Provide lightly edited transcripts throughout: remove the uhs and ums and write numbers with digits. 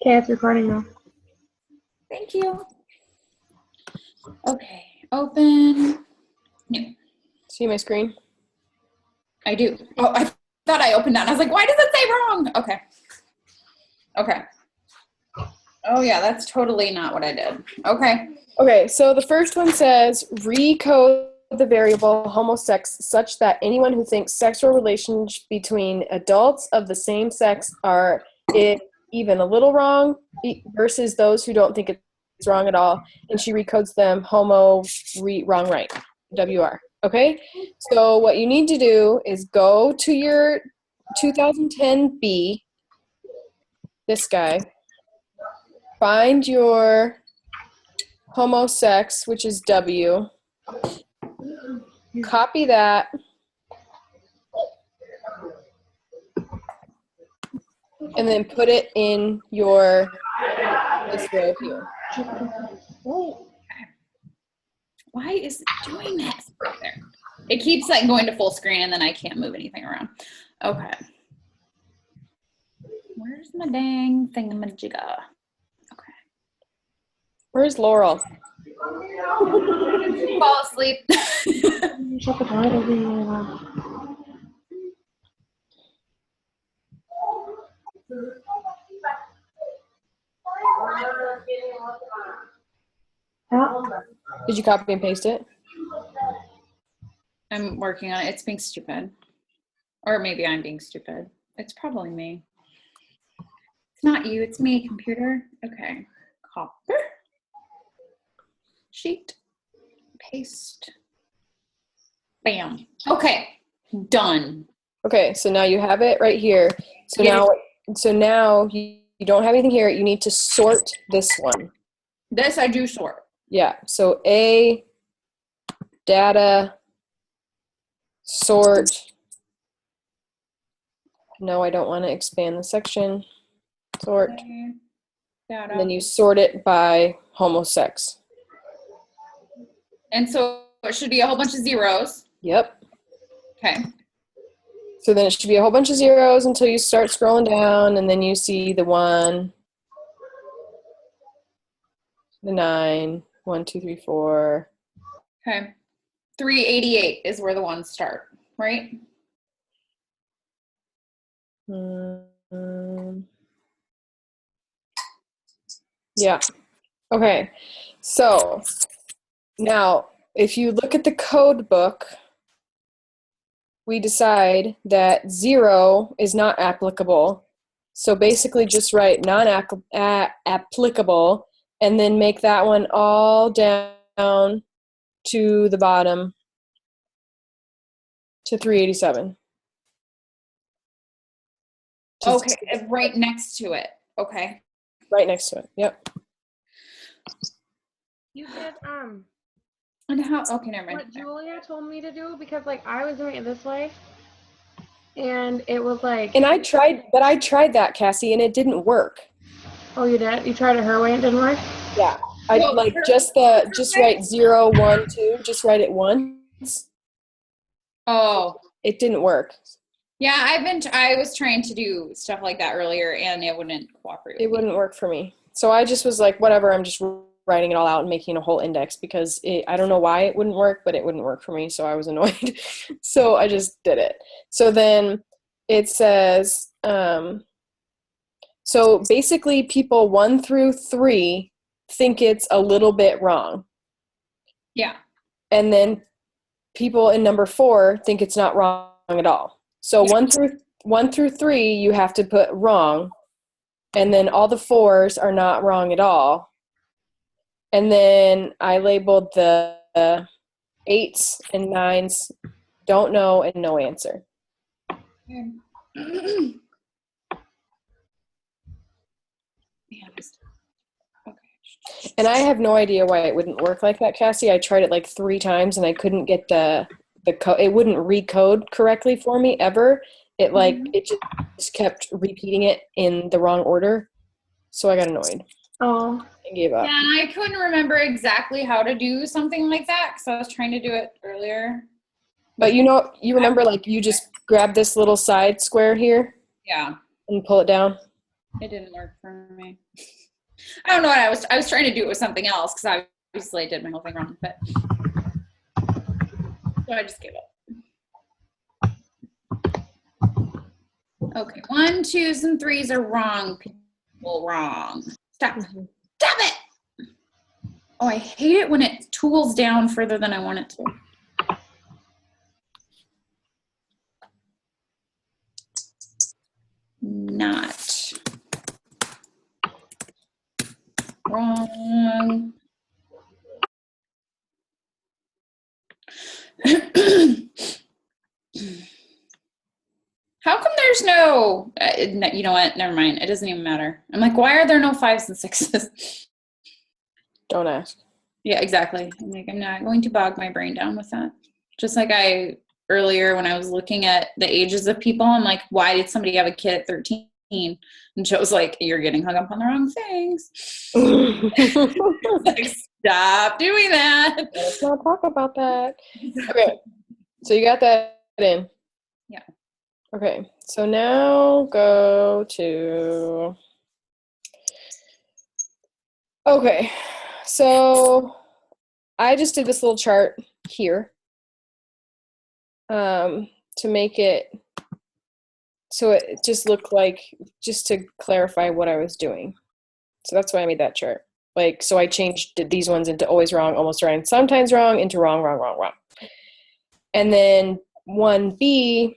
Okay, it's recording now. Thank you. Okay, open. New. See my screen? I do. Oh, I thought I opened that. And I was like, why does it say wrong? Okay. Okay. Oh, yeah, that's totally not what I did. Okay. Okay, so the first one says recode the variable homosex such that anyone who thinks sexual relations between adults of the same sex are even a little wrong versus those who don't think it's wrong at all, and she recodes them wrong right, WR. Okay, so what you need to do is go to your 2010B, this guy, find your homosex, which is W, copy that, and then put it in your this row here. Why is it doing this? There. It keeps like going to full screen and then I can't move anything around. Okay. Where's my dang thingamajigga? Okay. Where's Laurel? Fall asleep. Shut the door, it'll be really loud. Did you copy and paste it? I'm working on it. It's being stupid. Or maybe I'm being stupid. It's probably me. It's not you, it's me, computer. Okay. Copy. Sheet. Paste. Bam. Okay. Done. Okay, so now you have it right here. So now you don't have anything here. You need to sort this one. This I do sort. Yeah, so A, data, sort. No, I don't want to expand the section. Sort. Okay. Data. And then you sort it by homosex. And so it should be a whole bunch of zeros. Yep. Okay. So then it should be a whole bunch of zeros until you start scrolling down, and then you see the 1, the 9, 1, 2, 3, 4. Okay. 388 is where the ones start, right? Yeah. Okay. So now, if you look at the code book, we decide that 0 is not applicable. So basically just write non-applicable and then make that one all down to the bottom to 387. Okay, right next to it. Okay. Right next to it. Yep. You did And how? Okay, never mind. what Julia told me to do, because like I was doing it this way and it was like, And I tried that, Cassie, and it didn't work. oh, you did? You tried it her way and it didn't work? Yeah. I like just write 0, 1, 2, just write it once. Oh. It didn't work. Yeah, I was trying to do stuff like that earlier and it wouldn't cooperate. It wouldn't work for me. So I just was like, whatever, I'm just writing it all out and making a whole index because I don't know why it wouldn't work, but it wouldn't work for me. So I was annoyed. So I just did it. So then it says, so basically people 1 through 3 think it's a little bit wrong. Yeah. And then people in number 4 think it's not wrong at all. So Yeah. 1 through 3, you have to put wrong. And then all the 4s are not wrong at all. And then I labeled the 8s and 9s, don't know and no answer. Okay. And I have no idea why it wouldn't work like that, Cassie. I tried it like 3 times and I couldn't get the code. It wouldn't recode correctly for me ever. It it just kept repeating it in the wrong order. So I got annoyed. Oh. I gave up. Yeah, and I couldn't remember exactly how to do something like that because I was trying to do it earlier. But you remember like you just grab this little side square here? Yeah. And pull it down? It didn't work for me. I don't know what I was trying to do it with something else because obviously I did my whole thing wrong, but so I just gave up. Okay, 1, 2s, and 3s are wrong. People wrong. Stop. Stop it. Oh, I hate it when it tools down further than I want it to. Not wrong. How come there's no, you know what, never mind. It doesn't even matter. I'm like, why are there no 5s and 6s? Don't ask. Yeah, exactly. I'm like, I'm not going to bog my brain down with that. Just like earlier when I was looking at the ages of people, I'm like, why did somebody have a kid at 13? And Joe's like, you're getting hung up on the wrong things. Like, stop doing that. Let's not talk about that. Okay, so you got that in. Yeah. Okay, so now go to. Okay, so I just did this little chart here to make it so it just looked like, just to clarify what I was doing. So that's why I made that chart. Like, so I changed these ones into always wrong, almost right, and sometimes wrong into wrong, wrong, wrong, wrong. And then 1B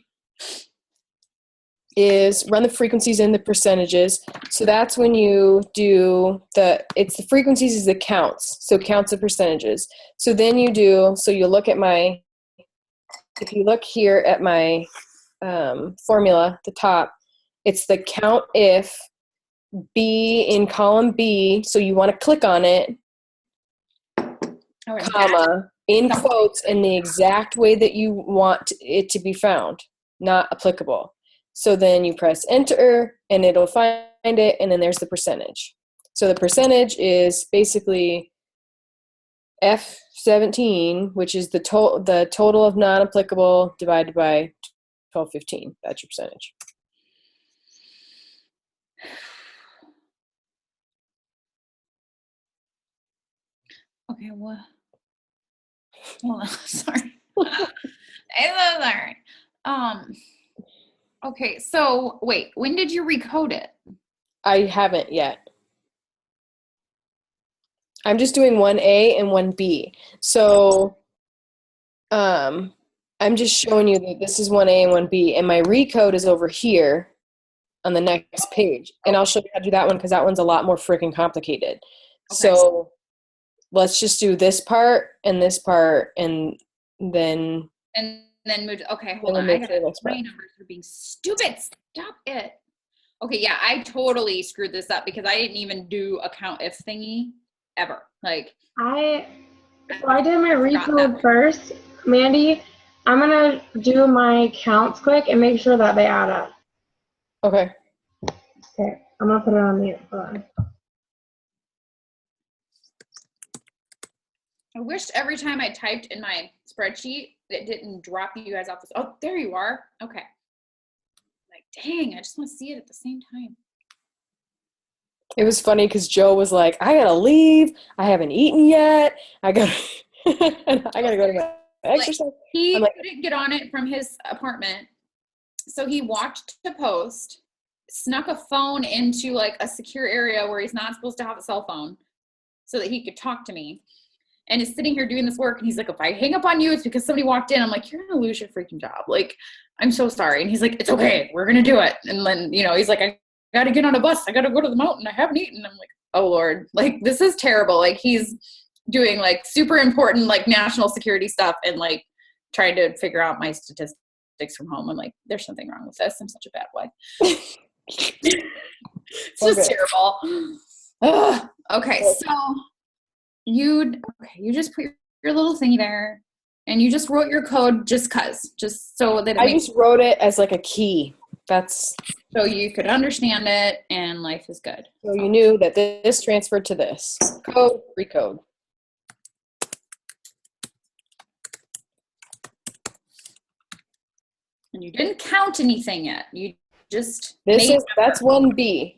is run the frequencies and the percentages. So that's when you do it's the frequencies is the counts. So counts of percentages. So then you look at if you look here at my formula, the top, it's the count if B in column B. So you want to click on it, comma, in quotes, in the exact way that you want it to be found, not applicable. So then you press enter and it'll find it, and then there's the percentage. So the percentage is basically F17, which is the total of non-applicable divided by 1215. That's your percentage. Okay, what? Hold on, sorry. I'm so sorry. Okay, so wait, when did you recode it? I haven't yet. I'm just doing 1A and 1B. So I'm just showing you that this is 1A and 1B, and my recode is over here on the next page. And I'll show you how to do that one because that one's a lot more freaking complicated. Okay. So let's just do this part, and then move. Okay, hold on. My numbers are being stupid. Stop it. Okay, yeah, I totally screwed this up because I didn't even do a count if thingy ever. Like I did my recode first, Mandy. I'm gonna do my counts quick and make sure that they add up. Okay. Okay, I'm gonna put it on mute. Hold on. I wish every time I typed in my spreadsheet, it didn't drop you guys off this. Oh, there you are. Okay. Like, dang, I just want to see it at the same time. It was funny because Joe was like, I gotta leave. I haven't eaten yet. I gotta go to my exercise. Like, he couldn't get on it from his apartment. So he watched the post, snuck a phone into like a secure area where he's not supposed to have a cell phone so that he could talk to me. And is sitting here doing this work, and he's like, if I hang up on you, it's because somebody walked in. I'm like, you're gonna lose your freaking job. Like, I'm so sorry. And he's like, it's okay, we're gonna do it. And then, he's like, I gotta get on a bus. I gotta go to the mountain. I haven't eaten. I'm like, oh Lord, like, this is terrible. Like, he's doing like super important, like national security stuff and like trying to figure out my statistics from home. I'm like, there's something wrong with this. I'm such a bad wife. It's just terrible. Ugh. Okay, so you just put your little thingy there, and you just wrote your code just so that I just wrote it as like a key. That's so you could understand it, and life is good. So you knew that this transferred to this. Code, recode. And you didn't count anything yet. You just that's 1B.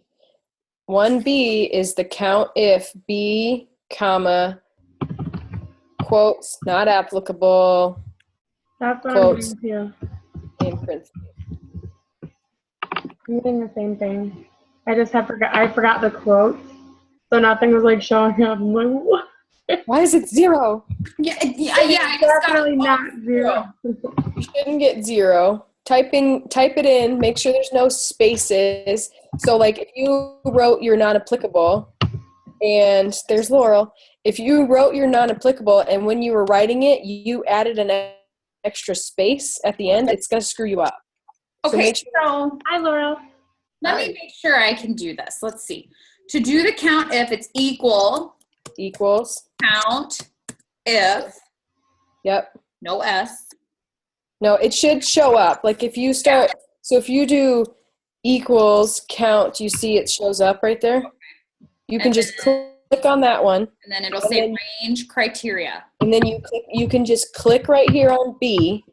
1B is the count if B, comma, quotes, not applicable, That's what Quotes. I'm doing too. in parentheses. I'm doing the same thing. I just I forgot the quotes. So nothing was like showing up. I'm like, what? Why is it 0? Yeah. I just got Definitely not 0. You shouldn't get 0. Type it in, make sure there's no spaces. So like if you wrote your non-applicable, and there's Laurel, if you wrote your non-applicable and when you were writing it, you added an extra space at the end, it's going to screw you up. So Okay, make sure- so Hi, Laurel. let me make sure I can do this. Let's see. To do the count if, it's equals count if, Yep. no S. No, it should show up. Like if you start, so if you do equals count, you see it shows up right there. You can And just click on that one, And then it'll And say then- range criteria. and then you can just click right here on B,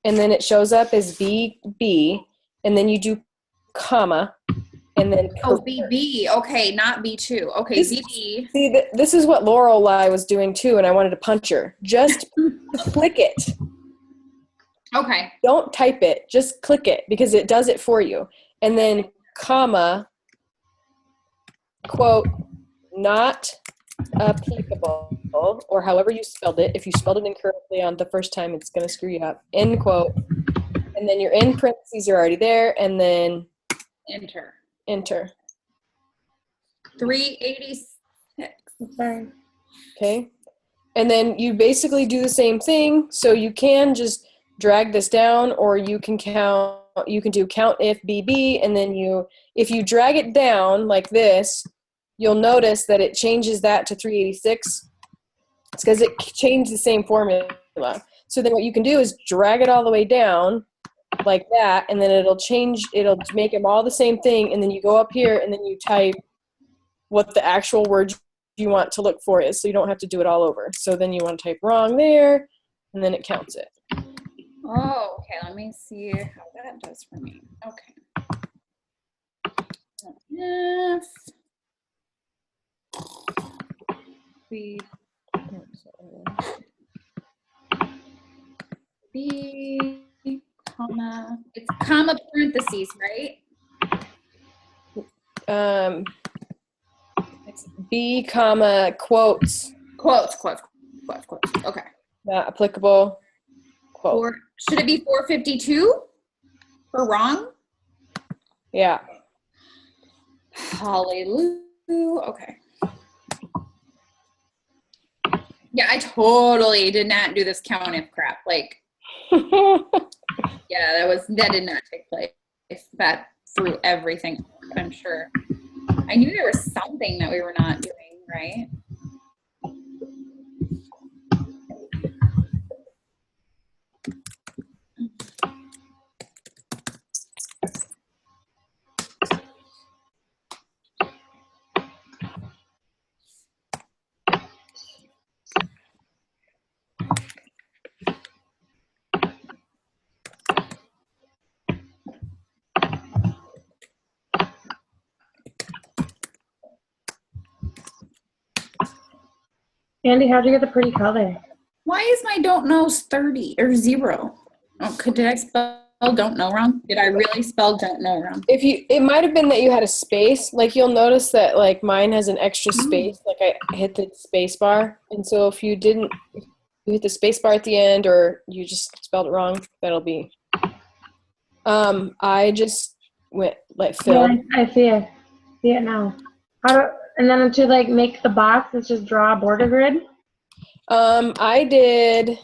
and then it shows up as B, and then you do comma, and then Oh, BB. Okay, not B2. Okay, This- BB. See, this is what Lorelei was doing too, and I wanted to punch her. Just click it. Okay. Don't type it. Just click it because it does it for you. And then comma, quote, not applicable, or however you spelled it. If you spelled it incorrectly on the first time, it's going to screw you up. End quote. And then your end parentheses are already there, and then Enter. enter. 386. Sorry. Okay. And then you basically do the same thing. So you can just drag this down, or you can do count if BB, and then if you drag it down like this, you'll notice that it changes that to 386. It's because it changed the same formula. So then what you can do is drag it all the way down like that, and then it'll make them all the same thing, and then you go up here and then you type what the actual word you want to look for is, so you don't have to do it all over. So then you want to type wrong there, and then it counts it. Oh, okay. Let me see how that does for me. Okay. If we B, comma, it's comma parentheses, right? It's B, comma, quotes, Quotes. Okay. not applicable, quote. Or should it be 452 for wrong? Yeah. Hallelujah. Okay. Yeah, I totally did not do this count if crap. Like, yeah, that did not take place. That threw everything, I'm sure. I knew there was something that we were not doing, right? Andy, how'd you get the pretty color? Why is my don't know's 30 or 0? Oh, did I spell don't know wrong? Did I really spell don't know wrong? It might have been that you had a space. Like you'll notice that like mine has an extra space. Like I hit the space bar, and so if you hit the space bar at the end, or you just spelled it wrong, that'll be. I just went like filled. Yeah, I see it. See it now. And then to like make the box, it's just draw a border grid. I did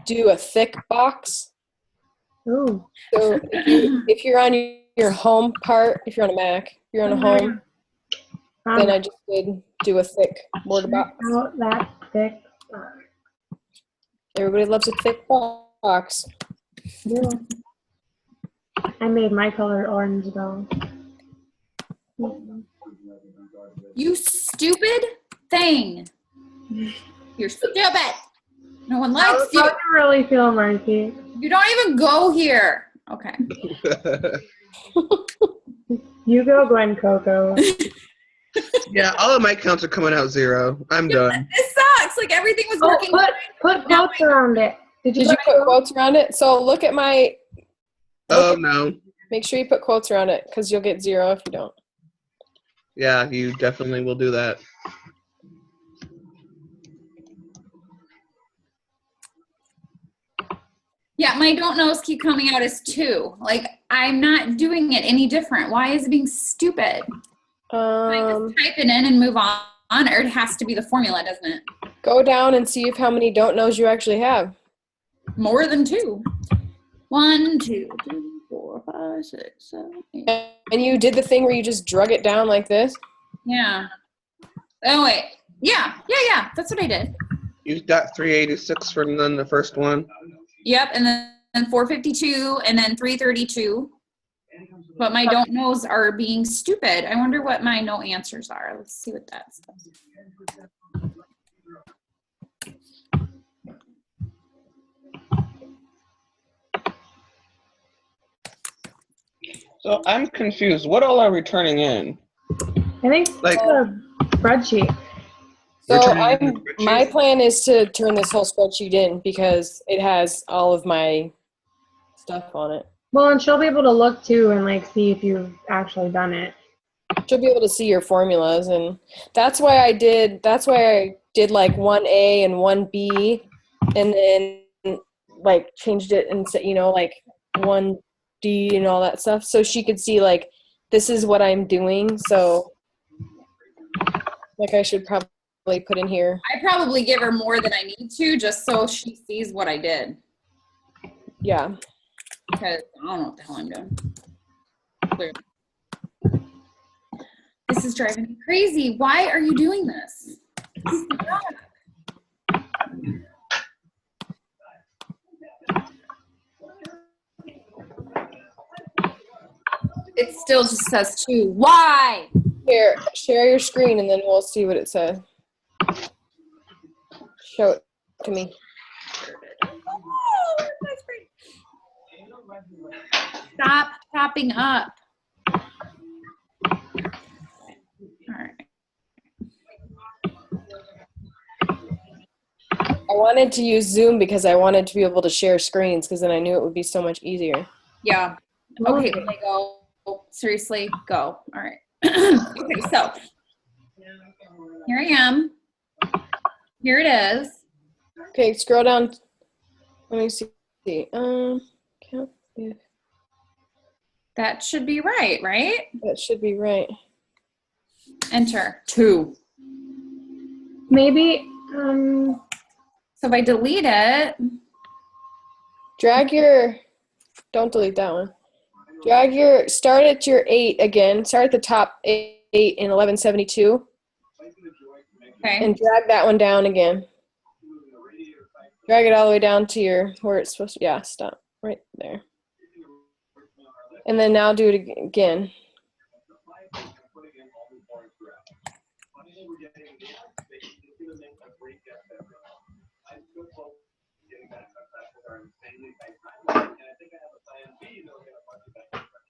do a thick box. Ooh. So if you're on your home part, if you're on a Mac, if you're on a home, then I just did do a thick border box. Out that thick. Everybody loves a thick box. Yeah. I made my color orange though. You stupid thing. You're stupid. No one likes you. How do you really feel, Marcy? You don't even go here. Okay. You go, Gwen Coco. Yeah, all of my counts are coming out 0. I'm done. This sucks. Like everything was Oh, working. put quotes around it. Did you put quotes around it? So look at my. Oh, no. Make sure you put quotes around it because you'll get 0 if you don't. Yeah, you definitely will do that. Yeah, my don't knows keep coming out as 2. Like I'm not doing it any different. Why is it being stupid? Can I just type it in and move on, or it has to be the formula, doesn't it? Go down and see if how many don't knows you actually have. More than 2. 1, 2, 3, 4, 5, 6, 7, 8. And you did the thing where you just drug it down like this? Yeah. Oh wait. Yeah. That's what I did. You got 386 from then the first one. Yep, and then 452, and then 332. But my don't knows are being stupid. I wonder what my no answers are. Let's see what that says. So I'm confused. What all are we turning in? I think Like- the spreadsheet. We're So turning in the spreadsheet? my plan is to turn this whole spreadsheet in because it has all of my stuff on it. Well, and she'll be able to look too and like see if you've actually done it. She'll be able to see your formulas, and that's why I did like 1A and 1B, and then like changed it and said, like 1D and all that stuff, so she could see like this is what I'm doing. So like I should probably put in here. I probably give her more than I need to just so she sees what I did. Yeah. Because I don't know what the hell I'm doing. Clearly. This is driving me crazy. Why are you doing this? It still just says 2. Why? Here, share your screen and then we'll see what it says. Show it to me. Oh, that's great. Stop popping up. All right. I wanted to use Zoom because I wanted to be able to share screens because then I knew it would be so much easier. Yeah. Okay, go. Seriously, go. All right. Okay, so here I am. Here it is. Okay, scroll down. Let me see. Count if That should be right? that should be right. Enter. 2. Maybe, So if I delete it, Drag your, don't delete that one. Start at your 8 again. Start at the top 8 in 1172 okay. and drag that one down again. Drag it all the way down to where it's supposed to, yeah, stop right there. And then now do it again.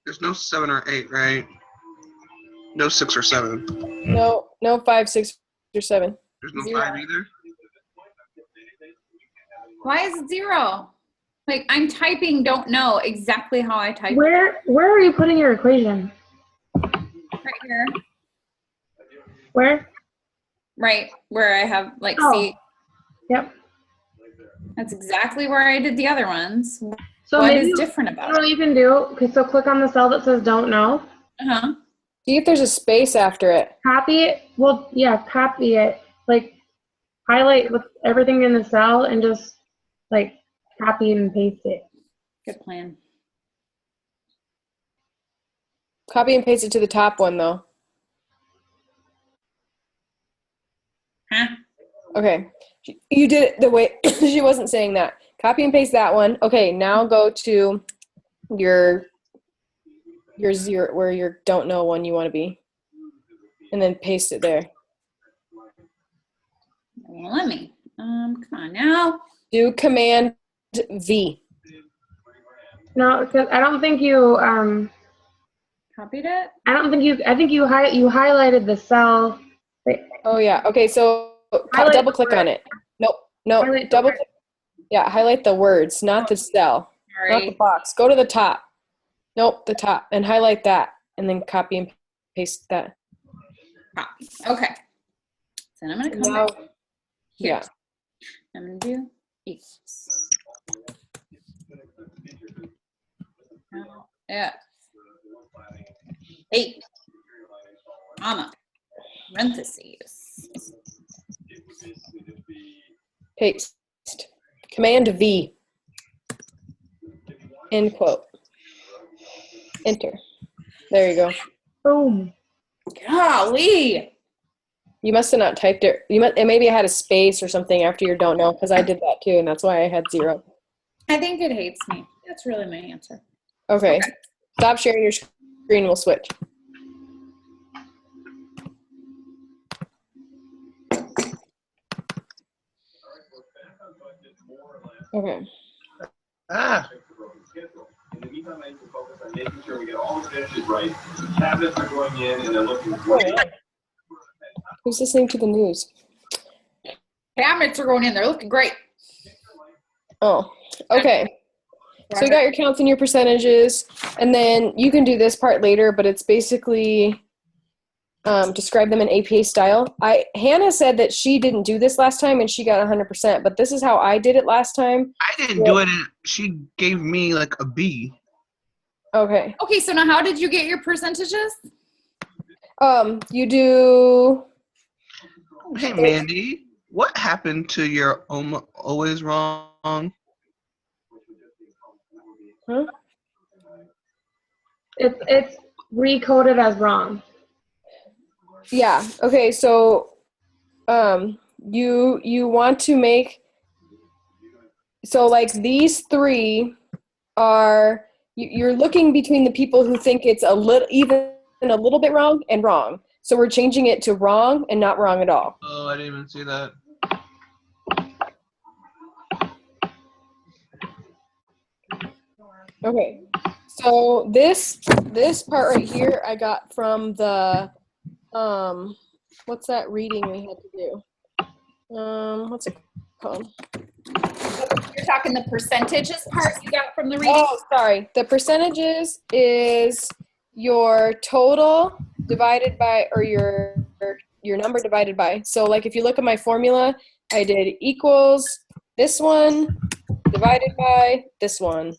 There's no 7 or 8, right? No 6 or 7. No 5, 6, or 7. There's no 0. 5 either? Why is it 0? Like I'm typing don't know exactly how I type. where are you putting your equation? Right here. Where? Right where I have like Oh. see. Yep. That's exactly where I did the other ones. So What maybe is different you know about what it? you can do? Okay, so click on the cell that says don't know. Uh-huh. See if there's a space after it. Copy it. Well, yeah, copy it. Like highlight with everything in the cell and just like copy and paste it. Good plan. Copy and paste it to the top one though. Huh? Okay. You did it the way she wasn't saying that. Copy and paste that one. Okay, now go to your 0 where you don't know one you want to be. And then paste it there. Well, let me. Come on now. Do Command V. No, because I don't think you copied it? I don't think you, I think you highlighted the cell. Oh yeah. Okay, so Highlight double the click word. on it. Nope. Highlight the Double word. click. Yeah, highlight the words, not the cell, not the Sorry. box. Go to the top. Nope, the top, and highlight that, and then copy and paste that. Copy. Okay. So then I'm gonna come Now, back here. yeah. I'm gonna do equals. Now, F 8, comma, parentheses. Paste. Command V. End quote. Enter. There you go. Boom. Golly. You must have not typed it. And maybe I had a space or something after your don't know, because I did that too, and that's why I had 0. I think it hates me. That's really my answer. Okay. Stop sharing your screen. We'll switch. Okay. Ah, In the meantime, I need to focus on making sure we get all the finishes right. Cabinets are going in and they're looking great. Who's listening to the news? Cabinets are going in. They're looking great. Oh, okay. So you got your counts and your percentages, and then you can do this part later, but it's basically describe them in APA style. Hannah said that she didn't do this last time and she got 100%, but this is how I did it last time. I didn't do it. She gave me like a B. Okay. Okay, so now how did you get your percentages? You do. Hey, Mandy, what happened to your always wrong? Huh? It's recoded as wrong. Yeah. Okay. So, you want to make, so like these 3 are, you're looking between the people who think it's a little bit wrong and wrong. So we're changing it to wrong and not wrong at all. Oh, I didn't even see that. Okay. So this part right here I got from the what's that reading we had to do? What's it called? You're talking the percentages part you got from the reading? Oh, sorry. The percentages is your total divided by, or your number divided by. So like if you look at my formula, I did equals this one divided by this one.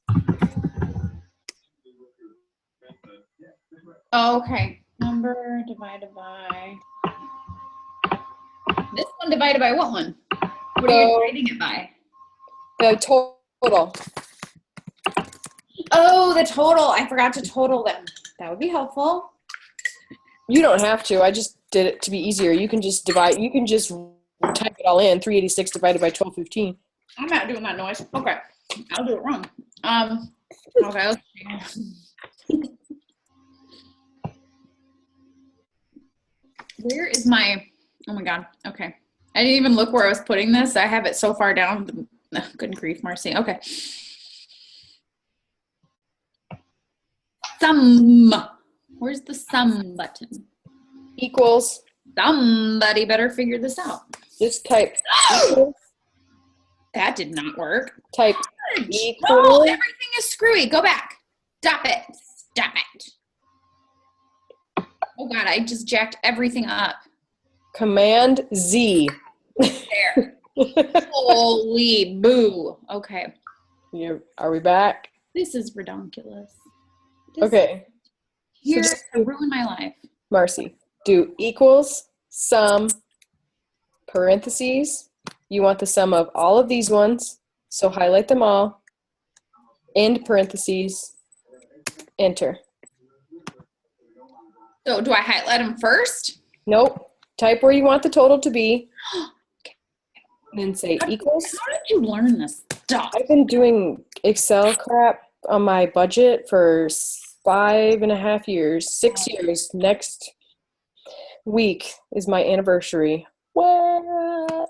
Oh, okay. Number divided by. This one divided by what one? What are you dividing it by? The total. Oh, the total. I forgot to total them. That would be helpful. You don't have to. I just did it to be easier. You can just divide. You can just type it all in. 386 divided by 1215. I'm not doing that noise. Okay. I'll do it wrong. Okay. Let's see. Where is my, oh my God. Okay. I didn't even look where I was putting this. I have it so far down. Good grief, Marcy. Okay. Sum. Where's the sum button? Equals. Somebody better figure this out. Just type equals. That did not work. Type No, equals. everything is screwy. Go back. Stop it. Stop it. Oh God, I just jacked everything up. Command Z. There. Holy boo. Okay. Are we back? This is redonkulous. Okay. Here So to ruin my life. Marcy, do equals, sum, parentheses. You want the sum of all of these ones, so highlight them all, end parentheses, enter. So do I highlight them first? Nope. Type where you want the total to be, and then say equals. How did you learn this stuff? I've been doing Excel crap on my budget for 5.5 years, 6 years. Next week is my anniversary. What?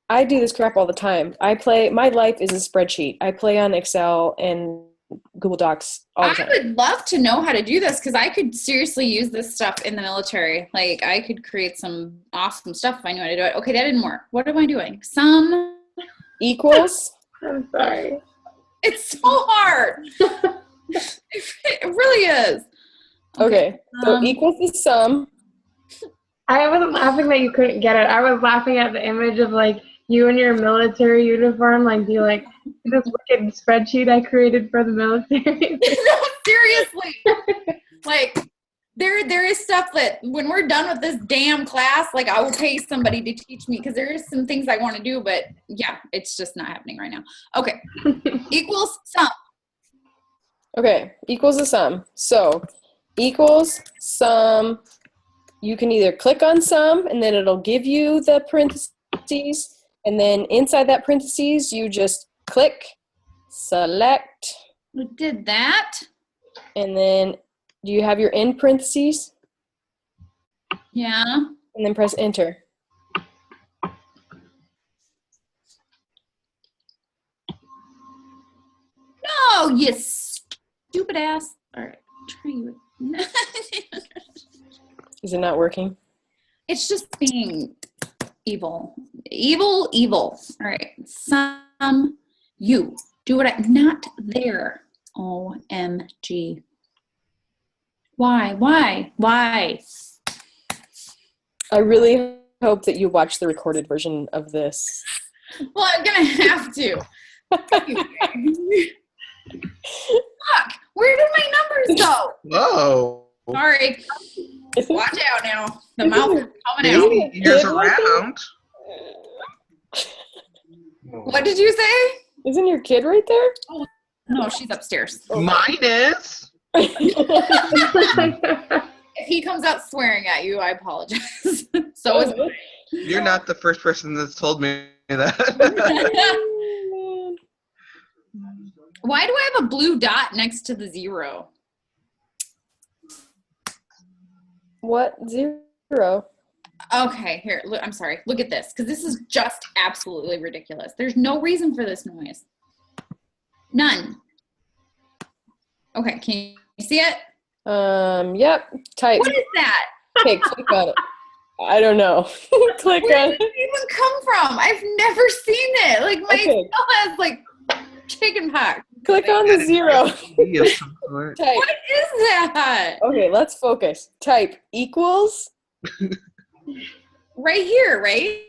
I do this crap all the time. My life is a spreadsheet. I play on Excel and Google Docs all the I time. would love to know how to do this because I could seriously use this stuff in the military. Like I could create some awesome stuff if I knew how to do it. Okay, that didn't work. What am I doing? Sum Equals. I'm sorry. It's so hard. It really is. Okay. So equals the sum. I wasn't laughing that you couldn't get it. I was laughing at the image of like you in your military uniform, like be like this wicked spreadsheet I created for the military. No, seriously. Like there is stuff that when we're done with this damn class, like I will pay somebody to teach me because there is some things I want to do, but yeah, it's just not happening right now. Okay. Equals sum. Okay. Equals the sum. So equals sum. You can either click on sum and then it'll give you the parentheses. And then inside that parentheses, you just click, select, We did that. and then do you have your end parentheses? Yeah. And then press enter. No, you stupid ass. All right. Try you. Is it not working? It's just being evil. Evil, evil. All right. Some you. Do what I not there. OMG. Why? I really hope that you watch the recorded version of this. Well, I'm gonna have to. Fuck, where did my numbers go? Whoa. Sorry. Watch out now. The mouth is coming Isn't out. it Years kid right there? around. What did you say? Isn't your kid right there? No, she's upstairs. Mine is. If he comes out swearing at you, I apologize. So is mine. You're not the first person that's told me that. Why do I have a blue dot next to the 0? What? 0? Okay, here. Look, I'm sorry. Look at this, because this is just absolutely ridiculous. There's no reason for this noise. None. Okay, can you see it? Yep. Type. What is that? Okay, click on it. I don't know. Click Where on did it. it even come from? I've never seen it. Like my Okay. cell has like chicken pox. Click on the 0. Be of some sort. Type. What is that? Okay, let's focus. Type equals. Right here, right?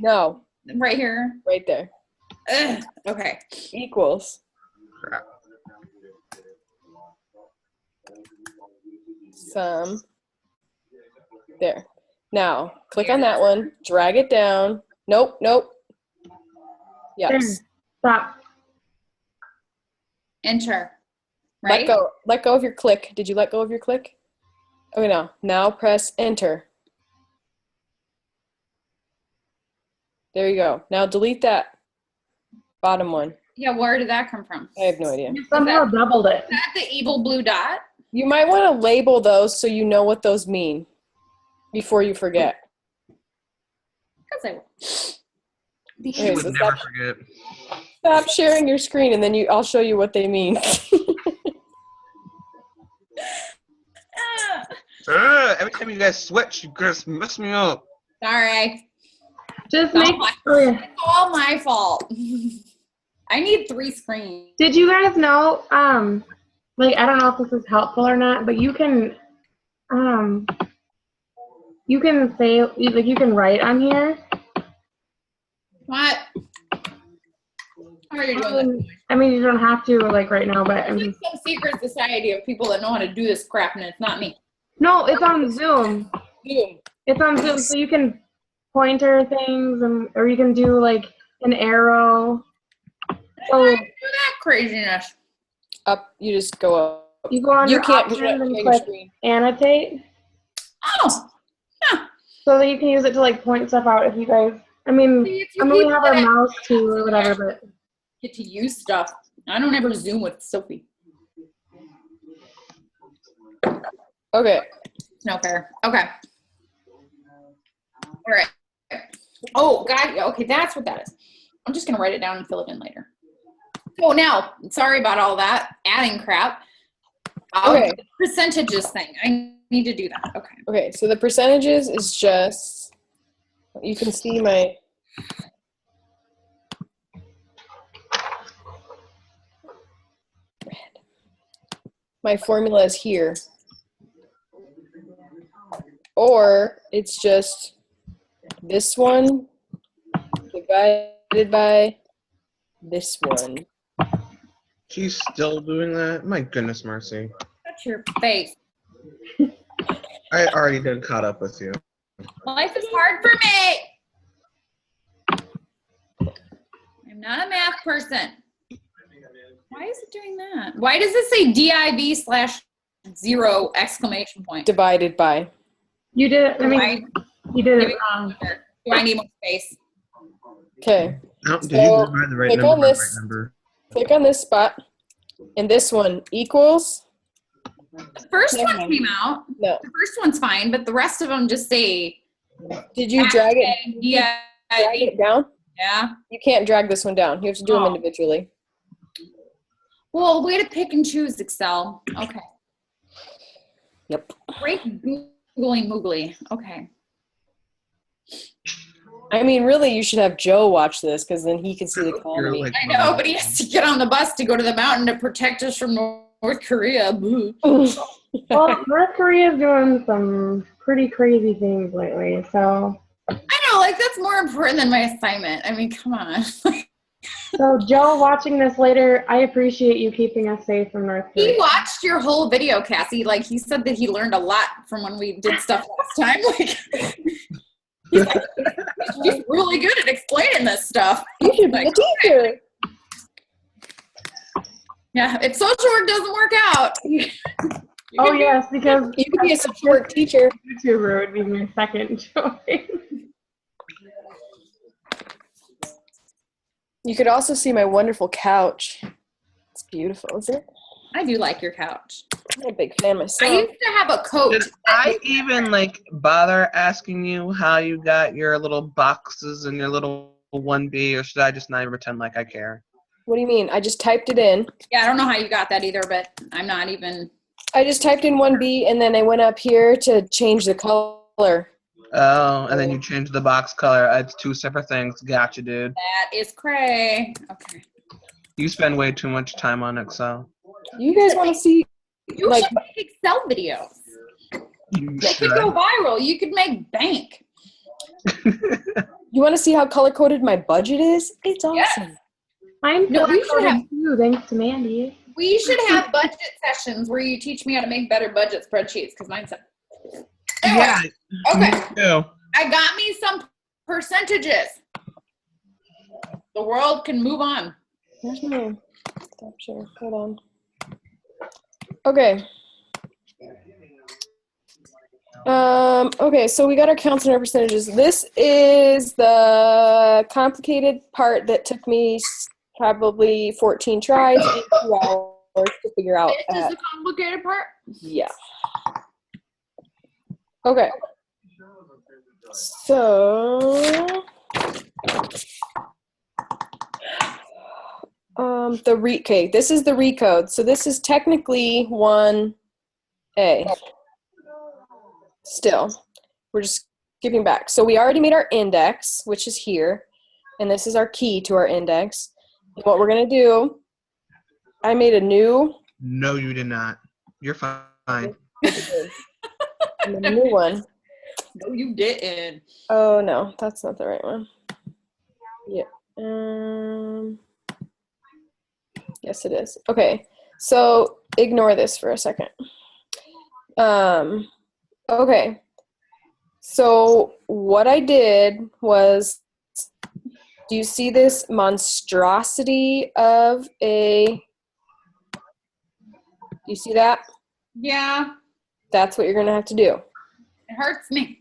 No, Right here. right there. Ugh. Okay. Equals. Crap. Sum. There. Now, click on that one. Drag it down. Nope. Yes. Stop. Enter. Right? Let go of your click. Did you let go of your click? Okay, now press enter. There you go. Now delete that bottom one. Yeah, where did that come from? I have no idea. You somehow doubled it. Is that the evil blue dot? You might want to label those so you know what those mean before you forget. Because I will. Okay, You would so never forget. stop sharing your screen and then I'll show you what they mean. Every time you guys switch, you guys mess me up. Sorry. Just It's make. all my- Oh, yeah. it's all my fault. I need 3 screens. Did you guys know? Like I don't know if this is helpful or not, but you can say like you can write on here. What? How are you doing this? I mean, you don't have to like right now, but I'm There's just. some secret society of people that know how to do this crap, and it's not me. No, it's on Zoom. It's on Zoom, so you can pointer things, or you can do like an arrow. How do So I do that craziness? Up, you just go up. you go on You your can't because options you're not and sharing your click screen. annotate, Oh, so that you can use it to like point stuff out. If you guys, I mean, see, it's you I mean we people have our that mouse too or whatever, but get to use stuff. I don't ever Zoom with Sophie. Okay. It's no fair. Okay. All right. Oh, God. Okay, that's what that is. I'm just going to write it down and fill it in later. So now, sorry about all that adding crap. Okay. The percentages thing. I need to do that. Okay. Okay, so the percentages is just, you can see my formula is here. Or it's just this one divided by this one. She's still doing that? My goodness mercy. Touch your face. I already done caught up with you. Life is hard for me. I'm not a math person. Why is it doing that? Why does it say div/0 exclamation point? Divided by. You did it. I mean, Why? you did it wrong. Do I need more space? Okay, No, did So, you provide the right click number? on this. Right number? click on this spot, and this one equals, The first Never one mind. came out. no. The first one's fine, but the rest of them just say Did you drag it yeah. down? Yeah. You can't drag this one down. You have to do them Oh. individually. Well, way to pick and choose, Excel. Okay. Yep. Great googly moogly. Okay. I mean, really, you should have Joe watch this because then he can see the You're comedy. like, I know, but he has to get on the bus to go to the mountain to protect us from North Korea. Boo. Well, North Korea's doing some pretty crazy things lately, so. I know, like that's more important than my assignment. I mean, come on. So, Joe, watching this later, I appreciate you keeping us safe from North He Korea. watched your whole video, Cassie. Like he said that he learned a lot from when we did stuff last time. Like he's like, she's really good at explaining this stuff. You should be Like, a teacher. yeah, if social work doesn't work out. Oh, yes, because You could be a support teacher. YouTuber would be my second choice. You could also see my wonderful couch. It's beautiful, isn't it? I do like your couch. I'm a big fan I myself. used to have a coat. Did I even bother asking you how you got your little boxes and your little 1B, or should I just not even pretend like I care? What do you mean? I just typed it in. Yeah, I don't know how you got that either, but I'm not even. I just typed in 1B and then I went up here to change the color. Oh, and then you changed the box color. It's two separate things. Gotcha, dude. That is cray. Okay. You spend way too much time on Excel. You guys want to see? You Like- should make Excel videos. You They should. could go viral. You could make bank. You want to see how color coded my budget is? It's awesome. Yes. I'm No, we should color-coded have- too, thanks to Mandy. We should have budget sessions where you teach me how to make better budget spreadsheets because mine's. Anyway, Yeah. okay. Me too. I got me some percentages. The world can move on. Where's my stop share? Hold on. Okay. Okay, so we got our counts and our percentages. This is the complicated part that took me probably 14 tries and 2 hours to figure out. This is the complicated part. Yeah. Okay. So, okay, this is the recode. So this is technically 1A. Still, we're just skipping back. So we already made our index, which is here, and this is our key to our index. And what we're gonna do, I made a new, No, you did not. You're fine. and then a new one. No, you didn't. Oh no, that's not the right one. Yeah. Yes, it is. Okay, so ignore this for a second. Okay. So what I did was, do you see this monstrosity of a? Do you see that? Yeah, That's what you're gonna have to do. it hurts me.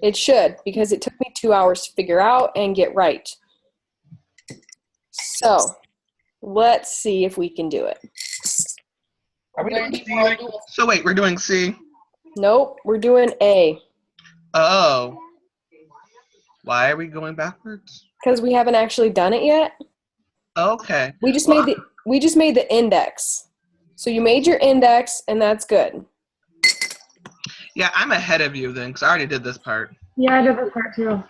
It should, because it took me 2 hours to figure out and get right. So, let's see if we can do it. Are we We're gonna doing need more C? rules. So wait, we're doing C. Nope, we're doing A, Oh. Why are we going backwards? because we haven't actually done it yet. Okay. We just made the we just made the index. So you made your index, and that's good. Yeah, I'm ahead of you then, because I already did this part. Yeah, I did this part too.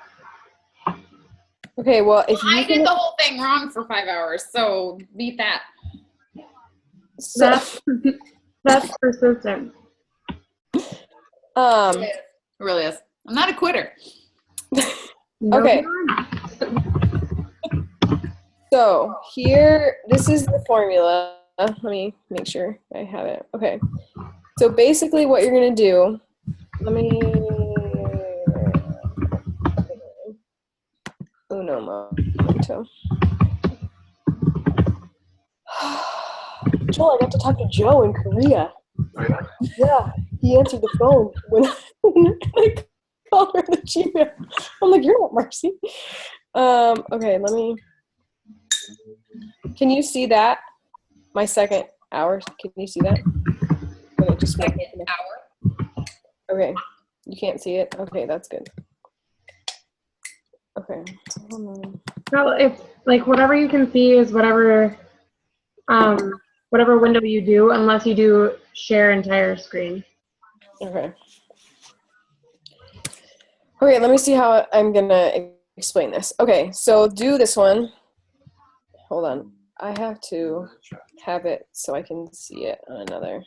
Okay, well, if Well, you I did the whole thing wrong for 5 hours, so beat that. so, That's persistent. um, It really is. I'm not a quitter. No, Okay. you're not. so here, this is the formula. Let me make sure I have it. Okay. So basically what you're going to do, let me, uno momento. Joel, I got to talk to Joe in Korea. Yeah, he answered the phone when I called her the Gmail. I'm like, you're not Marcy. Okay, let me. Can you see that? My second hour. Can you see that? Okay, just Second hour. okay. You can't see it. Okay, that's good. Okay. No, it's like whatever you can see is whatever window you do, unless you do share entire screen. Okay. Okay, let me see how I'm gonna explain this. Okay, so do this one. Hold on. I have to have it so I can see it on another.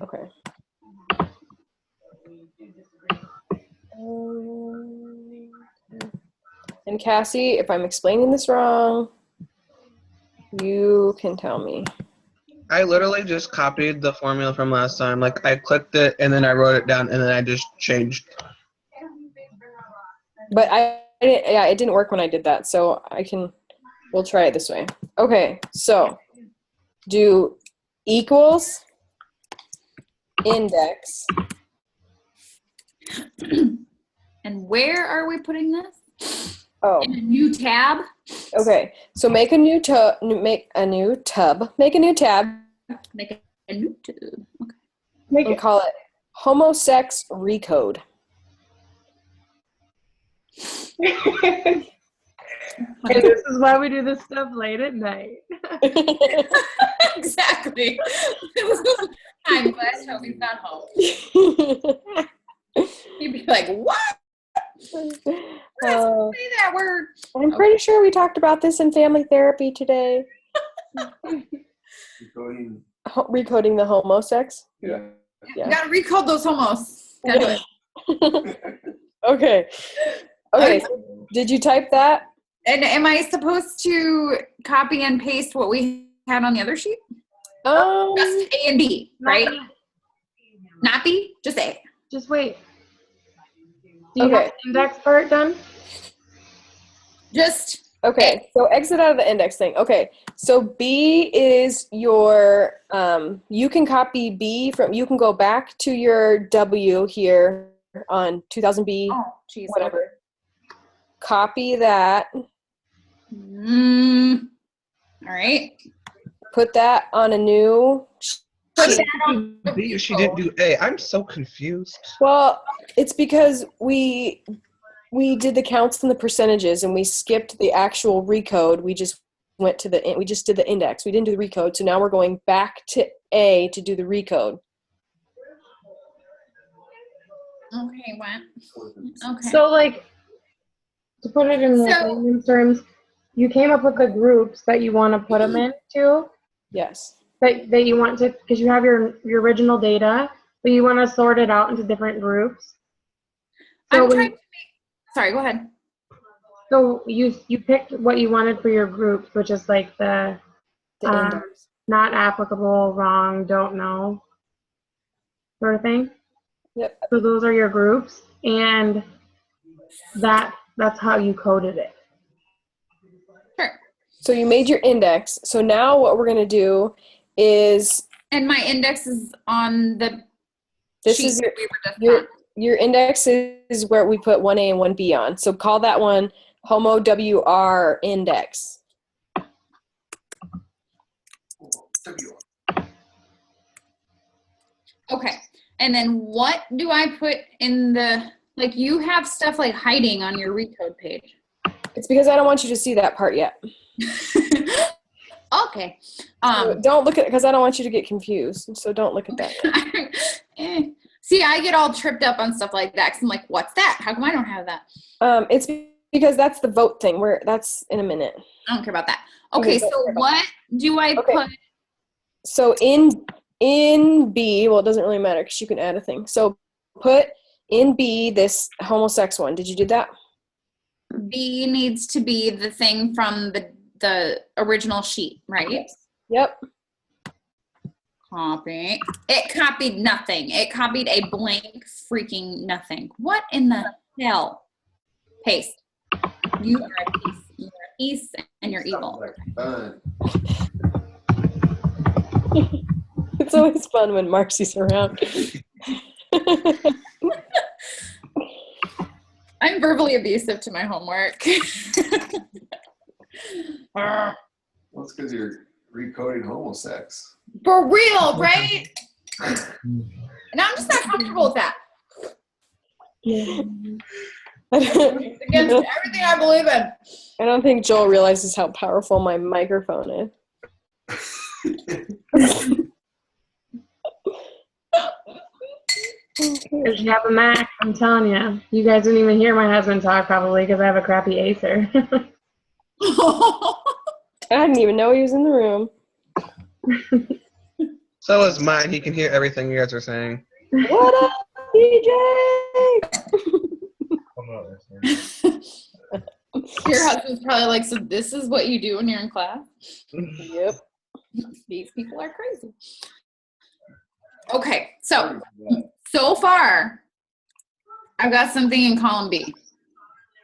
Okay. And Cassie, if I'm explaining this wrong, you can tell me. I literally just copied the formula from last time. Like, I clicked it, and then I wrote it down, and then I just changed. But it didn't work when I did that, so we'll try it this way. Okay, so do equals index. And where are we putting this? Oh, In a new tab? okay. So make a new tab. Make a new tab. Make a new tab. Okay. Make And it, call it homosex recode. and this is why we do this stuff late at night. Exactly. I'm glad Toby's not home. He'd be like, what? Say that word. I'm pretty sure we talked about this in family therapy today. Recoding the homosex. Yeah. Yeah. Gotta recode those homos. Gotta do it. Okay. Okay. So did you type that? And am I supposed to copy and paste what we had on the other sheet? Just A and B, right? Not B, just A. Just wait. Do you have the index part done? Just Okay, so exit out of the index thing. Okay, so B is your, you can copy B you can go back to your W here on 2000B, geez. whatever. Copy that, All right. put that on a new, Put that on. B, she didn't do A. I'm so confused. well, it's because we did the counts and the percentages and we skipped the actual recode. We just we just did the index. We didn't do the recode. So now we're going back to A to do the recode. Okay, what? Okay. So, like, to put it in layman's terms, you came up with the groups that you want to put them into. Yes. That you want to, because you have your original data, but you want to sort it out into different groups. So I'm trying to make. Sorry, go ahead. So you picked what you wanted for your groups, which is like the index. Not applicable, wrong, don't know, sort of thing. Yep. So those are your groups, and that's how you coded it. Sure. So you made your index. So now what we're going to do is, And my index is on the this sheet is that we were just on. your index is where we put 1A and 1B on. So call that one Homo WR index. Okay. And then what do I put in the, like, you have stuff like hiding on your recode page. It's because I don't want you to see that part yet. Okay. So don't look at it because I don't want you to get confused. So don't look at that yet. See, I get all tripped up on stuff like that because I'm like, what's that? How come I don't have that? It's because that's the vote thing. That's in a minute. I don't care about that. Okay, so what do I put? So in B, well, it doesn't really matter because you can add a thing. So put in B this homosex one. Did you do that? B needs to be the thing from the original sheet, right? Yep. Copy. It copied nothing. It copied a blank freaking nothing. What in the hell? Paste. You are a piece. You are a piece and you're evil. It's always fun when Marcy's around. I'm verbally abusive to my homework. Well, it's because you're recoding homosex. For real, right? And I'm just not comfortable with that. It's against everything I believe in. I don't think Joel realizes how powerful my microphone is. Because you have a Mac, I'm telling you. You guys didn't even hear my husband talk probably because I have a crappy Acer. I didn't even know he was in the room. So is mine. He can hear everything you guys are saying. What up, DJ? Your husband's probably like, so this is what you do when you're in class? Yep. These people are crazy. Okay, so far, I've got something in column B.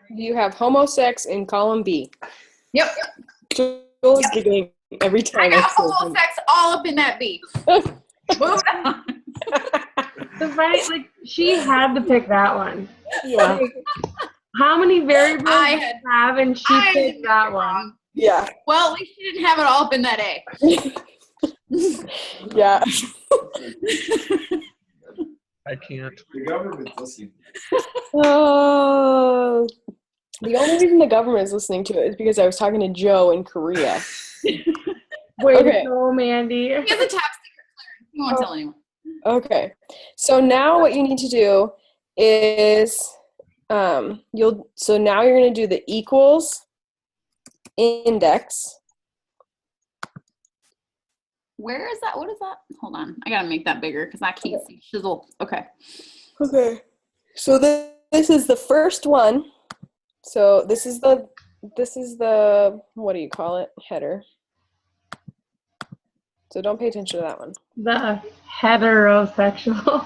You have homosex in column B. Yep. Joel's giggling every time I got say something. homosex all up in that B. Moving on. The funny, like, she had to pick that one. Yeah. Like, how many variables I do had- you have, and she I picked had that it one? wrong. Yeah. Well, at least she didn't have it all up in that A. Yeah. I can't. The government's listening. Oh. The only reason the government is listening to it is because I was talking to Joe in Korea. Wait, Okay. no, Mandy. He has a top secret clearance. He won't tell anyone. Okay. So now what you need to do is so now you're going to do the equals index. Where is that? What is that? Hold on. I got to make that bigger because I can't see shizzle. Okay. Okay. So this is the first one. So this is the what do you call it? Header. So don't pay attention to that one. The heterosexual.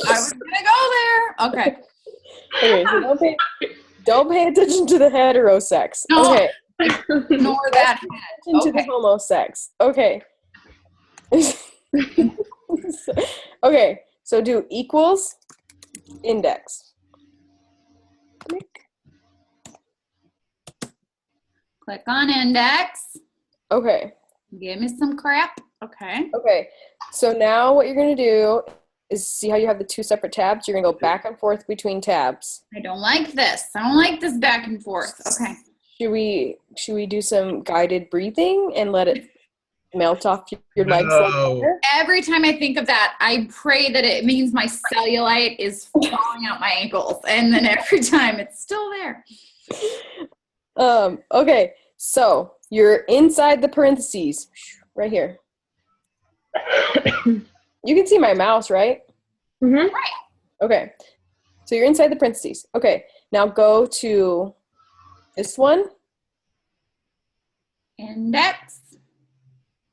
I was going to go there. Okay. Okay, so don't pay attention to the heterosex. No. Okay. Ignore that. Into the Okay. homosex. Okay. Okay, so do equals index. Click. Click on index. Okay. Give me some crap. Okay. Okay. So now what you're going to do is see how you have the two separate tabs? You're going to go back and forth between tabs. I don't like this. I don't like this back and forth. Okay. Should we do some guided breathing and let it melt off your legs? No. Every time I think of that, I pray that it means my cellulite is falling out my ankles. And then every time it's still there. Okay. So you're inside the parentheses right here. You can see my mouse, right? Mm-hmm. Okay. So you're inside the parentheses. Okay. Now go to this one. Index.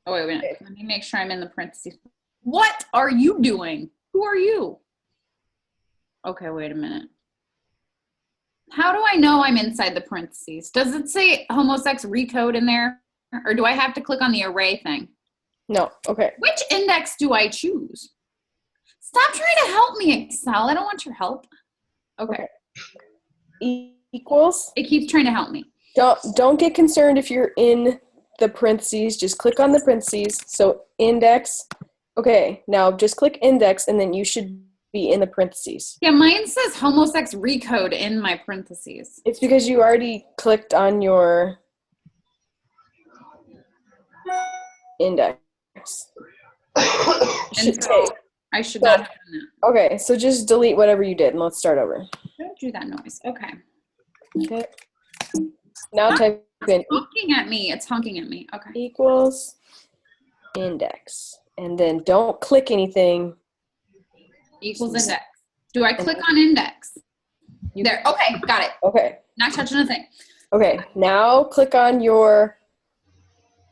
Oh, wait. Let me make sure I'm in the parentheses. What are you doing? Who are you? Okay, wait a minute. How do I know I'm inside the parentheses? Does it say homosex recode in there? Or do I have to click on the array thing? No. Okay. Which index do I choose? Stop trying to help me, Excel. I don't want your help. Okay. Equals. It keeps trying to help me. Don't get concerned if you're in the parentheses. Just click on the parentheses. So index. Okay. Now just click index, and then you should be in the parentheses. Yeah, mine says homosex recode in my parentheses. It's because you already clicked on your index. And so I should not have done that. Okay, so just delete whatever you did and let's start over. Don't do that noise. Okay. Okay. Now type in Honking at me. It's honking at me. Okay. equals index. And then don't click anything. Equals index. Do I click on index? There. Okay, got it. Okay. Not touching a thing. Okay. Now click on your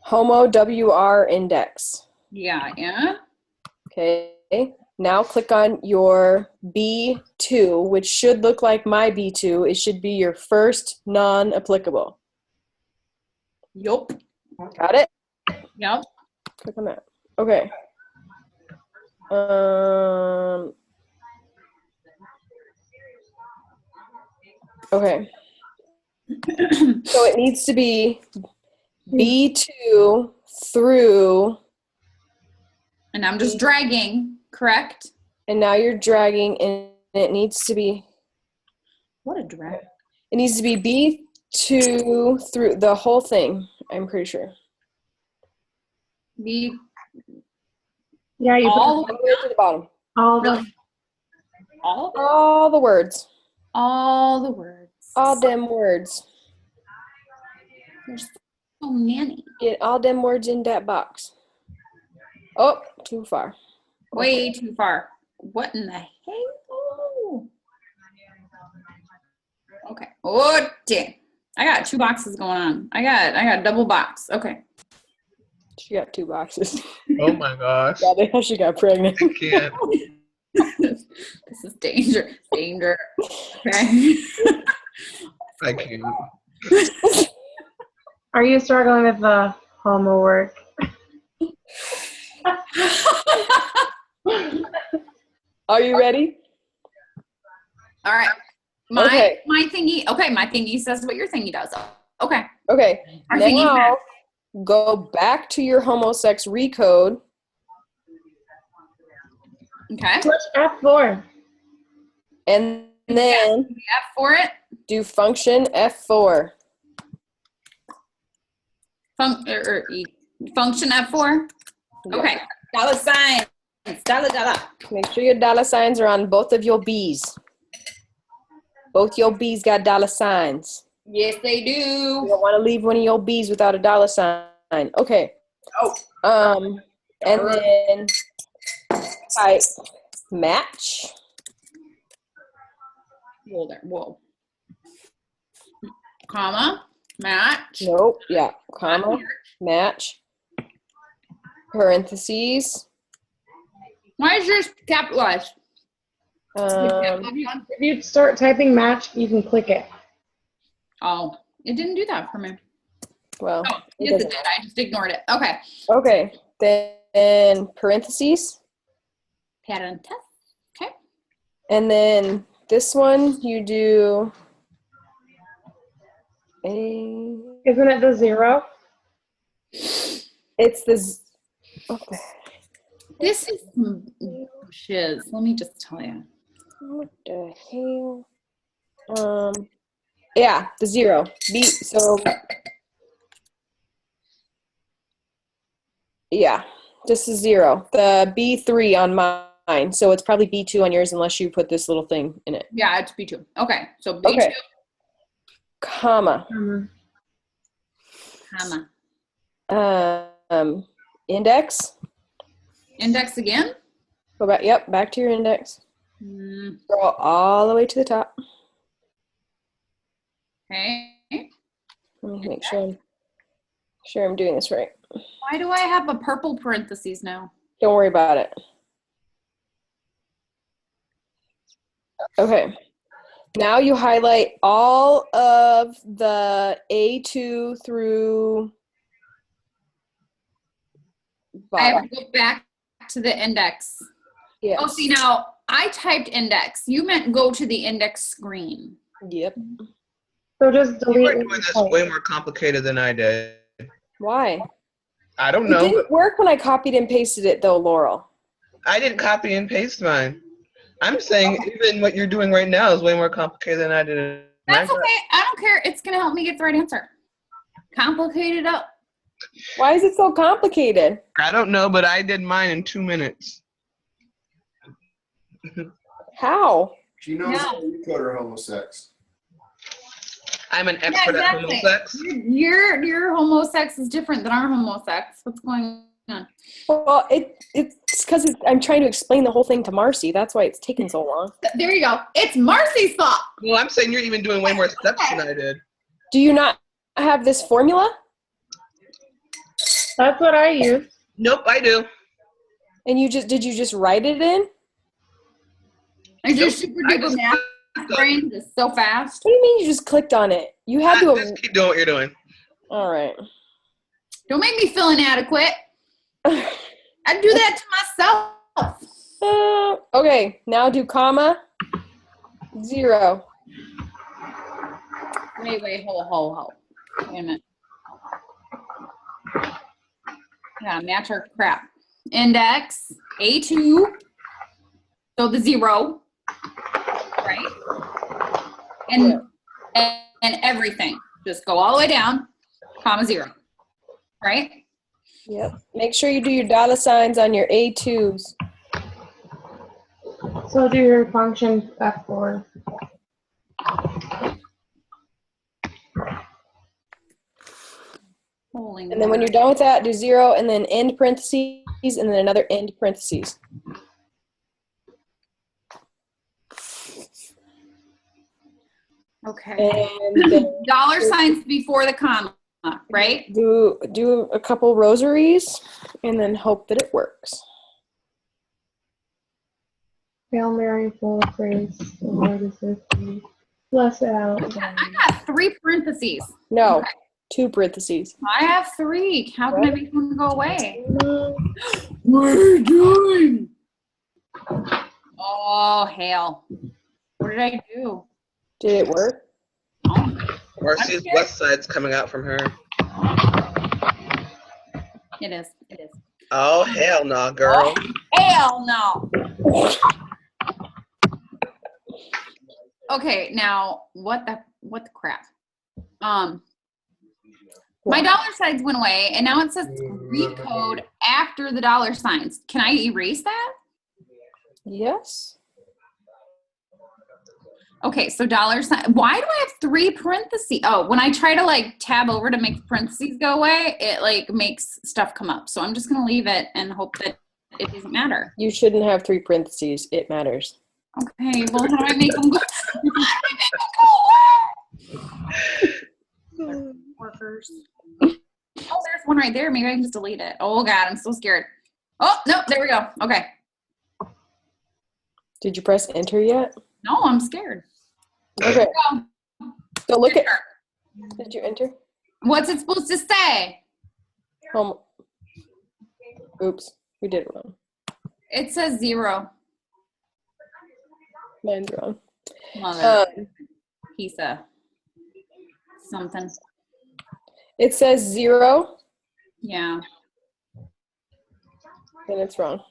homo WR index. Yeah. Okay. Now click on your B2, which should look like my B2. It should be your first non-applicable. Yup. Got it? Yep. Click on that. Okay. Okay. So it needs to be B2 through, And I'm just dragging, correct? and now you're dragging, and it needs to be, What a drag. it needs to be B2 through the whole thing, I'm pretty sure. The Yeah, you all put All the way to the bottom. all the really all All the words. all the words. All them words. There's so many. Get all them words in that box. Oh, too far. Way too far. What in the hell? Okay. Oh damn. I got 2 boxes going on. I got double box. Okay. She got 2 boxes. Oh my gosh. Yeah, they she got pregnant. I can't. This is danger. Danger. Okay. I can't. Are you struggling with the homework? Are you ready? All right. Okay. My thingy. Okay, my thingy says what your thingy does. Okay. Okay. Our thingy's Now back. go back to your homosex recode. Okay. Push F4. And then F for it. do function F4. Function F4. Okay. Dollar sign. Dollar. Make sure your dollar signs are on both of your B's. Both your B's got dollar signs. Yes, they You do. don't want to leave one of your B's without a dollar sign. Okay. Oh. And then type match. Whoa there. Whoa. Comma. Match. Nope. Yeah. Comma. Match. Parentheses. Why is yours capitalized? If you start typing match, you can click it. Oh, it didn't do that for me. Well, Oh, it yes, it doesn't. did. I just ignored it. Okay. Okay. Then parentheses. Parenthesis. Okay. And then this one you do a. Isn't it the 0? It's the. Okay. This is some shiz. Let me just tell you. What the hell? Yeah, the 0. So. Yeah, just a 0. The B3 on mine, so it's probably B2 on yours unless you put this little thing in it. Yeah, it's B2. Okay. So B2, Okay. Comma. comma. Index. Index again? Go back. Yep, back to your index. Scroll all the way to the top. Okay. Let me make sure I'm doing this right. Why do I have a purple parentheses now? Don't worry about it. Okay. Now you highlight all of the A2 through I have bottom. to go back to the index. Yes. Oh, see, now I typed index. You meant go to the index screen. Yep. So just You delete were what doing you this typed. way more complicated than I did. Why? I don't It know. didn't work when I copied and pasted it though, Laurel. I didn't copy and paste mine. I'm saying even what you're doing right now is way more complicated than I did. That's okay. I don't care. It's going to help me get the right answer. Complicate it up. Why is it so complicated? I don't know, but I did mine in 2 minutes. How? She knows Yeah. how to recode her homosex. I'm an expert at homosex. Your homosex is different than our homosex. What's going on? Well, it's because I'm trying to explain the whole thing to Marcy. That's why it's taking so long. There you go. It's Marcy's fault. Well, I'm saying you're even doing way more steps than I did. Do you not have this formula? That's what I use. Nope, I do. And did you just write it in? It's just super I duper just- math brain is so fast. What do you mean you just clicked on it? You had to Just keep doing what you're doing. All right. Don't make me feel inadequate. I do that to myself. Okay, now do comma 0. Wait, hold. Wait a minute. Yeah, match our crap. Index A2. So the 0. Right? And everything. Just go all the way down, comma 0. Right? Yep. Make sure you do your dollar signs on your A2s. So do your function F4. Holy And then when you're done with that, do 0 and then end parentheses and then another end parentheses. Okay. And then Dollar signs before the comma, right? do a couple rosaries and then hope that it works. Hail Mary, full of grace, the Lord is with thee. Blessed out. I got 3 parentheses. No, 2 parentheses. I have 3. How can I make them go away? thee. What are you doing? Oh, hell. What did I do? Did it work? Oh, Marcy's west side's coming out from her. it is. Oh, hell no, girl. Hell no. Okay, now what the crap? My dollar signs went away, and now it says recode after the dollar signs. Can I erase that? Yes. Okay, so dollar sign. Why do I have 3 parentheses? Oh, when I try to like tab over to make the parentheses go away, it like makes stuff come up. So I'm just gonna leave it and hope that it doesn't matter. You shouldn't have 3 parentheses. It matters. Okay, well, how do I make them go? Workers. Oh, there's one right there. Maybe I can just delete it. Oh God, I'm so scared. Oh no, there we go. Okay. Did you press enter yet? No, I'm scared. Okay. Go. So look at. Enter. Did you enter? What's it supposed to say? Home. Oops, we did it wrong. It says 0. Mine's wrong. Mother piece of something. It says 0, Yeah. and it's wrong.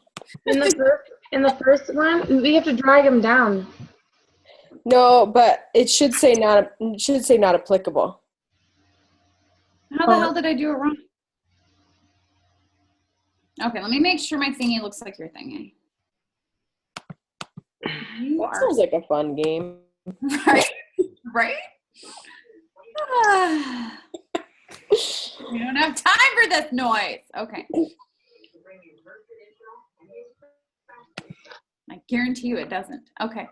In the first one, we have to drag them down. No, but it should say not. It should say not applicable. How the hell did I do it wrong? Okay, let me make sure my thingy looks like your thingy. You That are sounds like a fun game. right. Right? We don't have time for this noise. Okay. I guarantee you it doesn't. Okay.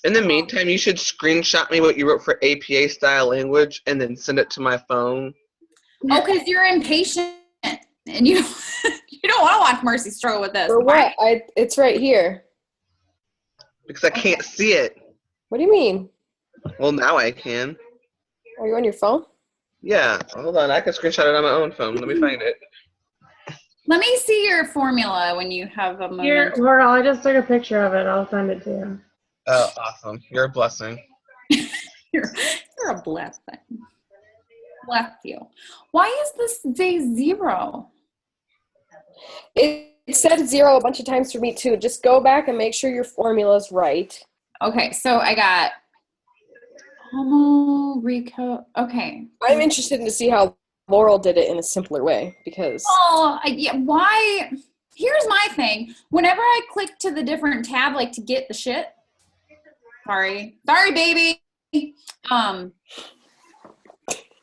In the meantime, you should screenshot me what you wrote for APA style language and then send it to my phone. Oh, because you're impatient and you you don't want to watch Mercy struggle with this. For what? It's right here. Because I can't see it. What do you mean? Well, now I can. Are you on your phone? Yeah, hold on. I can screenshot it on my own phone. Let me find it. Let me see your formula when you have a moment. Here, Laurel, I just took a picture of it. I'll send it to you. Oh, awesome. You're a blessing. You're a blessing. Bless you. Why is this day 0? It said 0 a bunch of times for me too. Just go back and make sure your formula's right. Okay, so I got homo recode. Okay. I'm interested to see how Laurel did it in a simpler way because Yeah, why? Here's my thing. Whenever I click to the different tab, like to get the shit. Sorry, baby.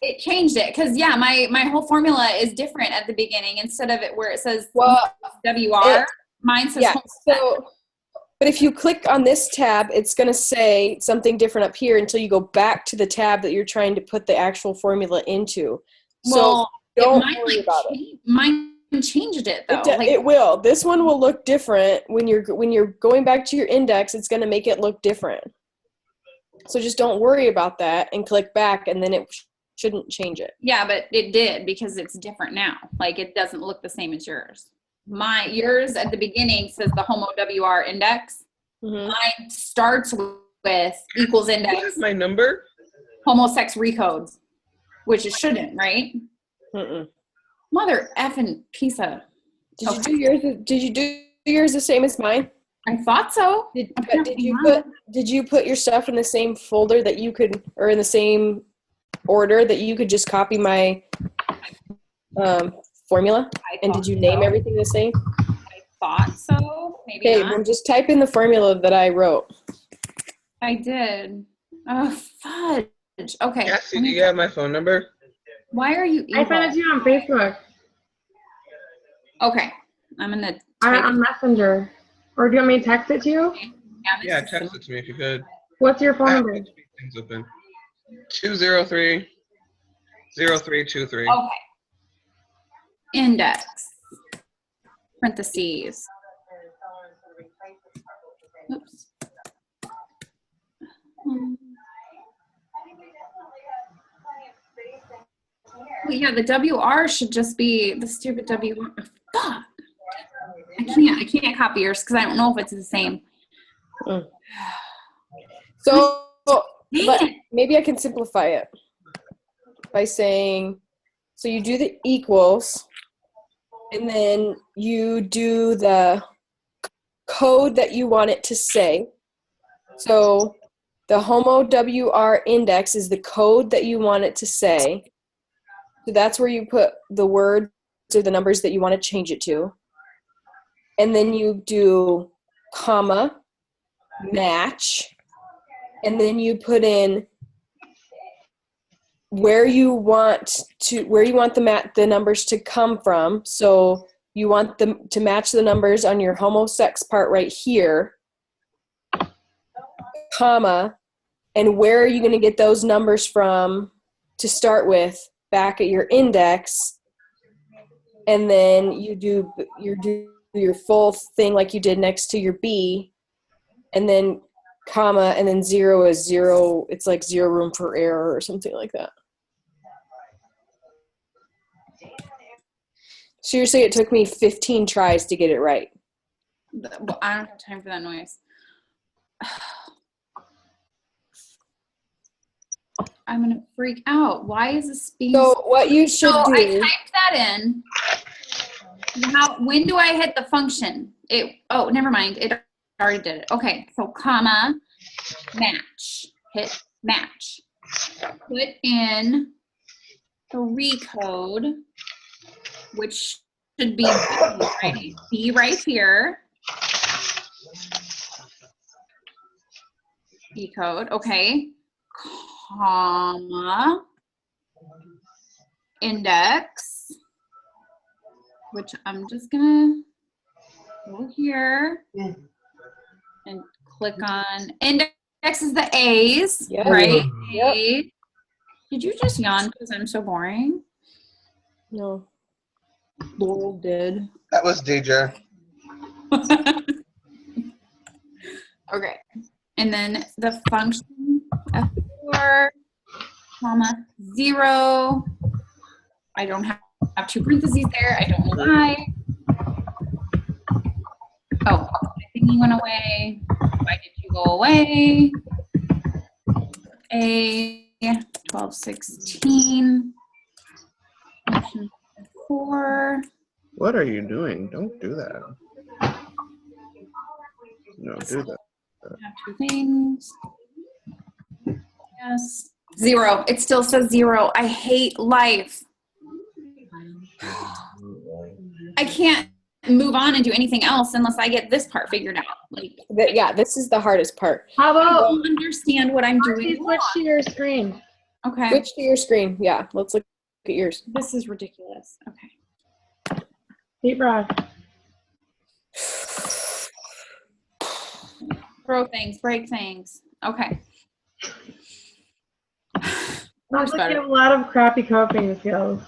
It changed it because my whole formula is different at the beginning instead of it where it says WR. Mine says homo. So, but if you click on this tab, it's going to say something different up here until you go back to the tab that you're trying to put the actual formula into. So don't worry about it. Mine changed it though. It will. This one will look different when you're going back to your index. It's going to make it look different. So just don't worry about that and click back, and then it shouldn't change it. Yeah, but it did because it's different now. Like it doesn't look the same as yours. Yours at the beginning says the homo WR index. Mm-hmm. Mine starts with equals index. That's my number. Homo sex recodes, which it shouldn't, right? Mm-mm. Mother effing piece of. Did you do yours the same as mine? I thought so. Did you put your stuff in the same folder that you could, or in the same order that you could just copy my formula? And did you name everything the same? I thought so. Maybe Okay, not. then just type in the formula that I wrote. I did. Oh, fudge. Okay. Cassie, do you have my phone number? Why are you evil? I sent it to you on Facebook. Okay. I'm going to On Messenger. Or do you want me to text it to you? Yeah, text it to me if you could. What's your phone I have number? things open. 203-0323. Okay. Index. Parentheses. Oops. Well, yeah, the WR should just be the stupid WR. Fuck. I can't copy yours because I don't know if it's the same. So Dang it. maybe I can simplify it by saying, so you do the equals, and then you do the code that you want it to say. So the homo WR index is the code that you want it to say. So that's where you put the words or the numbers that you want to change it to. And then you do comma, match, and then you put in where you want the numbers to come from. So you want them to match the numbers on your homo sex part right here, comma, and where are you going to get those numbers from to start with back at your index, and then you do your full thing like you did next to your B, and then comma, and then 0 is 0. It's like 0 room for error or something like that. Seriously, it took me 15 tries to get it right. I don't have time for that noise. I'm going to freak out. Why is this being So what you should So do... I typed that in. When do I hit the function? Never mind. It already did it. Okay, so comma, match. Hit match. Put in the recode, which should be B right here. B code, okay. Comma, index, which I'm just gonna go here and click on. Index is the A's, Yep. right? Yep. A. Did you just yawn because I'm so boring? No. Laurel did. That was DJ. Okay. And then the function F4, comma, 0. I don't have two parentheses there. I don't know why. Oh, my thingy went away. Why did you go away? A 1216. Function 4. What are you doing? Don't do that. No, do that. Have two things. Yes. 0. It still says 0. I hate life. I can't move on and do anything else unless I get this part figured out. Like, Yeah, this is the hardest part. How I about don't understand what I'm doing. switch to your screen? Okay. Switch to your screen. Yeah, let's look at yours. This is ridiculous. Okay. Deep breath. Throw things, break things. Okay. Sounds like better. you have a lot of crappy coping skills.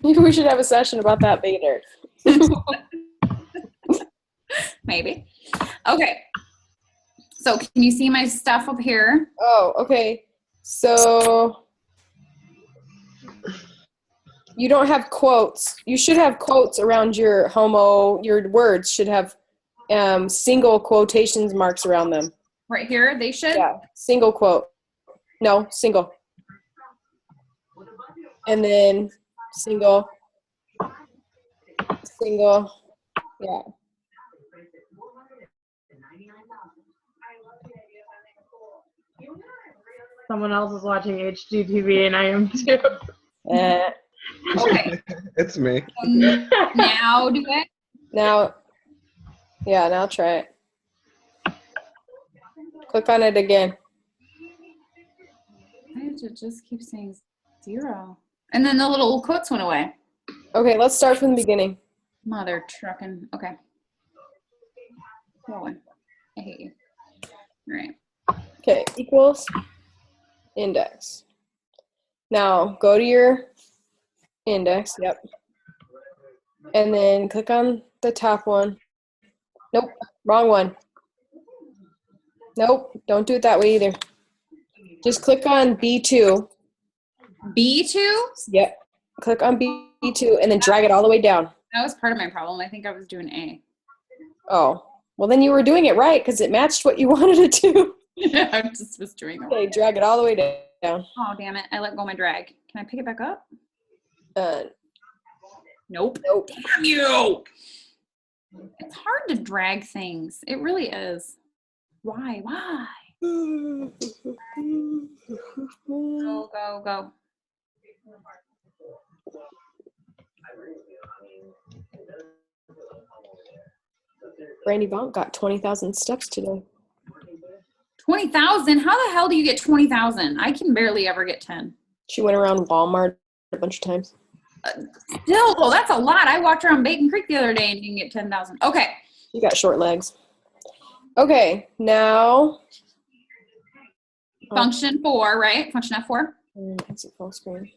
Maybe we should have a session about that later. Maybe. Okay. So can you see my stuff up here? Oh, okay. So you don't have quotes. You should have quotes around your your words should have single quotations marks around them. Right here, they should? Yeah, single quote. No, single. And then single. Single. Yeah. Someone else is watching HGTV and I am too. Okay. It's me. Now do it. Now try it. Click on it again. I have to just keep saying 0. And then the little quotes went away. Okay, let's start from the beginning. Mother trucking. Okay. Go away. I hate you. All right. Okay, equals index. Now go to your index. Yep. And then click on the top one. Nope, wrong one. Nope, don't do it that way either. Just click on B2. B2? Yep. Click on B2 and then drag it all the way down. That was part of my problem. I think I was doing A. Oh, well then you were doing it right because it matched what you wanted it to. I just was doing it. Okay, drag it all the way down. Oh, damn it. I let go of my drag. Can I pick it back up? Nope. Nope. Damn you! It's hard to drag things. It really is. Why? Go, go, go. Brandy Bonk got 20,000 steps today. 20,000? How the hell do you get 20,000? I can barely ever get 10. She went around Walmart a bunch of times. Still, though, that's a lot. I walked around Bacon Creek the other day and didn't get 10,000. Okay. She got short legs. Okay, now. Function 4, right? Function F4. Is it full screen?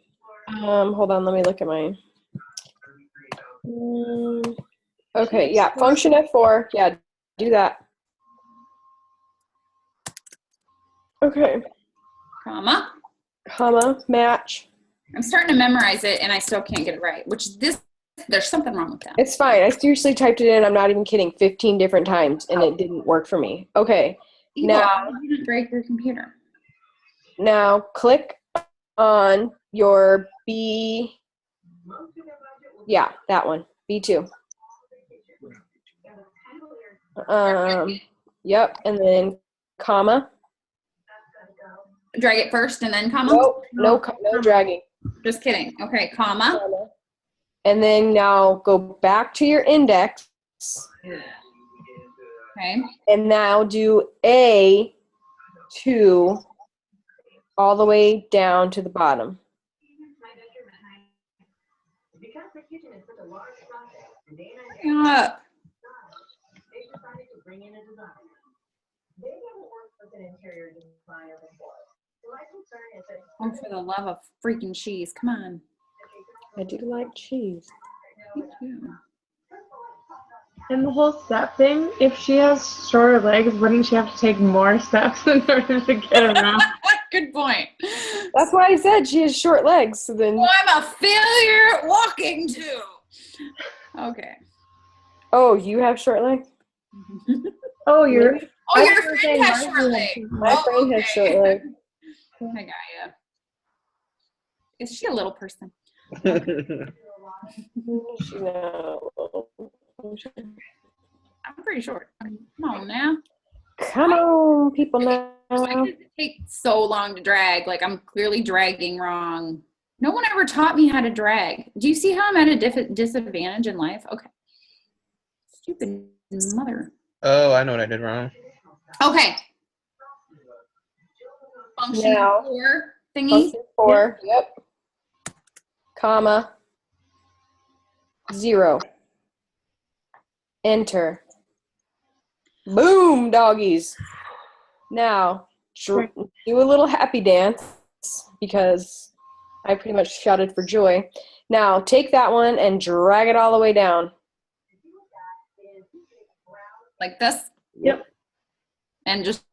Hold on, let me look at mine. Okay, yeah, function F4. Yeah, do that. Okay. Comma, match. I'm starting to memorize it and I still can't get it right, which there's something wrong with that. It's fine. I seriously typed it in, I'm not even kidding, 15 different times, and it didn't work for me. Okay, now. You didn't break your computer. Now click on your B. Yeah, that one, B2. Yep, and then comma. Drag it first and then comma? No dragging. Just kidding. Okay, comma. And then now go back to your index. Okay. And now do A2 all the way down to the bottom. Up. Oh, for the love of freaking cheese. Come on. I do like cheese. Me too. And the whole step thing, if she has shorter legs, wouldn't she have to take more steps in order to get around? Good point. That's why I said she has short legs. So then. Well, I'm a failure at walking too. Okay. Oh, you have short legs? Oh, your friend has short legs. My friend has short legs. I got ya. Is she a little person? I'm pretty short. Come on now. Come on, people now. Why does it take so long to drag? Like I'm clearly dragging wrong. No one ever taught me how to drag. Do you see how I'm at a disadvantage in life? Okay. Stupid mother. Oh, I know what I did wrong. Okay. Function Now. 4 thingy. Function 4. Yep. Comma. 0. Enter. Boom, doggies. Now, do a little happy dance because I pretty much shouted for joy. Now, take that one and drag it all the way down. Like this? Yep. And just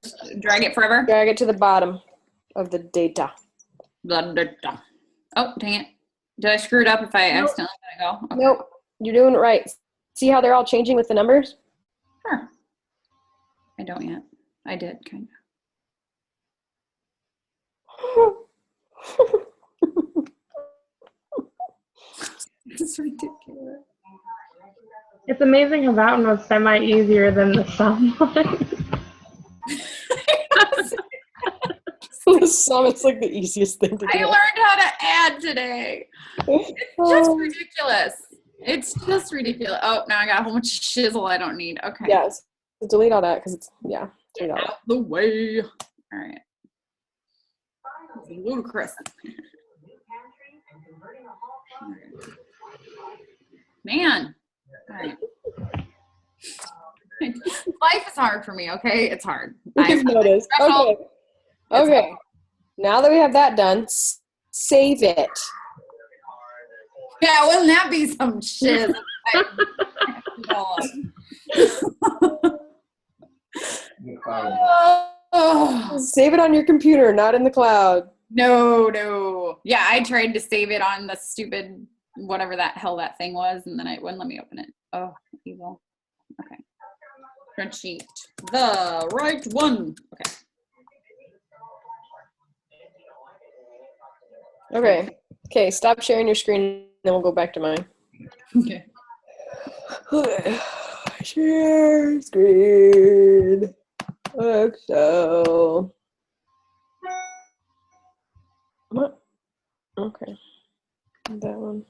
drag it forever? Drag it to the bottom of the data. Oh, dang it. Did I screw it up if I accidentally let it go? Okay. Nope. You're doing it right. See how they're all changing with the numbers? Sure. I don't yet. I did, kind of. It's ridiculous. It's amazing how that one was semi-easier than the sum one. The sum is like the easiest thing to do. I learned how to add today. It's just ridiculous. It's just ridiculous. Oh, now I got a whole bunch of shizzle I don't need. Okay. Yes. Delete all that because it's, yeah. Get out the way. All right. It's ludicrous. Man. All right. Life is hard for me, okay? It's hard. I've noticed. Okay. Okay. Now that we have that done, save it. Yeah, wouldn't that be some shit? Save it on your computer, not in the cloud. No. Yeah, I tried to save it on the stupid whatever that hell that thing was, and then it wouldn't let me open it. Oh, evil. Okay. Spreadsheet. The right one. Okay. Okay, stop sharing your screen, then we'll go back to mine. Okay. Share screen. Excel. What? Okay. That one.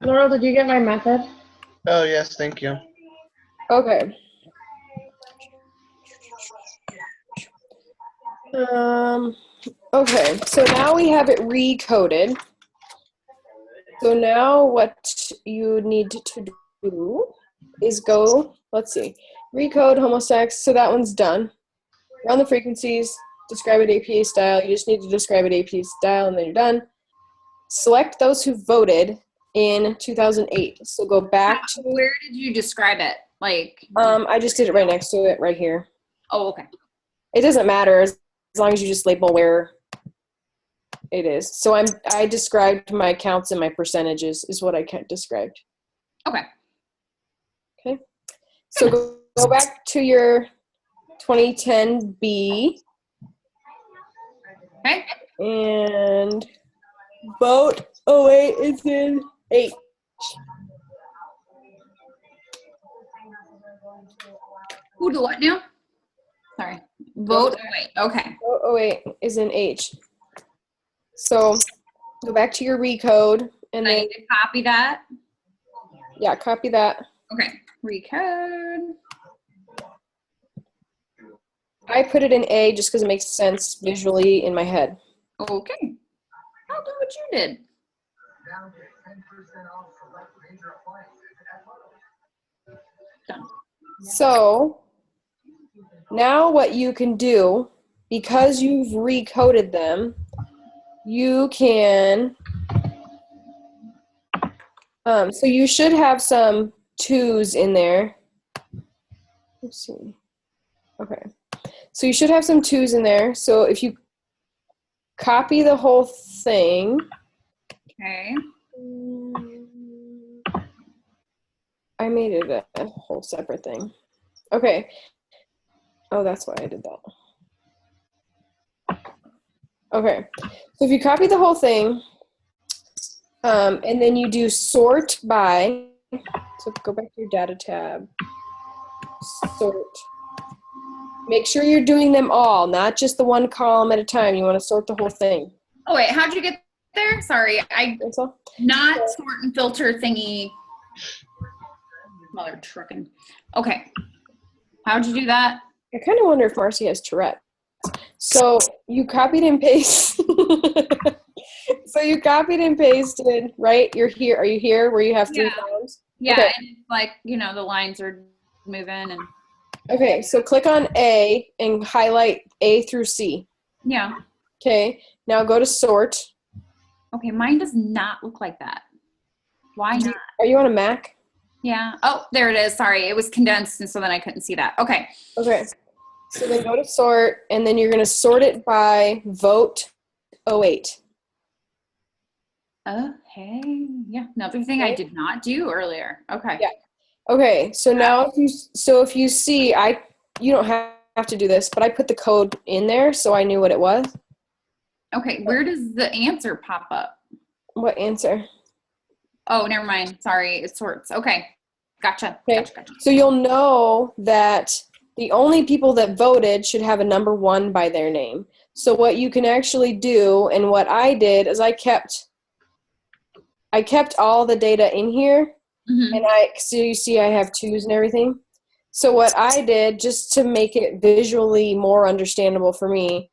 Laurel, did you get my method? Oh, yes, thank you. Okay. Okay, so now we have it recoded. So now what you need to do is go, let's see, recode homosex. So that one's done. Run the frequencies, describe it APA style. You just need to describe it APA style and then you're done. Select those who voted in 2008. So go back to. Where did you describe it? Like. I just did it right next to it, right here. Oh, okay. It doesn't matter as long as you just label where it is. So I described my counts and my percentages is what I described. Okay. Okay. So go back to your 2010B. Okay. And vote 08 is in H. Who do what now? Sorry. Vote. Wait. Okay. Vote 08 is in H. So go back to your recode and I then need to copy that. yeah, copy that. Okay. Recode. I put it in A just because it makes sense visually in my head. Okay. I'll do what you did. Done. So now what you can do, because you've recoded them, you can, so you should have some 2s in there. Let's see. Okay. So you should have some 2s in there. So if you copy the whole thing. Okay. I made it a whole separate thing. Okay. Oh, that's why I did that. Okay. So if you copy the whole thing, And then you do sort by. So go back to your data tab. Sort. Make sure you're doing them all, not just the one column at a time. You want to sort the whole thing. Oh wait, how'd you get there? Sorry, That's all. not sort and filter thingy. Mother trucking. Okay. How'd you do that? I kind of wonder if Marcy has Tourette. So you copied and pasted. So you copied and pasted, right? You're here. Are you here where you have 3 columns? Yeah, Okay. and it's like, you know, the lines are moving and Okay, so click on A and highlight A through C. yeah. Okay, now go to sort. Okay, mine does not look like that. Why not? Are you on a Mac? Yeah. Oh, there it is. Sorry. It was condensed and so then I couldn't see that. Okay. Okay. So then go to sort, and then you're going to sort it by vote 08. Oh, hey. Yeah. Another thing I did not do earlier. Okay. Yeah. Okay, so now if you see, you don't have to do this, but I put the code in there so I knew what it was. Okay. Where does the answer pop up? What answer? Oh, never mind. Sorry. It sorts. Okay. Gotcha. Okay. Gotcha. So you'll know that the only people that voted should have a number 1 by their name. So what you can actually do, and what I did, is I kept all the data in here, Mm-hmm. and so you see I have 2s and everything. So what I did, just to make it visually more understandable for me,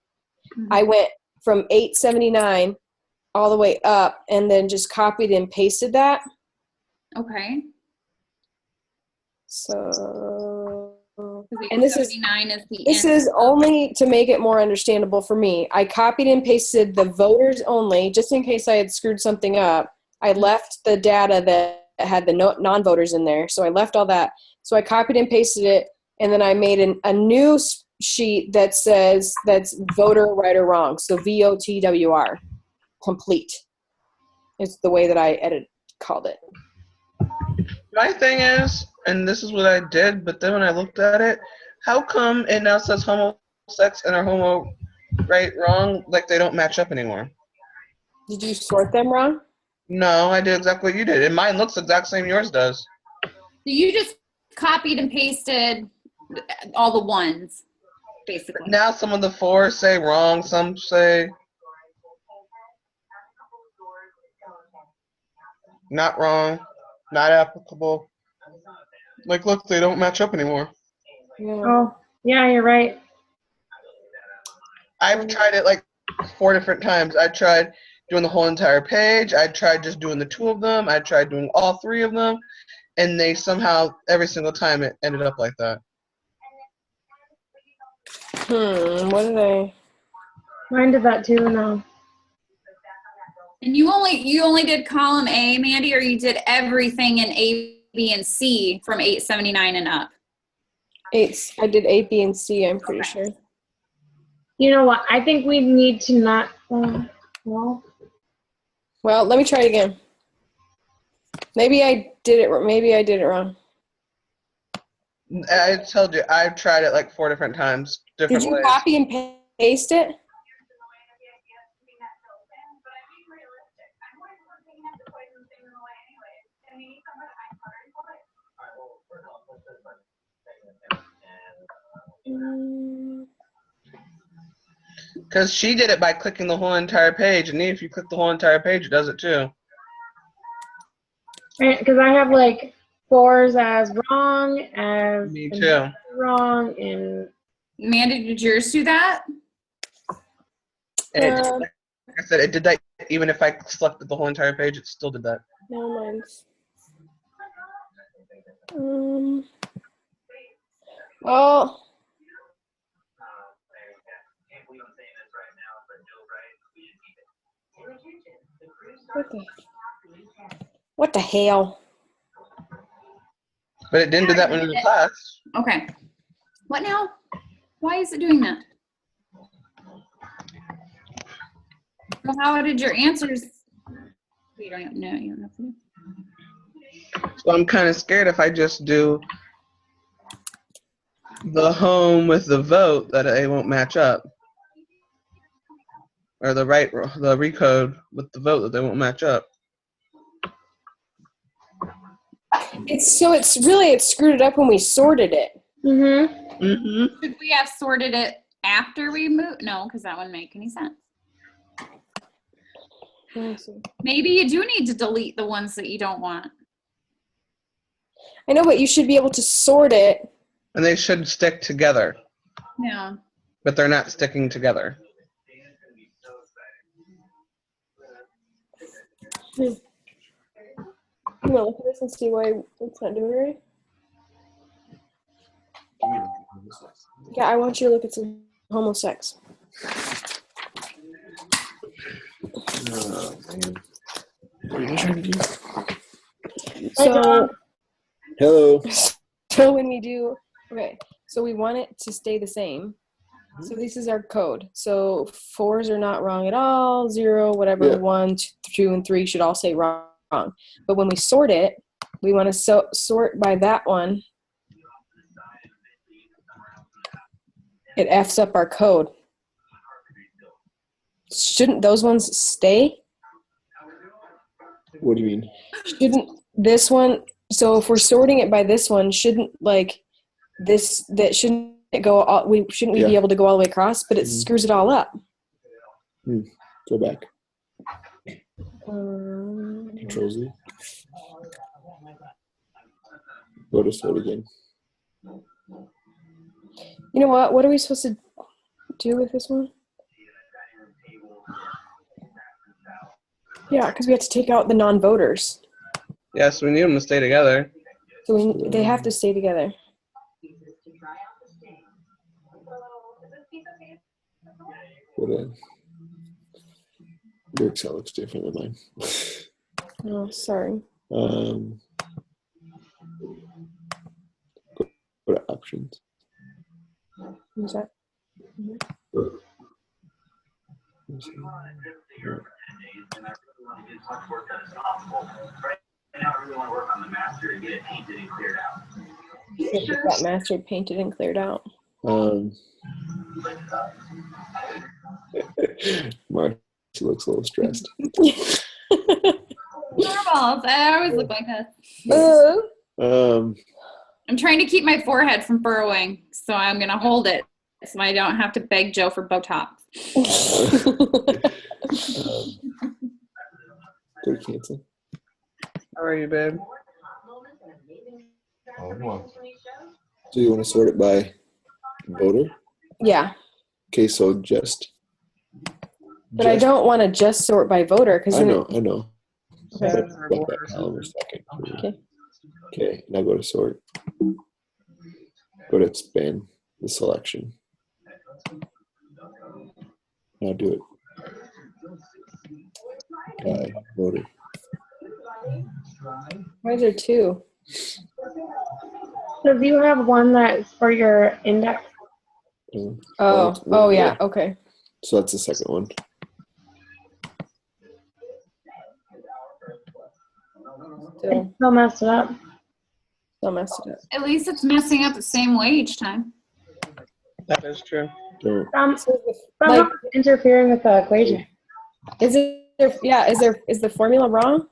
I went from 879 all the way up, and then just copied and pasted that. Okay. So, and this is 79 is the This end. is only to make it more understandable for me. I copied and pasted the voters only, just in case I had screwed something up. I left the data that had the non-voters in there, so I left all that. So I copied and pasted it, and then I made a new sheet that says that's voter right or wrong. So VOTWR, complete. It's the way that I called it. My thing is, and this is what I did, but then when I looked at it, how come it now says homosex and our homo right wrong, like they don't match up anymore? Did you sort them wrong? No, I did exactly what you did, and mine looks the exact same yours does. So you just copied and pasted all the ones, basically. Now some of the 4s say wrong, some say not wrong, not applicable. Like, look, they don't match up anymore. Yeah. Oh, yeah, you're right. I've tried it like 4 different times. I tried doing the whole entire page. I tried just doing the 2 of them. I tried doing all 3 of them. And they somehow, every single time, it ended up like that. What did I? Mine did that too, no. And you only did column A, Mandy, or you did everything in A, B, and C from 879 and up? I did A, B, and C, I'm pretty sure. You know what? I think we need to not. Well, Well, let me try it again. Maybe I did it wrong. I told you, I've tried it like 4 different times, different Did you ways. copy and paste it? Because she did it by clicking the whole entire page, and if you click the whole entire page, it does it too. because I have like 4s as wrong, as Me too. wrong, and Mandy, did yours do that? And it, like I said, it did that even if I selected the whole entire page, it still did that. No, mine's. Well. What the hell? But it didn't do that when it was in class. Okay. What now? Why is it doing that? Well, how did your answers? You don't know. You don't have to. So I'm kind of scared if I just do the home with the vote that it won't match up. Or the recode with the vote that they won't match up. It's screwed it up when we sorted it. Mm-hmm. Mm-hmm. Should we have sorted it after we moved? No, because that wouldn't make any sense. Let me see. Maybe you do need to delete the ones that you don't want. I know, but you should be able to sort it. And they should stick together, Yeah. but they're not sticking together. You want to look at this and see why it's not doing it right? Yeah, I want you to look at some homosex. Oh, man. What are you trying to do? So, Hello. so when we do, okay, so we want it to stay the same. So this is our code. So 4s are not wrong at all. 0, whatever, Yeah. 1, 2, and 3 should all say wrong. But when we sort it, we want to sort by that one. It F's up our code. Shouldn't those ones stay? What do you mean? Shouldn't this one, so if we're sorting it by this one, shouldn't like this, that shouldn't it go all, we shouldn't we be Yeah. able to go all the way across, but it Mhm. screws it all up. Go back. Um, Control Z. Go to sort again. you know what are we supposed to do with this one? Yeah, because we have to take out the non-voters. Yes, we need them to stay together. So they have to stay together. What your Excel looks different than mine. Oh, sorry. Go to options. Who's that? Let's see. Get that mastered, painted, and cleared out. Mark looks a little stressed. Normal. I always look like this. I'm trying to keep my forehead from furrowing, so I'm going to hold it so I don't have to beg Joe for Botox. Go to cancel. How are you, babe? So you want to sort it by voter? Yeah, Okay, so just. but I don't want to just sort by voter because I know. Okay. Back that column a second. Okay. Okay, now go to sort. Go to expand the selection. Now do it by voter. Why is there 2? So do you have one that's for your index? Oh yeah, okay. So that's the second one. Still Still messed it up. messed it up. At least it's messing up the same way each time. That is true. Don't. Somehow it's interfering with the equation. Is the formula wrong?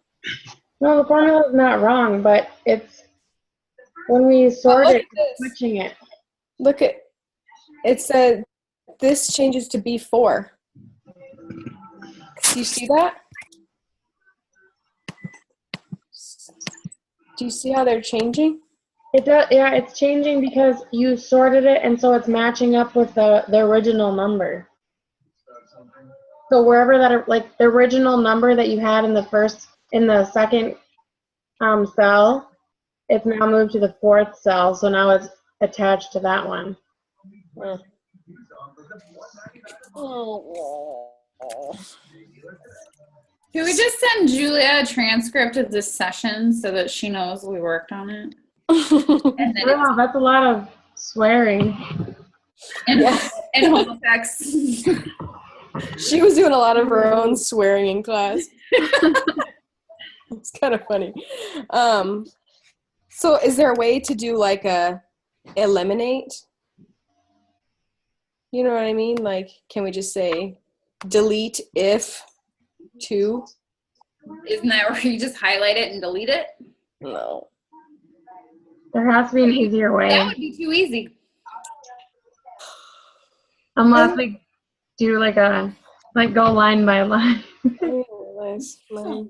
No, the formula is not wrong, but it's when we sort look it, at this. switching it. Look at it said this changes to B4. Do you see that? Do you see how they're changing? It does, yeah, it's changing because you sorted it, and so it's matching up with the original number. So wherever that, like the original number that you had in the second cell, it's now moved to the 4th cell, so now it's attached to that one. Can we just send Julia a transcript of this session so that she knows we worked on it? And then Wow, that's a lot of swearing. and Yeah. homosex. She was doing a lot of her own swearing in class. It's kind of funny. So is there a way to do like a eliminate? You know what I mean? Like, can we just say delete if 2? Isn't that where you just highlight it and delete it? No. There has to be an easier That way. would be too easy. Unless we do like go line by line. I didn't realize mine.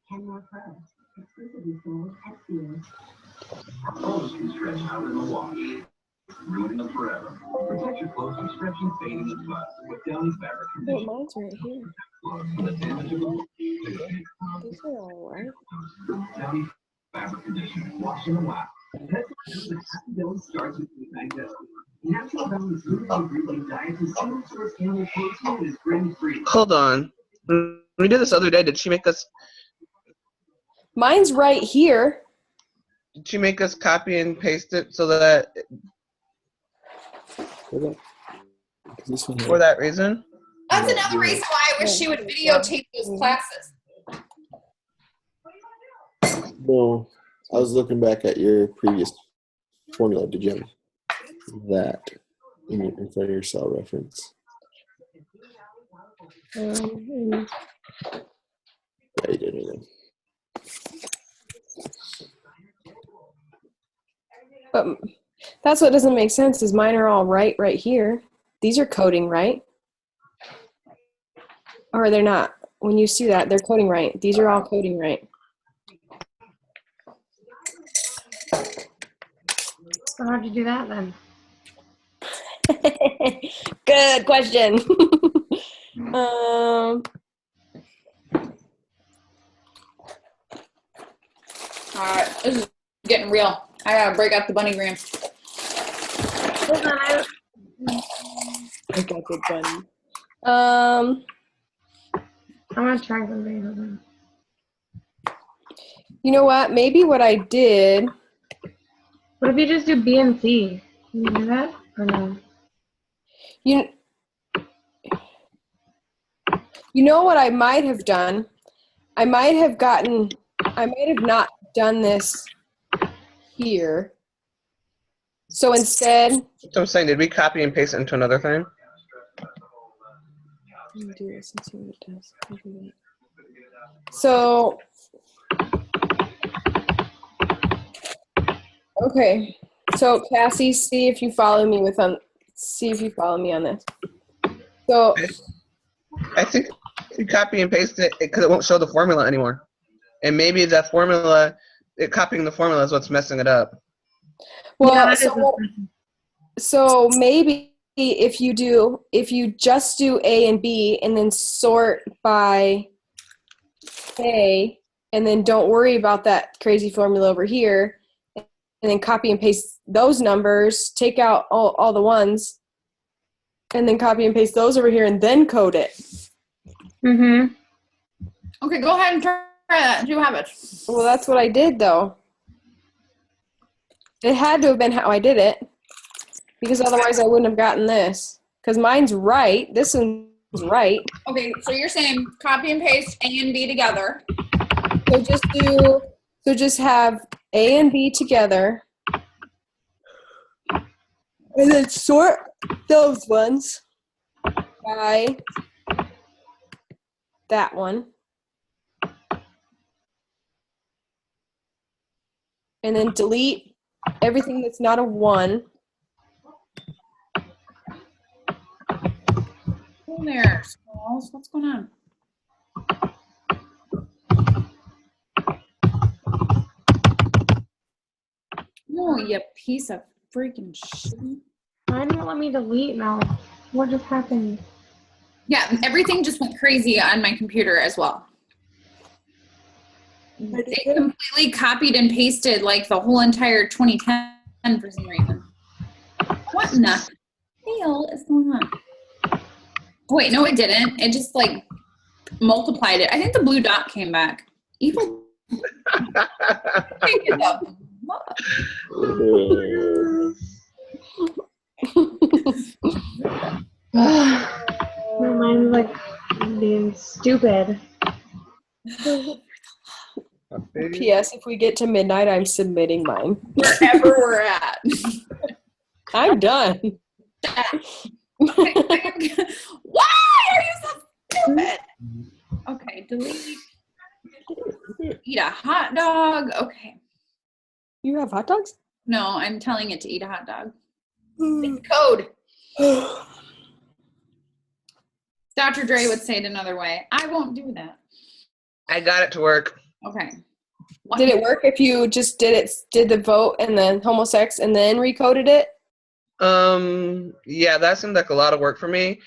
Kenmore products, exclusively sold at Sears. Clothes can stretch out in the wash, ruining them forever. Protect your clothes from stretching, fading, and rust with Downy fabric Oh, conditioner. mine's right here. From the damage of These are all right. Downy fabric conditioner. Wash in a while. Starts with digestion. Natural balance ingredient diet is single source animal protein and is grain free. Hold on. When we did this other day, did she make us Mine's right here. copy and paste it so that Hold on. 'Cause this one for that reason? That's Yeah, another yeah. reason why I wish she would videotape those classes. No, I was looking back at your previous formula. Did you have that in front of your cell reference? Yeah, you did it. But that's what doesn't make sense is mine are all right here. These are coding right. Or they're not. When you see that, they're coding right. These are all coding right. So how'd you do that then? Good question. Alright, this is getting real. I gotta break out the bunnygram. Hold on, I got the bunny. I want to try something. Hold on. You know what? Maybe what I did. What if you just do B and C? Can you do that or no? You know what I might have done? I might have not done this here. So instead, So I'm saying, did we copy and paste it into another thing? let me do this and see what it does. So, okay. So Cassie, see if you follow me on this. So I think if you copy and paste it, because it won't show the formula anymore. And maybe that formula, copying the formula is what's messing it up. well, Yeah, that is so maybe if you just do A and B and then sort by A and then don't worry about that crazy formula over here and then copy and paste those numbers, take out all the ones and then copy and paste those over here and then code it. Mm-hmm. Okay, go ahead and try that. Do you have it? Well, that's what I did though. It had to have been how I did it because otherwise I wouldn't have gotten this because mine's right. This one's right. Okay, so you're saying copy and paste A and B together. So just have A and B together and then sort those ones by that one. And then delete everything that's not a 1. Oh, there, Smalls. What's going on? No, you piece of freaking shit. Why didn't it let me delete now? What just happened? Yeah, everything just went crazy on my computer as well. It completely copied and pasted like the whole entire 2010 for some reason. What in the hell is going on? Wait, no, it didn't. It just like multiplied it. I think the blue dot came back. Evil. Mine's like being stupid. P.S. If we get to midnight, I'm submitting mine. Wherever we're at. I'm done. Why are you so stupid? Okay, delete. Eat a hot dog. Okay. You have hot dogs? No, I'm telling it to eat a hot dog. It's code. Dr. Dre would say it another way. I won't do that. I got it to work. Okay. Did it work if you just did the vote and then homosex and then recoded it? Yeah, that seemed like a lot of work for me.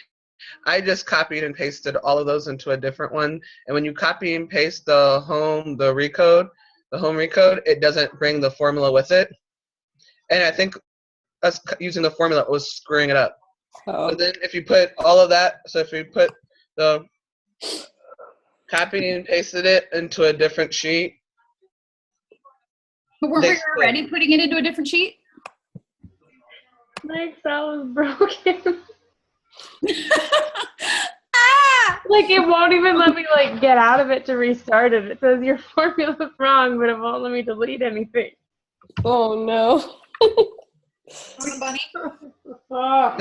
I just copied and pasted all of those into a different one. And when you copy and paste the home recode, it doesn't bring the formula with it. And I think us using the formula was screwing it up. Oh. But then if you put all of that, so if you put the copy and pasted it into a different sheet. But weren't we already putting it into a different sheet? My Excel is broken. Ah! Like, it won't even let me, like, get out of it to restart it. It says your formula's wrong, but it won't let me delete anything. Oh no. Bunny. Oh.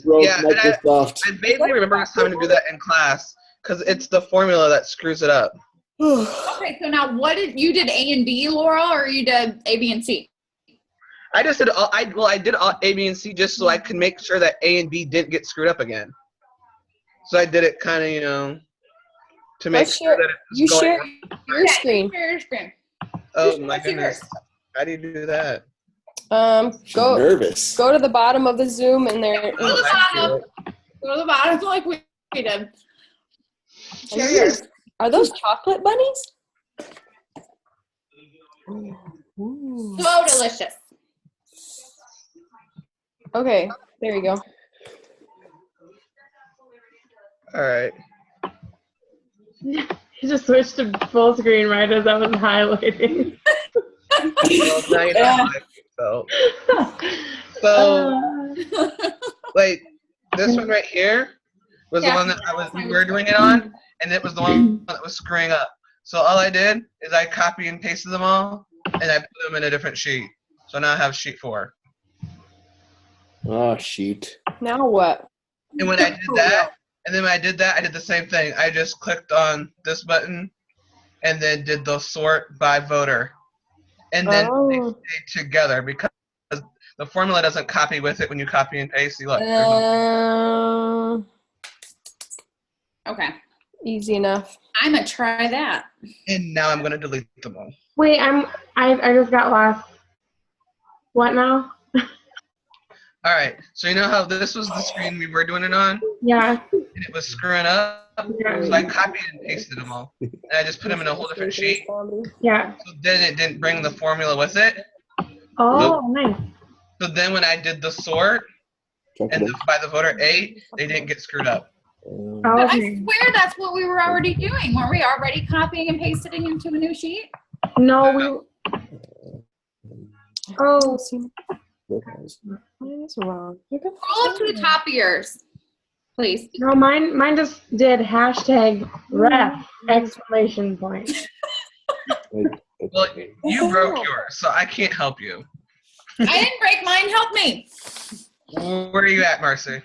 Broke Yeah, and Microsoft. I vaguely remember us having to do that in class because it's the formula that screws it up. Okay, so now you did A and B, Laurel, or you did A, B, and C? I just did I did all A, B, and C just so I could make sure that A and B didn't get screwed up again. So I did it kind of, to make sure that it was You going. share your screen. Share your screen. Oh my Let's see goodness! first. How do you do that? Go Nervous. to the bottom of the Zoom and there. Go to the I see bottom. it. Go to the bottom like we did. Share yours. Are those chocolate bunnies? Ooh. So delicious. Okay, there you go. All right. You just switched to full screen right as I was highlighting. Well, now you know Yeah. how I felt. So, like, this one right here was the one that we were doing it on, and it was the one that was screwing up. So all I did is I copy and pasted them all, and I put them in a different sheet. So now I have sheet 4. Oh, sheet. Now what? And when I did that, I did the same thing. I just clicked on this button, and then did the sort by voter, and then they Oh. stayed together because the formula doesn't copy with it when you copy and paste. See, look. there's no- Okay. Easy enough. I'm gonna try that. And now I'm gonna delete them all. Wait, I just got lost. What now? All right. So you know how this was the screen we were doing it on, Yeah. and it was screwing up. So I copied and pasted them all, and I just put them in a whole different sheet. Yeah. So then it didn't bring the formula with it. Oh, nice. So then when I did the sort and by the voter 8, they didn't get screwed up. Oh, But I okay. swear that's what we were already doing. Weren't we already copying and pasting into a new sheet? No, Oh, see, what is wrong? Scroll up to the top of yours, please. no, mine just did hashtag ref exclamation point. Well, you broke yours, so I can't help you. I didn't break mine. Help me. Where are you at, Marcy?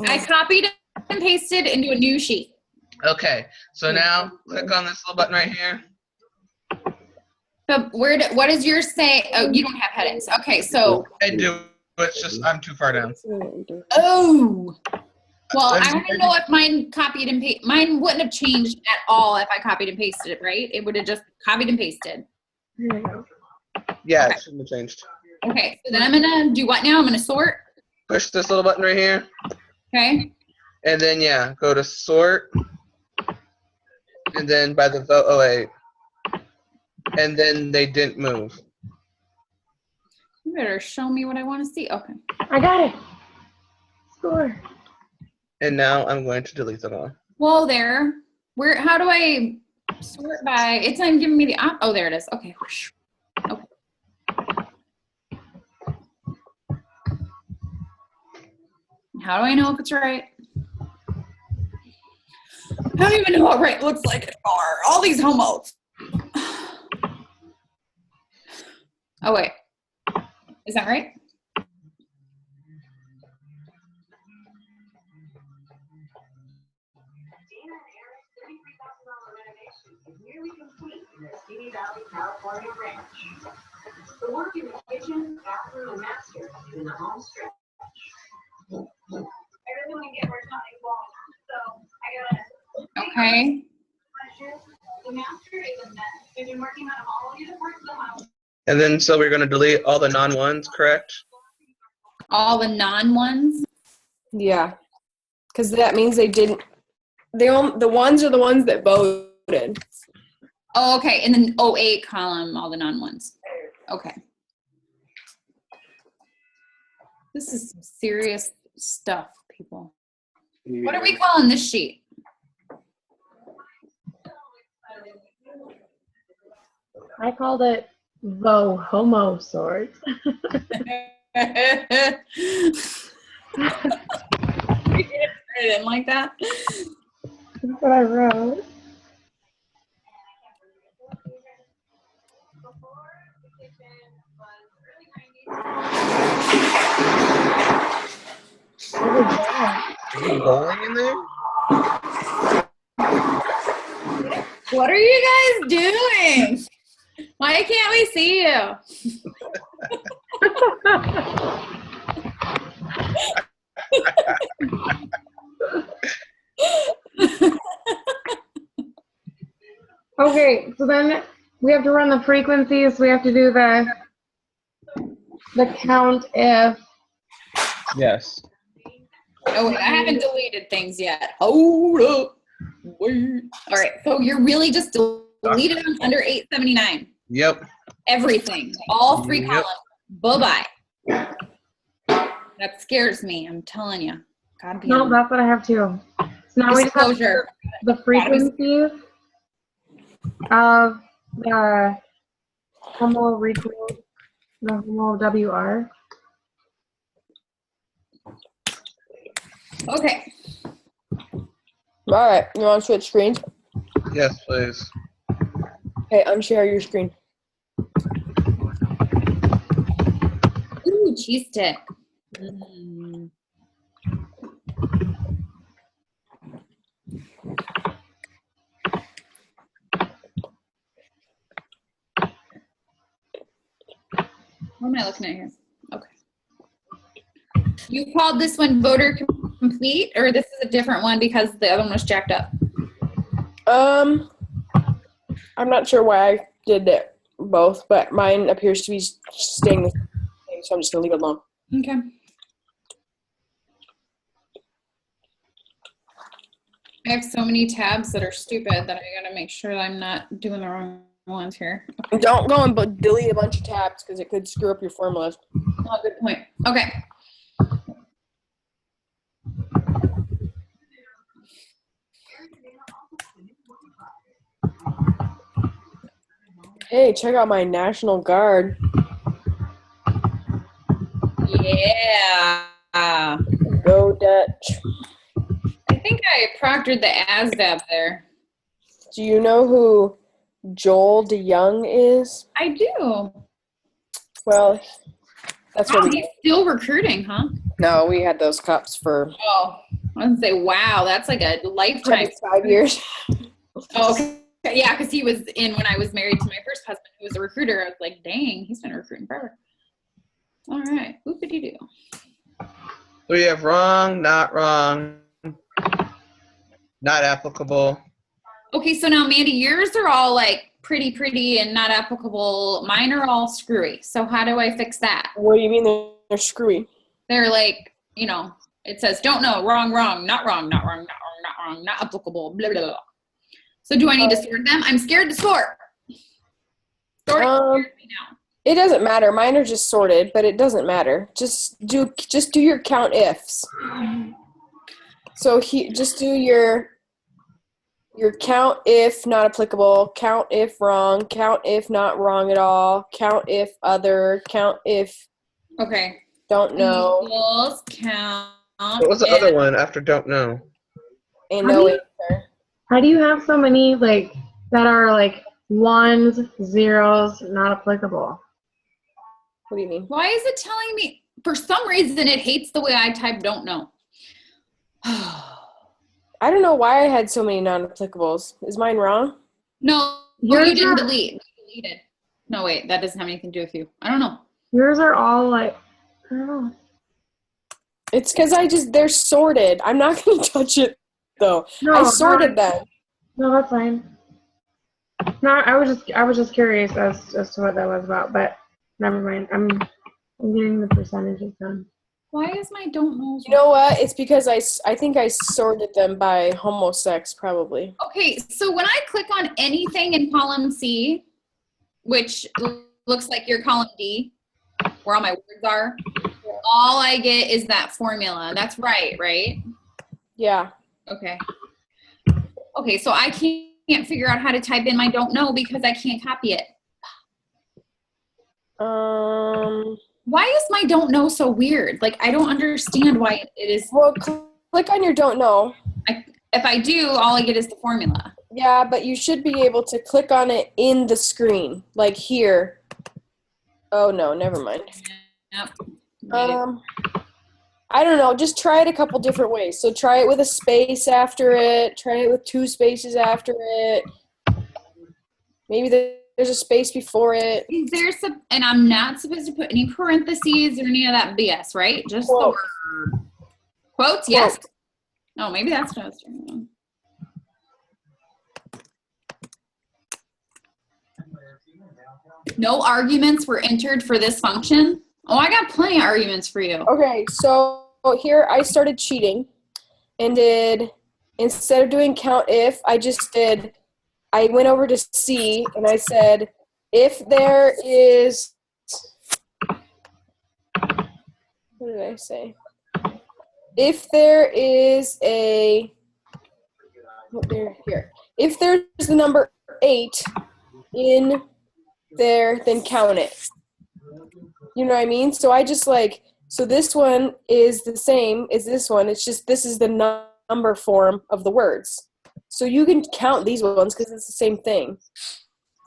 I copied and pasted into a new sheet. Okay, so now click on this little button right here. So what does yours say? Oh, you don't have headings. Okay, so I do. It's just I'm too far down. well, I want to know if mine copied and pasted. Mine wouldn't have changed at all if I copied and pasted it, right? It would have just copied and pasted. There you go. Yeah, Okay. it shouldn't have changed. Okay, so then I'm gonna do what now? I'm gonna sort. Push this little button right here, Okay. and then yeah, go to sort, and then by the vote 08, and then they didn't move. You better show me what I want to see. Okay. I got it. Score. And now I'm going to delete them all. Whoa there. How do I sort by? It's not even giving me the oh, there it is. Okay. Okay. How do I know if it's right? I don't even know what right looks like anymore. All these homos. Oh wait. Is that right? is nearly complete in their Simi Valley, California ranch. The work in the kitchen, bathroom, and master is in the home stretch. I really want to get where it's not involved, so I gotta. Okay. The master is a mess. They've been working on all of the other parts of the house. And then, so we're going to delete all the non-ones, correct? All the non-ones? Yeah. Because that means they didn't. The ones are the ones that voted. Oh, okay. In the 08 column, all the non-ones. Okay. This is some serious stuff, people. What are we calling this sheet? I called it the homo sort. I didn't like that. That's what I wrote. What was that? Is it bowling in there? What are you guys doing? Why can't we see you? Okay, so then we have to run the frequencies. We have to do the count if. Yes. Oh, wait, I haven't deleted things yet. Hold up. Wait. All right, so you're really just deleting them under 879. Yep. Everything. All three Yep. columns. Bye-bye. That scares me, I'm telling you. God damn. No, that's what I have too. So now we just have Disclosure. the frequencies of the homo recode, the homo WR. Okay. All right. You want to switch screens? Yes, please. Okay, unshare your screen. Ooh, cheese stick. Mm. What am I looking at here? Okay. You called this one voter complete, or this is a different one because the other one was jacked up? I'm not sure why I did it both, but mine appears to be staying the same, so I'm just gonna leave it alone. Okay. I have so many tabs that are stupid that I gotta make sure that I'm not doing the wrong ones here. Don't go and delete a bunch of tabs because it could screw up your formulas. Oh, good point. Okay. Hey, check out my National Guard. Yeah. Go Dutch. I think I proctored the ASDAB there. Do you know who Joel DeYoung is? I do. Well, that's Wow, what he's still recruiting, huh? No, we had those cups for Oh, I was gonna say, wow, that's like a lifetime. 5 years. Oh, okay. Yeah, because he was in when I was married to my first husband, who was a recruiter. I was like, dang, he's been recruiting forever. All right, whoopity-doo. So we have wrong, not applicable. Okay, so now, Mandy, yours are all like pretty and not applicable. Mine are all screwy. So how do I fix that? What do you mean they're screwy? They're like, you know, it says don't know, wrong, not applicable, blah, blah, blah. So do I need to sort them? I'm scared to sort. Sorting scares me now. It doesn't matter. Mine are just sorted, but it doesn't matter. Just do your count ifs. So just do your count if not applicable, count if wrong, count if not wrong at all, count if other, count if Okay. don't know, Equals count. What was the other one after don't know? and no answer. How do you have so many like that are like ones, zeros, not applicable? What do you mean? Why is it telling me? For some reason, it hates the way I type don't know. I don't know why I had so many non-applicables. Is mine wrong? No, Yours you didn't are- delete. You deleted. No, wait, that doesn't have anything to do with you. I don't know. Yours are all like, I don't know. It's because they're sorted. I'm not going to touch it, though. No, I sorted them. No, that's fine. No, I was just curious as to what that was about, but never mind. I'm getting the percentages done. Why is my don't know? You know what? It's because I think I sorted them by homosex, probably. Okay, so when I click on anything in column C, which looks like your column D, where all my words are, all I get is that formula. That's right? Yeah. Okay. Okay, so I can't figure out how to type in my don't know because I can't copy it. Why is my don't know so weird? Like, I don't understand why it is. Well, click on your don't know. If I do, all I get is the formula. Yeah, but you should be able to click on it in the screen, like here. Oh, no, never mind. Yep. I don't know. Just try it a couple different ways. So try it with a space after it. Try it with 2 spaces after it. Maybe there's a space before it. Is there some, and I'm not supposed to put any parentheses or any of that BS, right? Just the Quote. word. Quotes, yes. Oh, maybe that's what I was doing. No arguments were entered for this function. Oh, I got plenty of arguments for you. Okay, so here I started cheating and instead of doing count if, I went over to C and I said, if there is, what did I say? If there is if there's the number 8 in there, then count it. You know what I mean? So I just so this one is the same as this one. It's just this is the number form of the words. So you can count these ones because it's the same thing.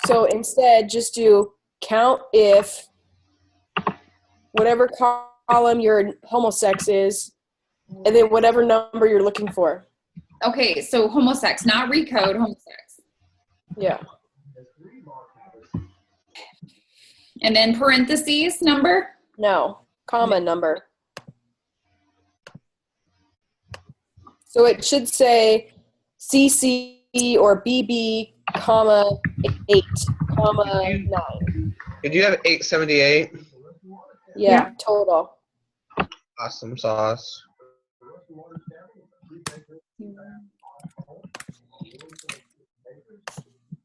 So instead, just do count if whatever column your homosex is, and then whatever number you're looking for. Okay, so homosex, not recode, homosex. Yeah. And then parentheses number? No, comma number. So it should say CC or BB, comma 8, comma 9. Did you have 878? Yeah, total. Awesome sauce.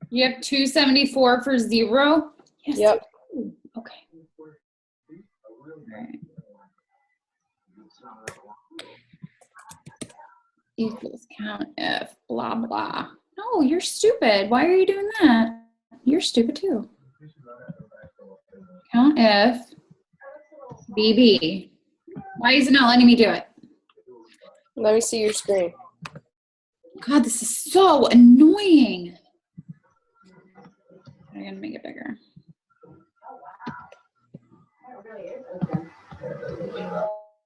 You have 274 for 0? Yes. Yep. Okay. Alright. Equals count if blah blah. No, you're stupid. Why are you doing that? You're stupid too. Count if BB. Why is it not letting me do it? Let me see your screen. God, this is so annoying. I'm gonna make it bigger.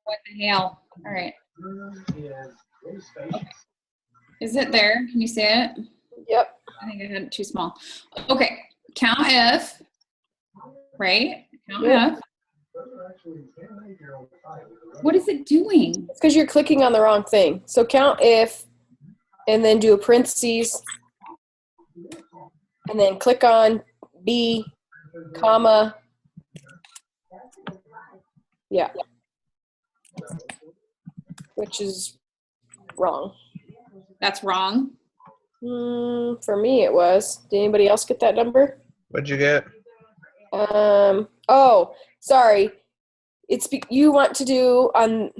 What the hell? All right. Okay. Is it there? Can you see it? Yep. I think I had it too small. Okay. Count if. Right? Count Yeah. if. What is it doing? It's because you're clicking on the wrong thing. So count if, and then do a parentheses, and then click on B, comma. Yeah. Which is wrong. That's wrong. For me it was. Did anybody else get that number? What'd you get? Oh, sorry. You want to do on,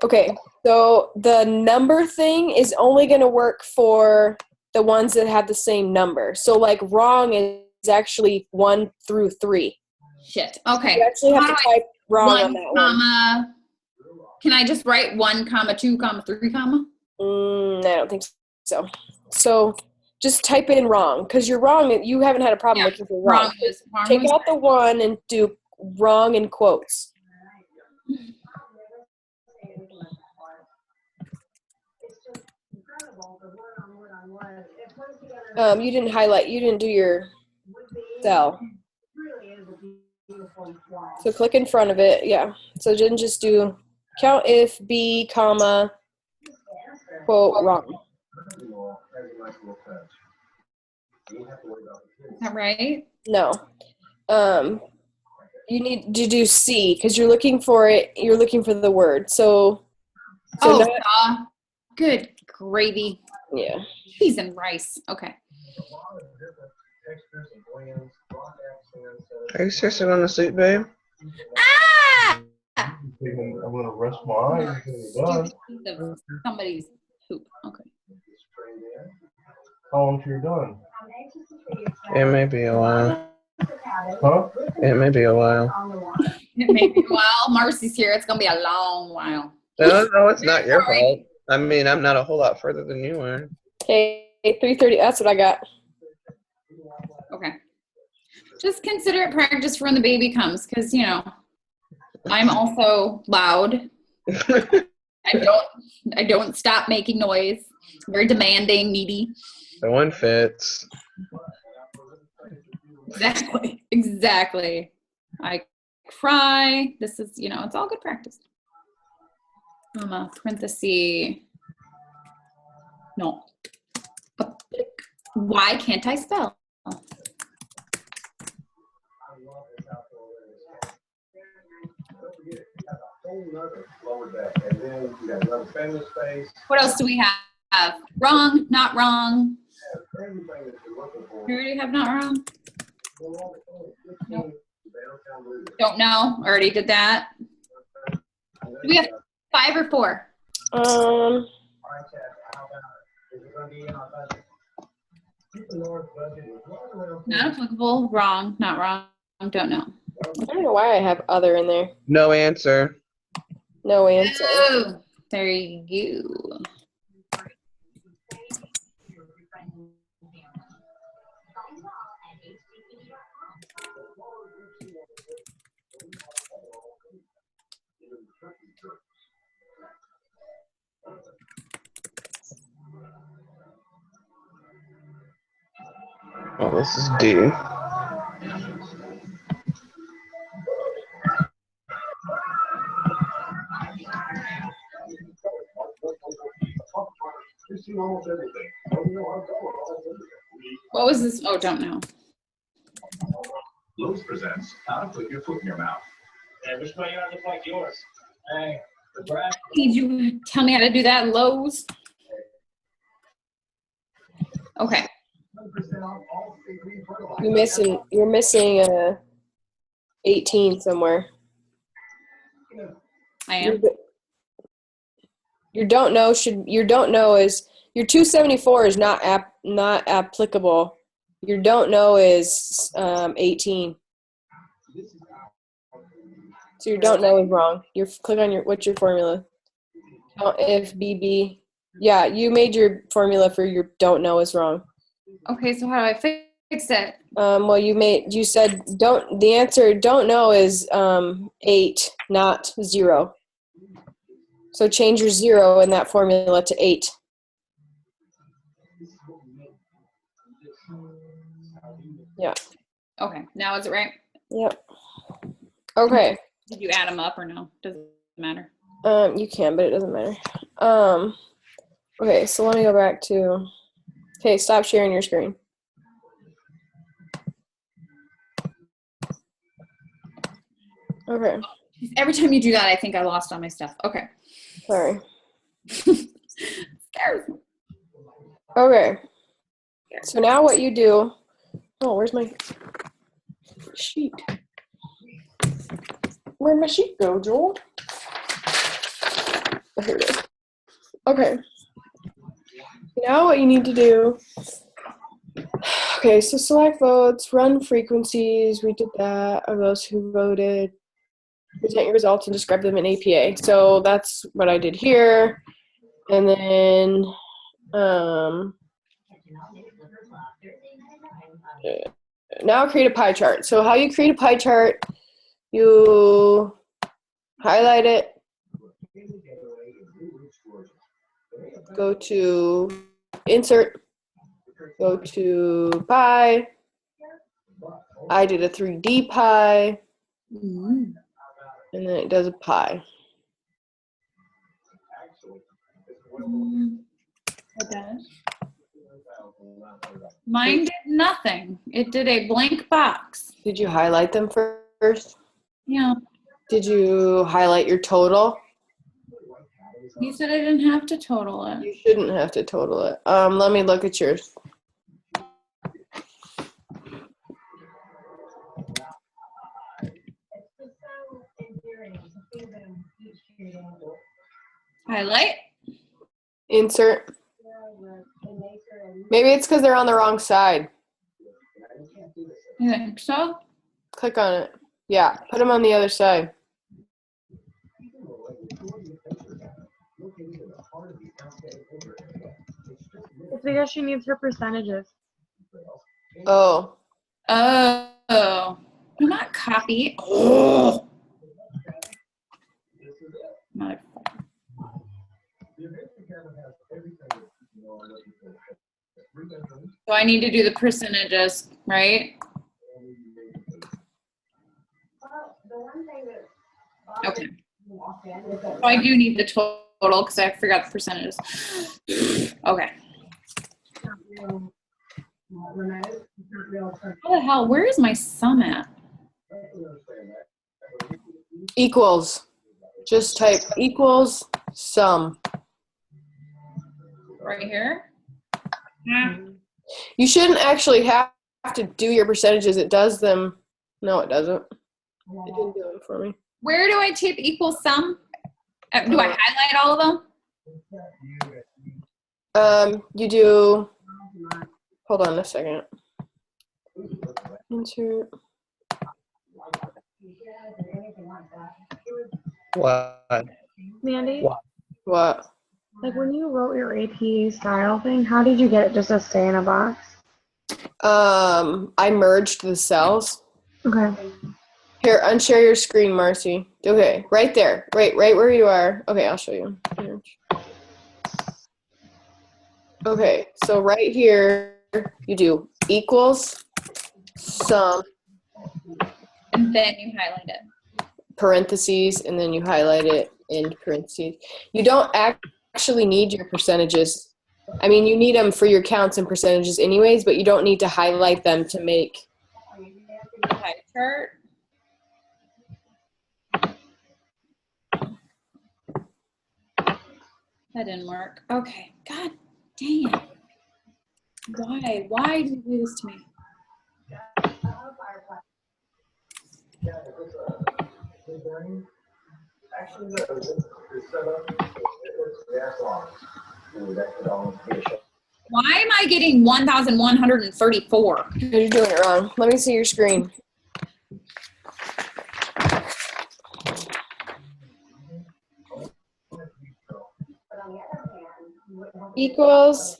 okay, so the number thing is only going to work for the ones that have the same number. So like wrong is actually 1 through 3. Shit. Okay. You actually have How to do I- type wrong 1, on that one. comma. Can I just write 1, 2, 3, comma? I don't think so. So just type in wrong, because you're wrong. You haven't had a problem Yeah, looking for wrong. Wrong Take was out the 1 and do wrong in quotes. You didn't highlight. You didn't do your cell. So click in front of it. Yeah. So then just do count if B, comma, quote, wrong. Is that right? No. You need to do C because you're looking for it. You're looking for the word. So Oh, not, good gravy. yeah. Cheese and rice. Okay. Are you seriously going to sleep, babe? Ah! I'm gonna rest my eyes until you're done. Stupid piece of somebody's poop. Okay. How long till you're done? It may be a while. Huh? It may be a while. It may be a while. Marcy's here. It's gonna be a long while. No, it's not your fault. I mean, I'm not a whole lot further than you are. Okay. 3:30. That's what I got. Okay. Just consider it practice for when the baby comes, because you know, I'm also loud. I don't stop making noise. Very demanding, needy. The one fits. Exactly. I cry. This is, it's all good practice. Parenthesis. No. Why can't I spell? What else do we have? Wrong, not wrong. We already have not wrong. Nope. Don't know. Already did that. Do we have 5 or 4? Not applicable. Wrong. Not wrong. Don't know. I don't know why I have other in there. No answer. No answer. Oh, there you go. Oh, this is D. What was this? Oh, don't know. Lowe's presents How to Put Your Foot in Your Mouth. Hey, which way yard look like yours? Hey, the grass. Did you tell me how to do that, Lowe's? Okay. You're missing a 18 somewhere. I am. Your don't know is your 274 is not applicable. Your don't know is 18. So your don't know is wrong. You click on what's your formula? Count if BB. Yeah, you made your formula for your don't know is wrong. Okay, so how do I fix it? Well, you said the answer don't know is 8, not 0. So change your 0 in that formula to 8. Yeah. Okay, now is it right? Yep. Okay. Did you add them up or no? Doesn't matter. You can, but it doesn't matter. Okay, so let me go back to. Okay, stop sharing your screen. Okay. Every time you do that, I think I lost all my stuff. Okay. Sorry. Scares me. Okay. So now what you do. Oh, where's my sheet? Where'd my sheet go, Joel? Oh, here it is. Okay. Now what you need to do. Okay, so select votes, run frequencies. We did that of those who voted. Present your results and describe them in APA. So that's what I did here. And then now create a pie chart. So how you create a pie chart, you highlight it, go to insert, Go to pi. I did a 3D pi, Mm. and then it does a pi. It does. Mine did nothing. It did a blank box. Did you highlight them first? Yeah. Did you highlight your total? You said I didn't have to total it. You shouldn't have to total it. Let me look at yours. Highlight. Insert. Maybe it's because they're on the wrong side. You think so? Click on it. Yeah, put them on the other side. It's because she needs her percentages. Oh. Oh. Do not copy. Oh. Motherfucker. So I need to do the percentages, right? Okay. So I do need the total because I forgot the percentages. Okay. How the hell? Where is my sum at? Equals. Just type equals sum. Right here? Yeah. You shouldn't actually have to do your percentages. It does them. No, it doesn't. It didn't do them for me. Where do I type equal sum? Do I highlight all of them? You do. Hold on a second. Insert. What? Mandy, What? What? like when you wrote your AP style thing, how did you get it just to stay in a box? I merged the cells. Okay. Here, unshare your screen, Marcy. Okay, right there. Right where you are. Okay, I'll show you. Okay, so right here, you do equals sum, And then you highlight it. parentheses, and then you highlight it in parentheses. You don't actually need your percentages. I mean, you need them for your counts and percentages anyways, but you don't need to highlight them to make. Pie chart. That didn't work. Okay. God dang it. Why? Why do you do this to me? Actually, no, it's set up, it's gas lines. That could almost be a shut. Why am I getting 1,134? You're doing it wrong. Let me see your screen. Equals.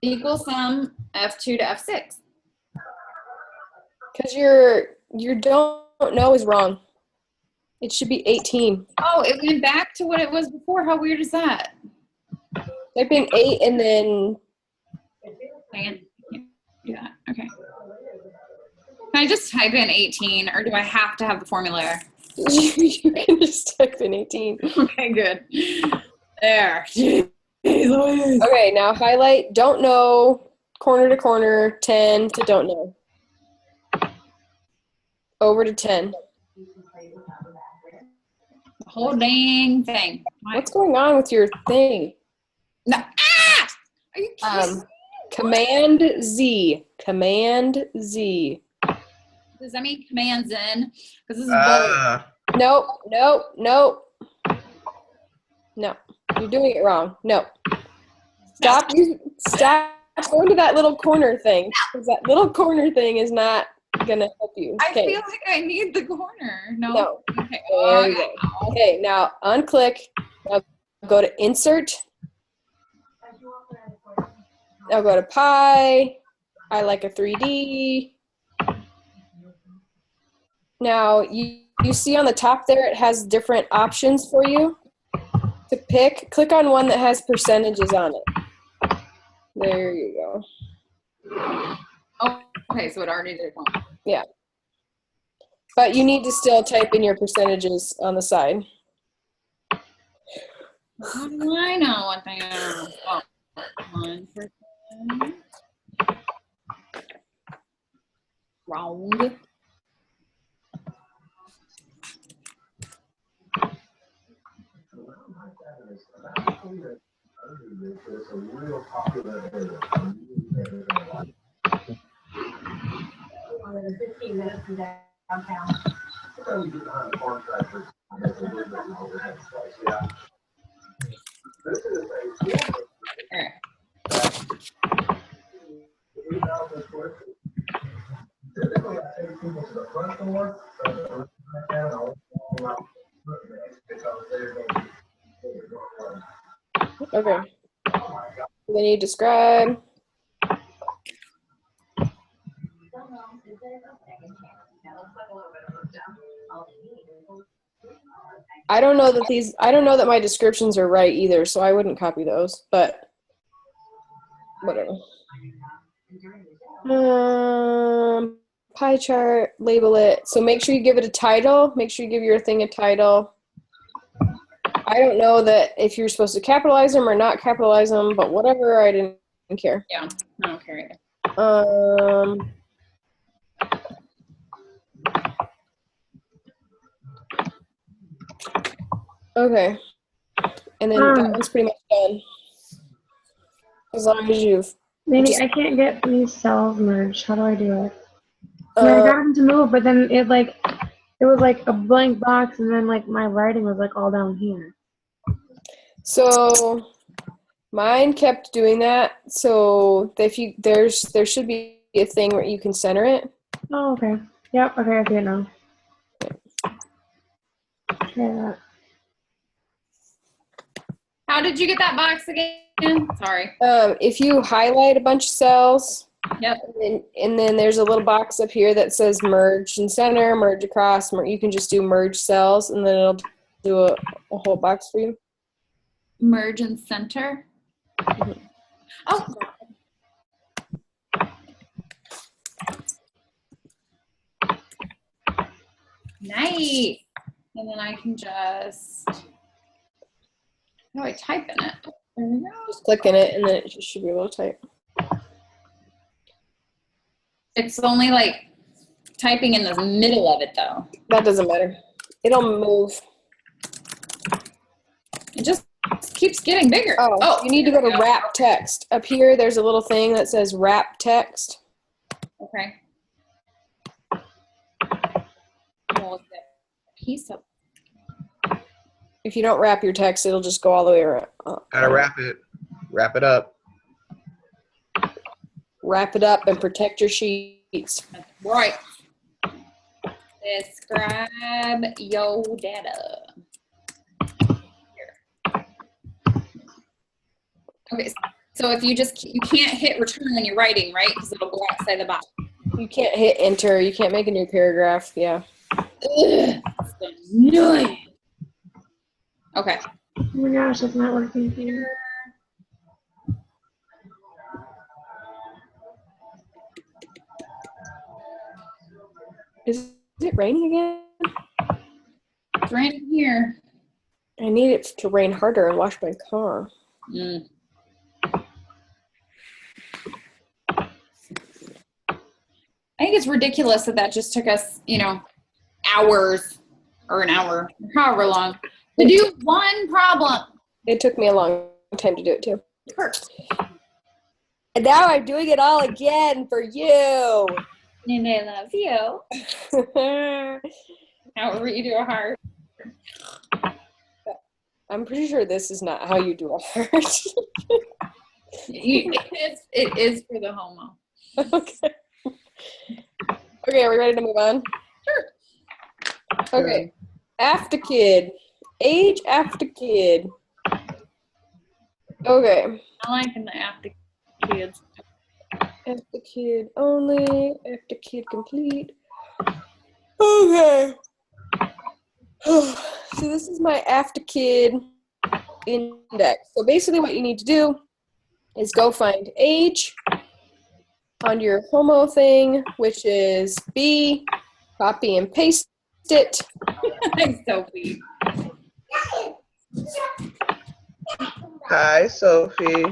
Equal sum F2 to F6. Because your don't know is wrong. It should be 18. Oh, it went back to what it was before. How weird is that? Type in 8 and then. Dang it. I can't do that. Okay. Can I just type in 18 or do I have to have the formula? You can just type in 18. Okay, good. There. Okay, now highlight don't know, corner to corner, 10 to don't know. Over to 10. The whole dang thing. What's going on with your thing? No. Ah! Are you kidding? Command Z. Command Z. Does that mean commands in? Because this is bold. Nope. No. You're doing it wrong. No. Stop going to that little corner thing. Because that little corner thing is not gonna help you. I feel like I need the corner. No. Okay. There you go. Okay, now unclick. Now go to insert. Now go to pi. I like a 3D. Now you see on the top there it has different options for you to pick. Click on one that has percentages on it. There you go. Oh, okay, so it already did one. Yeah. But you need to still type in your percentages on the side. How do I know what they are? Oh, 1%. Wrong. It's a real popular area. 15 minutes from downtown. So we get behind the contractor. There's a little bit of overhead space, yeah. This is a All right. 8,000 square feet. Typically, I take people to the front door, because they're going to Okay. Then you describe. I don't know that my descriptions are right either, so I wouldn't copy those, but whatever. Pie chart, label it. So make sure you give it a title. Make sure you give your thing a title. I don't know that if you're supposed to capitalize them or not capitalize them, but whatever, I didn't care. Yeah, I don't care either. Okay. And then that one's pretty much done. As long as you've... Maybe I can't get these cells merged. How do I do it? I got them to move, but then it was like a blank box, and then like my writing was like all down here. So mine kept doing that. So if you there should be a thing where you can center it. Oh, okay. Yep. Okay, I see it now. Try that. How did you get that box again? Sorry. If you highlight a bunch of cells, Yep. and then there's a little box up here that says merge and center, merge across. You can just do merge cells, and then it'll do a whole box for you. Merge and center. Oh. Nice. And then I can just, how do I type in it? There we go. Just click in it, and then it should be able to type. It's only like typing in the middle of it though. That doesn't matter. It'll move. It just keeps getting bigger. Oh, you need to go to wrap text. Up here, there's a little thing that says wrap text. Okay. Well, piece of. If you don't wrap your text, it'll just go all the way around. Gotta wrap it. Wrap it up. Wrap it up and protect your sheets. Right. Describe your data. Here. Okay, so if you can't hit return when you're writing, right? Because it'll go outside the box. You can't hit enter. You can't make a new paragraph. Yeah. Ugh, that's annoying. Okay. Oh my gosh, it's not working here. Is it raining again? It's raining here. I need it to rain harder and wash my car. Mm. I think it's ridiculous that just took us, hours or an hour, however long, to do one problem. It took me a long time to do it too. Hurt. And now I'm doing it all again for you. And I love you. However you do a heart. I'm pretty sure this is not how you do a heart. It is for the homo. Okay. Okay, are we ready to move on? Sure. Okay. After kid. Age after kid. Okay. I like the after kids. After kid only. After kid complete. Okay. So this is my after kid index. So basically what you need to do is go find age on your homo thing, which is B, copy and paste it. Thanks, Sophie. Hi, Sophie.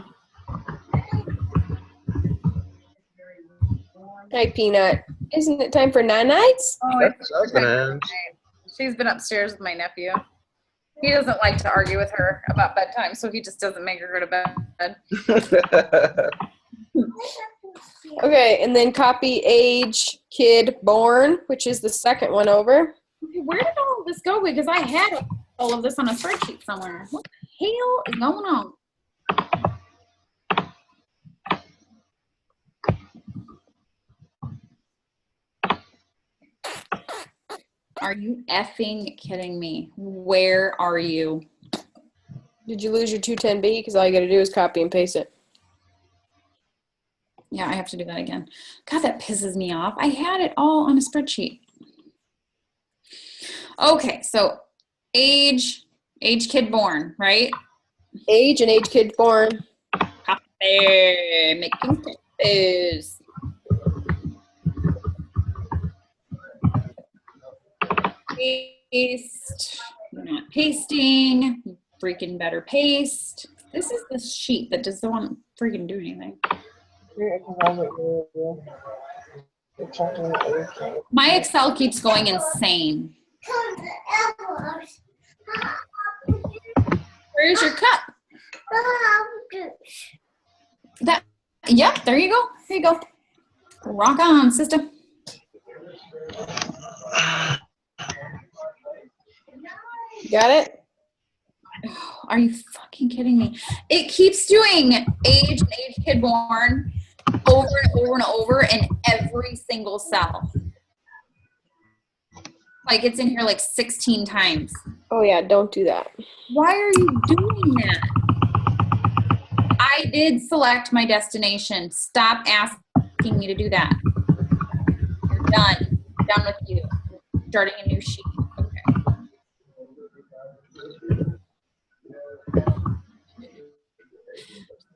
Hi, Peanut. Isn't it time for nights? Oh, That's husband. she's been upstairs with my nephew. He doesn't like to argue with her about bedtime, so he just doesn't make her go to bed. Okay, and then copy age, kid, born, which is the second one over. Where did all of this go? Because I had all of this on a spreadsheet somewhere. What the hell is going on? Are you effing kidding me? Where are you? Did you lose your 210B? Because all you got to do is copy and paste it. Yeah, I have to do that again. God, that pisses me off. I had it all on a spreadsheet. Okay, so age kid born, right? Age and age, kid, born. Copy, making copies. Paste. You're not pasting. You freaking better paste. This is the sheet that doesn't want to freaking do anything. My Excel keeps going insane. Where's your cup? That. Yep. There you go. There you go. Rock on, sister. Got it? Are you fucking kidding me? It keeps doing age and age kid born over and over and over in every single cell. Like it's in here like 16 times. Oh, yeah, don't do that. Why are you doing that? I did select my destination. Stop asking me to do that. You're done. Done with you. Starting a new sheet. Okay.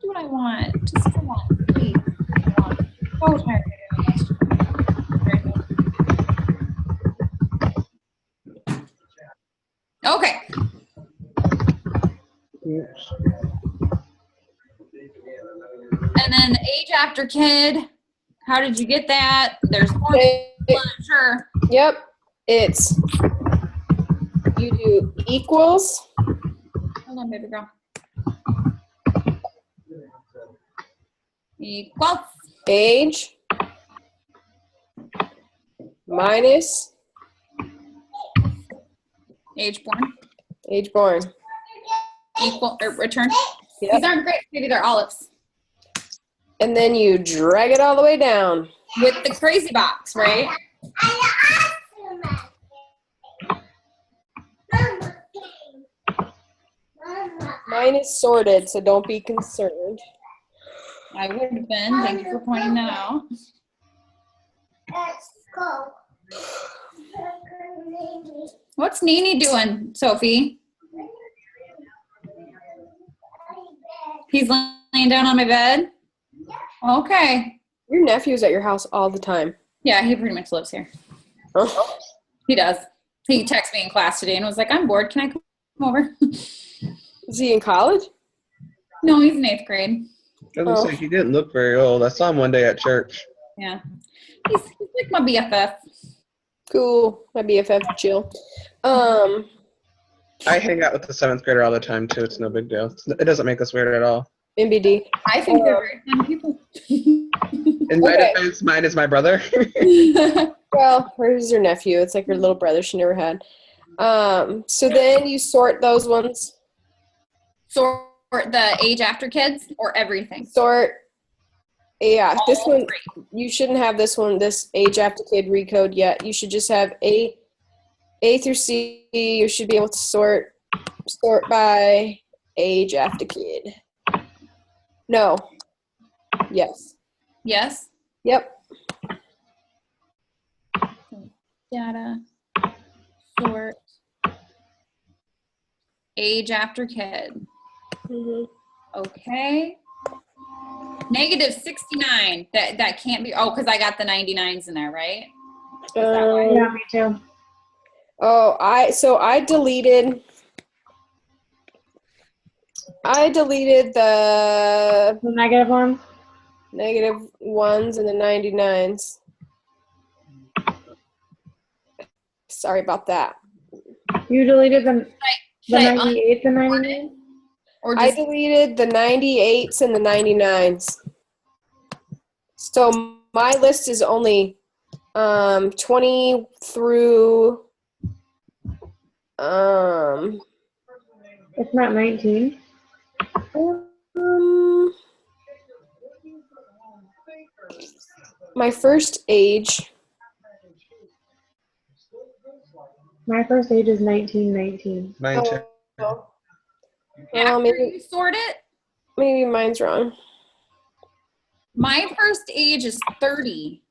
Do what I want. Just go on, please. So tired of doing this. Okay. And then age after kid. How did you get that? There's more. Sure. Yep. It's you do equals. Hold on, baby girl. Equals. Age minus Age born. age born. Equal or return. Yep. These aren't grapes, maybe they're olives. And then you drag it all the way down. With the crazy box, right? Mine is sorted, so don't be concerned. I would have been. Thank you for pointing that out. What's Nene doing, Sophie? He's laying down on my bed? Okay. Your nephew's at your house all the time. Yeah, he pretty much lives here. Oh. He does. He texted me in class today and was like, I'm bored. Can I come over? Is he in college? No, he's in 8th grade. I was gonna say, he didn't look very old. I saw him one day at church. Yeah. He's like my BFF. Cool. My BFF chill. I hang out with the 7th grader all the time too. It's no big deal. It doesn't make us weird at all. MBD. I think they're very fun people. In my Okay. defense, mine is my brother. Well, where's your nephew? It's like her little brother she never had. So then you sort those ones. Sort the age after kids or everything? Sort. Yeah, this All one, three. you shouldn't have this one, this age after kid recode yet. You should just have A through C. You should be able to sort by age after kid. No. Yes. Yes. Yep. Data. Sort. Age after kid. Mm-hmm. Okay. Negative 69. That can't be. Oh, because I got the 99s in there, right? Is that why? Yeah, me too. Oh, I deleted the The negative ones? negative ones and the 99s. Sorry about that. You deleted the Should I 98 and 99? Or I just deleted the 98s and the 99s. So my list is only 20 through It's not 19. My first age. My first age is 1919. Mine too. Oh, after maybe you sort it? maybe mine's wrong. My first age is 30.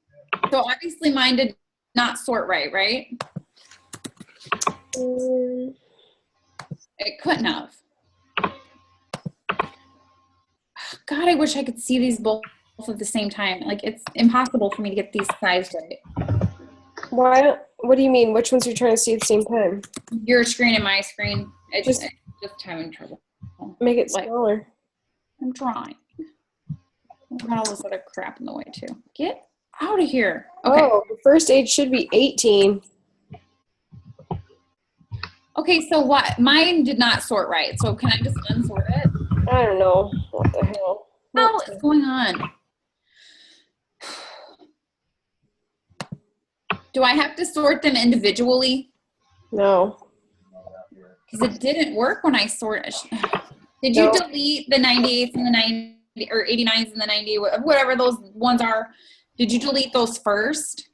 So obviously mine did not sort right? It couldn't have. God, I wish I could see these both at the same time. Like, it's impossible for me to get these sized right. Why? What do you mean? Which ones are you trying to see at the same time? Your screen and my screen. It's Just- just having trouble. Make it Like- smaller. I'm trying. I've got all this other crap in the way too. Get out of here. Okay. Oh, the first age should be 18. Okay, so what? Mine did not sort right. So can I just unsort it? I don't know. What the hell? What is going on? Do I have to sort them individually? No. Because it didn't work when I sorted. Did you No. delete the 98s and the 90 or 89s and the 90, whatever those ones are? Did you delete those first?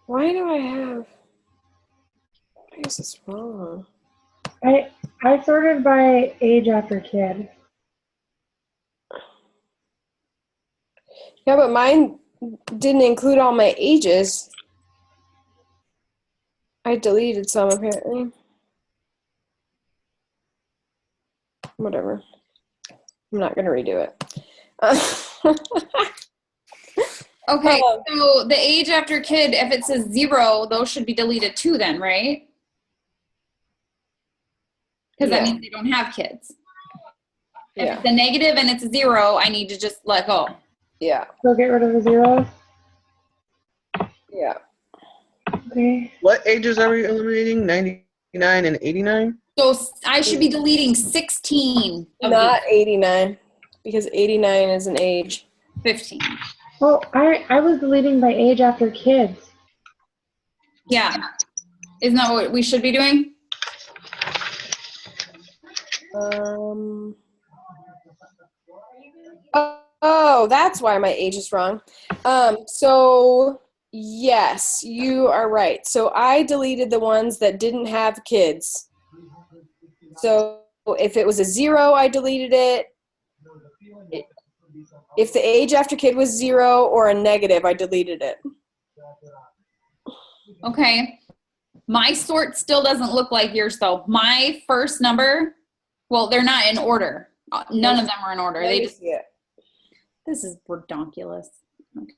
Why do I have? Why is this wrong? I sorted by age after kid. Yeah, but mine didn't include all my ages. I deleted some apparently. Whatever. I'm not gonna redo it. Okay, Oh. so the age after kid, if it says 0, those should be deleted too then, right? Because that Yeah. means they don't have kids. If Yeah. it's a negative and it's a 0, I need to just let go. Yeah. So get rid of the zeros. Yeah. Okay. What ages are we eliminating? 99 and 89? So I should be deleting 16 of Not 89, because 89 is an age. these 15. Well, I was deleting by age after kids. Yeah. Isn't that what we should be doing? Oh, that's why my age is wrong. So yes, you are right. So I deleted the ones that didn't have kids. So if it was a 0, I deleted it. If the age after kid was 0 or a negative, I deleted it. Okay. My sort still doesn't look like yours though. My first number, well, they're not in order. None of them are in order. Let They me just, see it. this is redonkulous. Okay.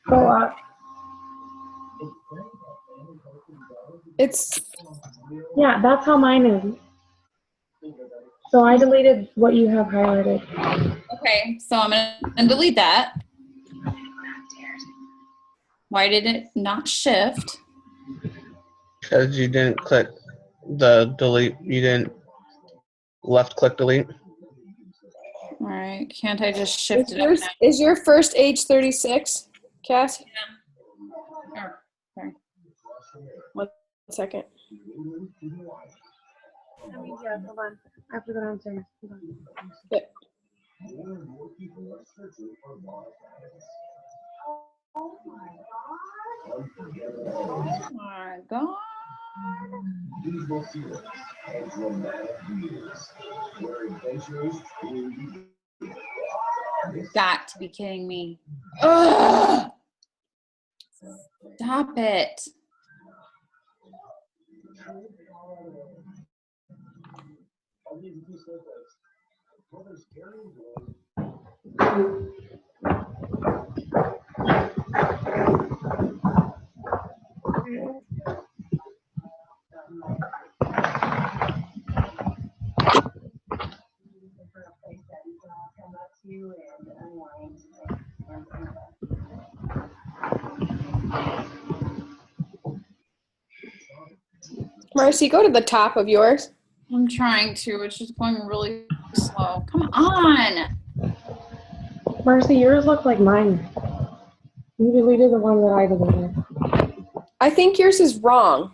Go up. It's Yeah, that's how mine is. So I deleted what you have highlighted. Okay, so I'm gonna delete that. Why did it not shift? Because you didn't click the delete. You didn't left click delete. All right, can't I just shift is it up yours, now? is your first age 36, Cass? Oh, sorry. 1 second. I mean, yeah, hold on. I have to go downstairs. Hold on. Yep. Oh my God. These will feel a dramatic years where adventures will be. Got to be kidding me. Ugh. Stop it. Marcy, go to the top of yours. I'm trying to. It's just going really slow. Come on. Marcy, yours look like mine. You deleted the one that I deleted. I think yours is wrong.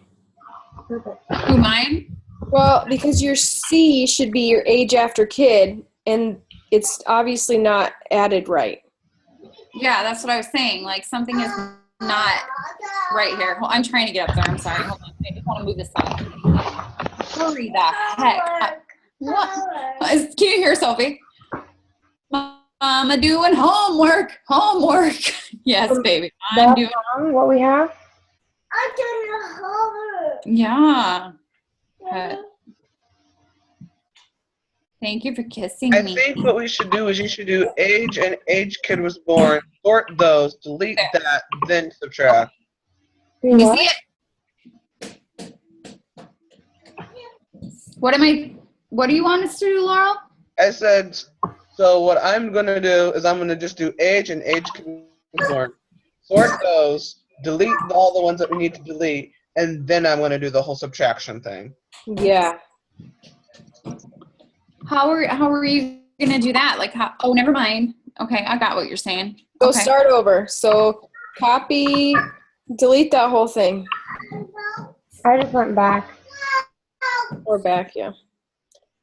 Perfect. Who, mine? Well, because your C should be your age after kid, and it's obviously not added right. Yeah, that's what I was saying. Like, something is not right here. Hold, I'm trying to get up there. I'm sorry. Hold on. I just want to move this side. Hurry the heck up. What? Can you hear Sophie? Mama doing homework. Homework. Yes, baby. I'm That's doing. wrong, what we have? I'm doing homework. Yeah. But thank you for kissing I me. think what we should do is you should do age and age kid was born, sort those, delete that, then subtract. Can you see it? What do you want us to do, Laurel? I said, so what I'm going to do is I'm going to just do age and age kid was born, sort those, delete all the ones that we need to delete, and then I'm going to do the whole subtraction thing. Yeah. How are you gonna do that? Like, how? Oh, never mind. Okay, I got what you're saying. Go Okay. start over. So copy, delete that whole thing. I just went back. Or back, yeah.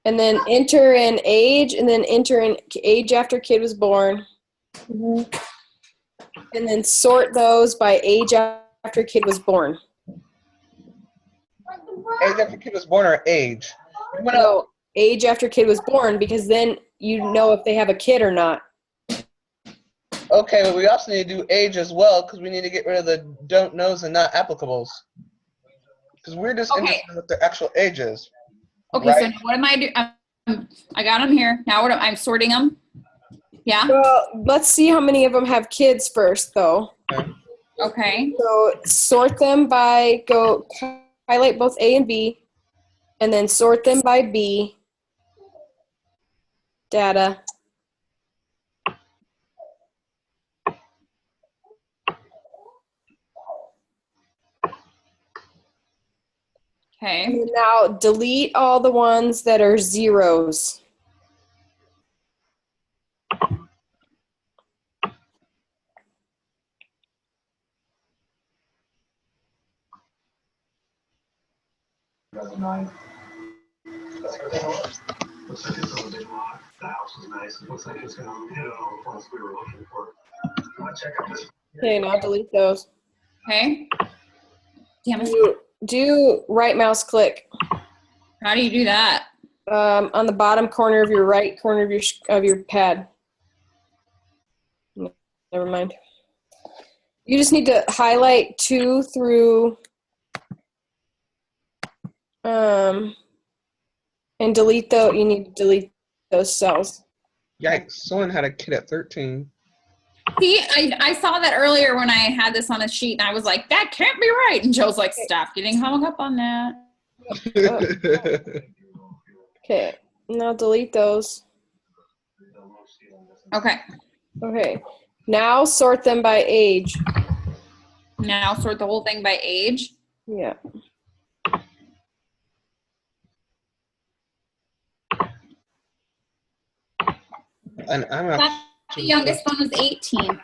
And then enter in age, and then enter in age after kid was born. Mhm. And then sort those by age after kid was born. Age after kid was born or age? You wanna- No, age after kid was born, because then you know if they have a kid or not. Okay, but we also need to do age as well because we need to get rid of the don't knows and not applicables. Because we're just Okay. interested in what their actual age is. Okay, so Right. now what am I doing? I got them here. Now I'm sorting them. Yeah. Well, let's see how many of them have kids first, though. Okay. So sort them by, go highlight both A and B, and then sort them by B. Data. Okay. And then now delete all the ones that are zeros. Looks like it's on the big lot. The house is nice. It looks like it's gonna hit all the points we were looking for. Check out this. Okay, now delete those. Okay. Damn it. Do right mouse click How do you do that? on the bottom corner of your right corner of your pad. No, never mind. You just need to highlight 2 through and delete those. You need to delete those cells. Yikes, someone had a kid at 13. See, I saw that earlier when I had this on a sheet, and I was like, that can't be right. And Joe's like, stop getting hung up on that. Okay, now delete those. Okay. Okay, now sort them by age. Now sort the whole thing by age. Yeah. And I'm That's the youngest one was 18.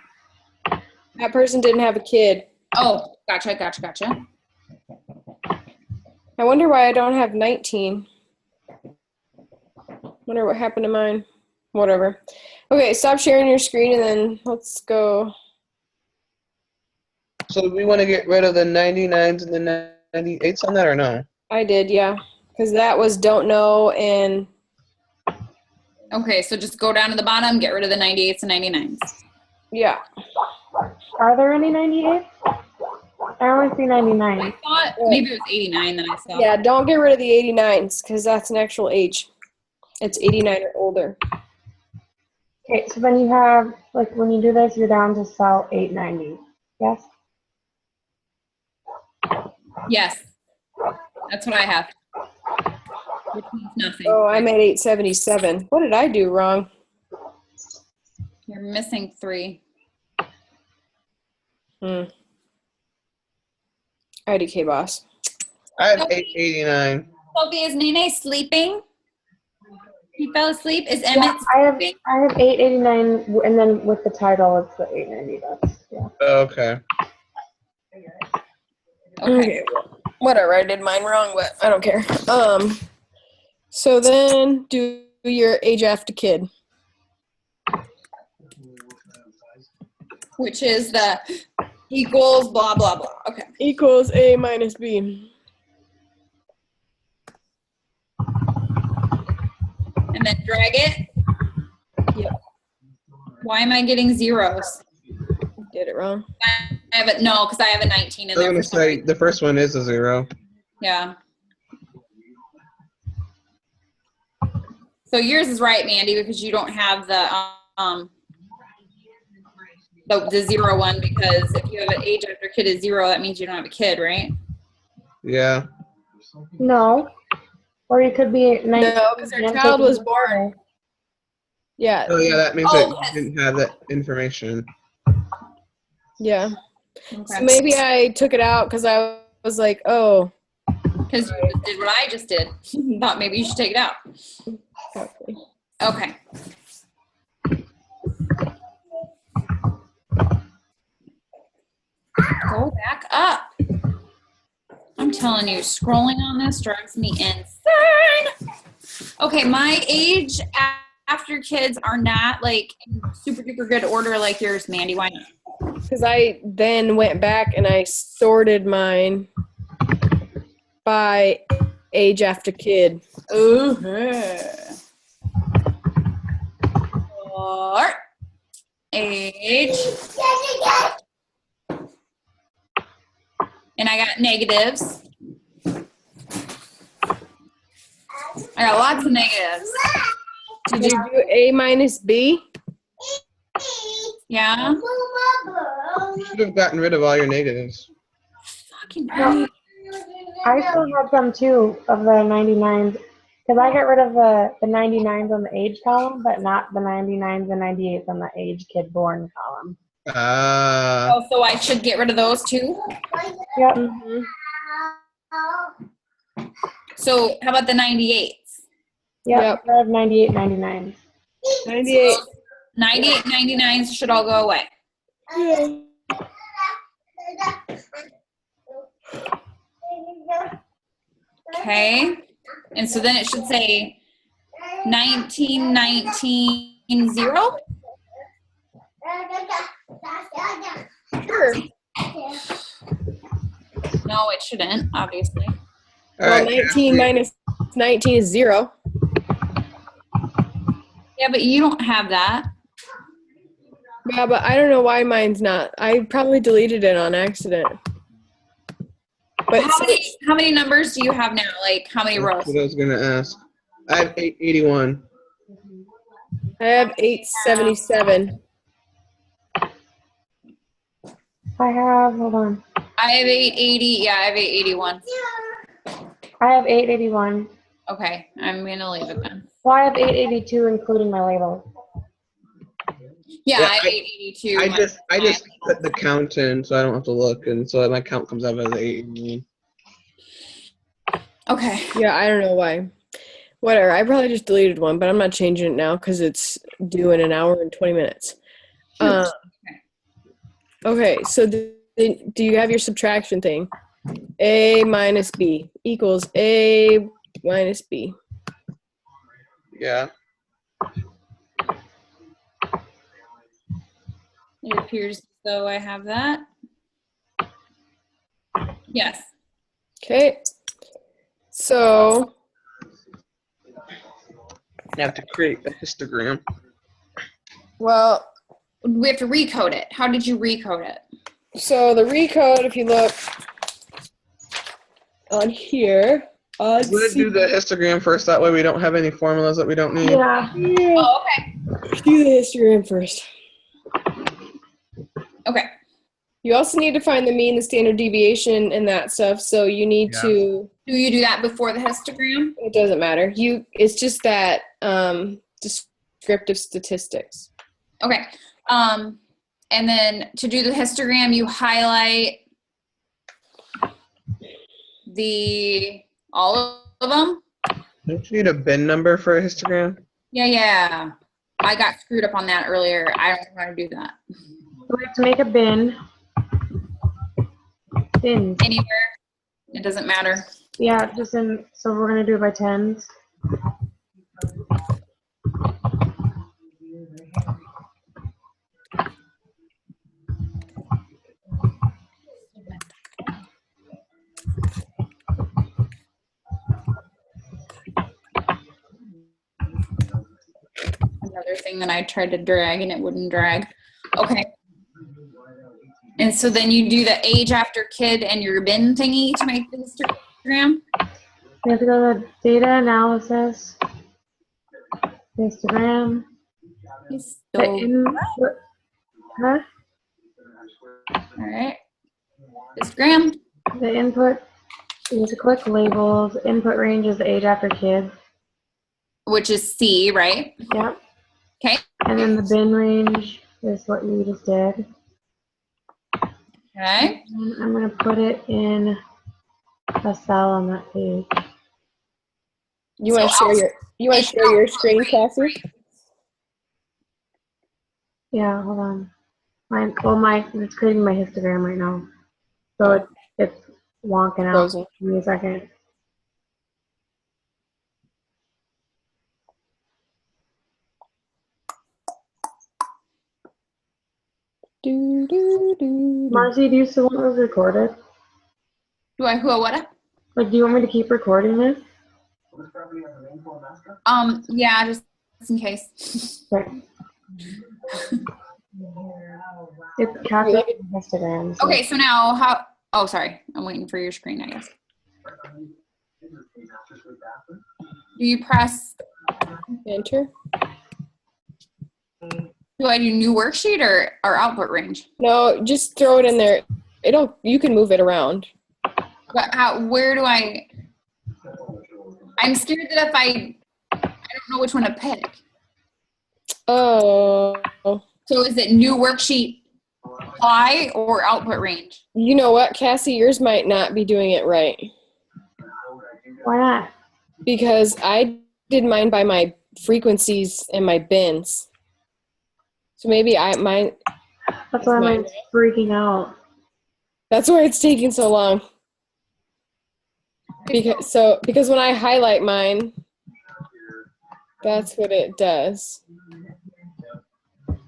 That person didn't have a kid. Oh, gotcha. I wonder why I don't have 19. Wonder what happened to mine. Whatever. Okay, stop sharing your screen and then let's go. So we want to get rid of the 99s and the 98s on that or no? I did, yeah. Because that was don't know and Okay, so just go down to the bottom, get rid of the 98s and 99s. yeah. Are there any 98s? I only see 99. I thought maybe it was 89 that I saw. Yeah, don't get rid of the 89s because that's an actual age. It's 89 or older. Okay, so then you have, like, when you do this, you're down to cell 890. Yes? Yes. That's what I have. Which means nothing. Oh, I'm at 877. What did I do wrong? You're missing 3. IDK boss. I have 889. Sophie, is Nene sleeping? He fell asleep? Is Emmett I have sleeping? 889, and then with the title, it's the 890. That's, yeah. Okay. Okay. Whatever, I did mine wrong, but I don't care. So then do your age after kid. Which is the equals blah, blah, blah. Okay. Equals A minus B. And then drag it. Yep. Why am I getting zeros? Did it wrong. I have it. No, because I have a 19 in I'm there. gonna for some say reason. the first one is a 0. Yeah. So yours is right, Mandy, because you don't have the 0 one, because if you have an age after kid is 0, that means you don't have a kid, right? Yeah. No. Or you could be 19. No, because their child was born. Yeah. Oh yeah, that means Oh, that you didn't have that information. Yeah. Okay. So maybe I took it out because I was like, oh. Because you just did what I just did. Thought maybe you should take it out. Okay. Okay. Go back up. I'm telling you, scrolling on this drives me insane. Okay, my age after kids are not like in super duper good order like yours, Mandy. Why not? Because I then went back and I sorted mine by age after kid. Or age. And I got negatives. I got lots of negatives. Did you do A minus B? Yeah. You should have gotten rid of all your negatives. Fucking No. I still have some too of the 99s. Because I got rid of the 99s on the age column, but not the 99s and 98s on the age kid born column. Oh, so I should get rid of those too? Yep. Mm-hmm. So how about the 98s? Yep. I have 98, 99s. 98. 98, 99s should all go away. Okay. And so then it should say 1919 0. Sure. No, it shouldn't, obviously. Well, 19 minus 19 is 0. Yeah, but you don't have that. Yeah, but I don't know why mine's not. I probably deleted it on accident. But How many numbers do you have now? Like, how many rows? That's what I was gonna ask. I have 881. I have 877. I have, hold on. I have 880. Yeah, I have 881. I have 881. Okay, I'm going to leave it then. Well, I have 882, including my labels. Yeah, Yeah, I have 882. I just put the count in so I don't have to look, and so my count comes up as 881. Okay. Yeah, I don't know why. Whatever. I probably just deleted one, but I'm not changing it now because it's due in an hour and 20 minutes. Okay, so do you have your subtraction thing? A minus B equals A minus B. Yeah. It appears as though I have that. Yes. Okay. So You have to create a histogram. well, We have to recode it. How did you recode it? So the recode, if you look on here, I'm gonna do the histogram first. That way we don't have any formulas that we don't need. Yeah. Oh, okay. Do the histogram first. Okay. You also need to find the mean, the standard deviation, and that stuff. So you need to. Do you do that before the histogram? It doesn't matter. It's just that descriptive statistics. Okay. And then to do the histogram, you highlight all of them. Don't you need a bin number for a histogram? Yeah. I got screwed up on that earlier. I don't know how to do that. We have to make a bin. Bins. Anywhere. It doesn't matter. Yeah, so we're gonna do it by tens. Another thing that I tried to drag and it wouldn't drag. Okay. And so then you do the age after kid and your bin thingy to make the histogram? We have to go to data analysis, histogram, the input, huh? All right. Histogram. The input, you have to click labels, input range is the age after kid. Which is C, right? Yep. Okay. And then the bin range is what you just did. Okay. And I'm going to put it in a cell on that page. You want to share your screen, Cassie? Yeah, hold on. It's creating my histogram right now. So it's wonking out. Frozen. Give me a second. Marcy, do you still want this recorded? What? Like, do you want me to keep recording this? Yeah, just in case. Okay. It's Kathy's Instagram. So. Okay, so now oh, sorry. I'm waiting for your screen, I guess. Do you press Enter? Do I do new worksheet or output range? No, just throw it in there. You can move it around. But where do I'm scared that if I don't know which one to pick. Oh. So is it new worksheet apply or output range? You know what, Cassie? Yours might not be doing it right. Why not? Because I did mine by my frequencies and my bins. So maybe mine. That's why mine's freaking out. That's why it's taking so long. Because when I highlight mine, that's what it does.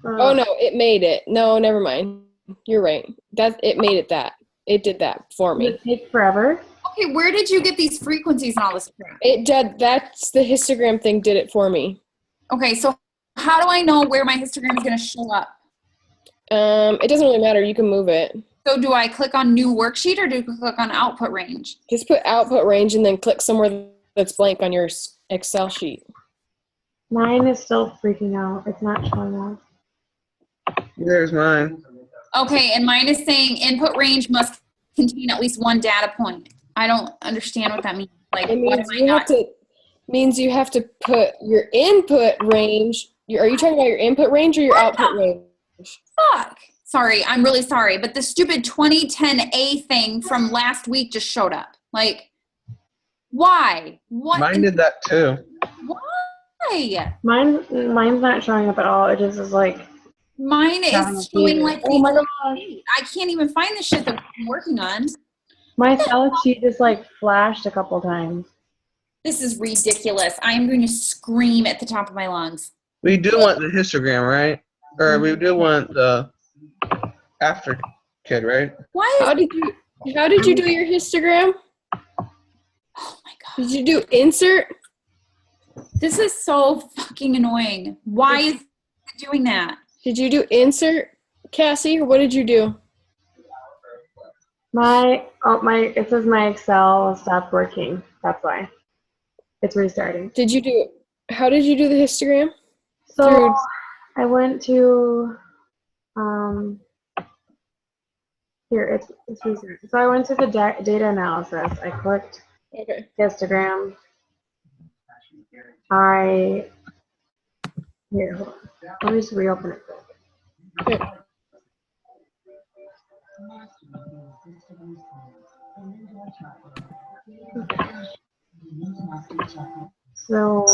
Oh no, it made it. No, never mind. You're right. It made it that. It did that for me. Does it take forever? Okay, where did you get these frequencies and all this crap? It did. That's the histogram thing did it for me. Okay, so how do I know where my histogram is going to show up? It doesn't really matter. You can move it. So do I click on new worksheet or do I click on output range? Just put output range and then click somewhere that's blank on your Excel sheet. Mine is still freaking out. It's not showing up. There's mine. Okay, and mine is saying input range must contain at least one data point. I don't understand what that means. Like, it what am means you have to put your input range. Are you talking about your input range or your output range? Fuck. Sorry, I'm really sorry, but the stupid 2010A thing from last week just showed up. Like, why? What? Mine did that too. Why? Mine's not showing up at all. It just is like. Mine is showing like. Oh my god! I can't even find the shit that I'm working on. My Excel sheet just like flashed a couple times. This is ridiculous. I am going to scream at the top of my lungs. We do want the histogram, right? Or we do want the after kid, right? Why? How did you do your histogram? Oh my god! Did you do insert? This is so fucking annoying. Why is it doing that? Did you do insert, Cassie, or what did you do? It says my Excel stopped working. That's why. It's restarting. How did you do the histogram? So Through- I went to here, it's restarting. So I went to the data analysis. I clicked Okay. histogram. Here, hold on. Let me just reopen it. Okay. So,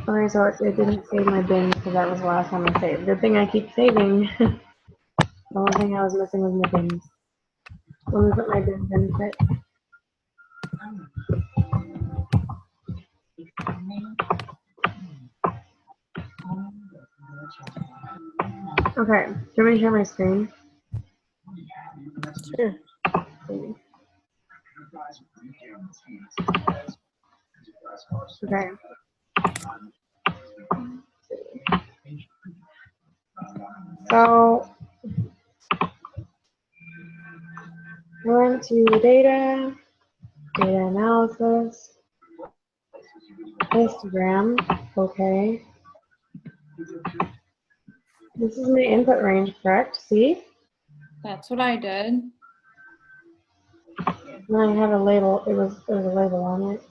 okay, so it didn't save my bin because that was the last time I saved. Good thing I keep saving. The only thing I was missing was my bins. Let me put my bins in quick. Okay, do you want me to share my screen? Sure. Okay. So, I went to data analysis, histogram, okay. This is my input range, correct? See? That's what I did. And I had a label, there was a label on it.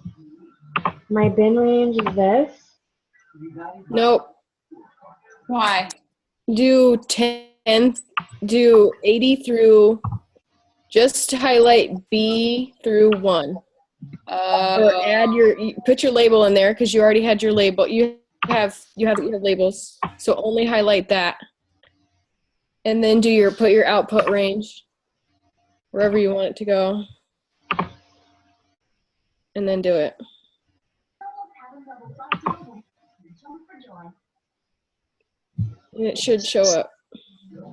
My bin range is this. Nope. Why? Do 80 through, just highlight B through 1. Or put your label in there because you already had your label. You have labels. So only highlight that. And then put your output range wherever you want it to go. And then do it. And it should show up.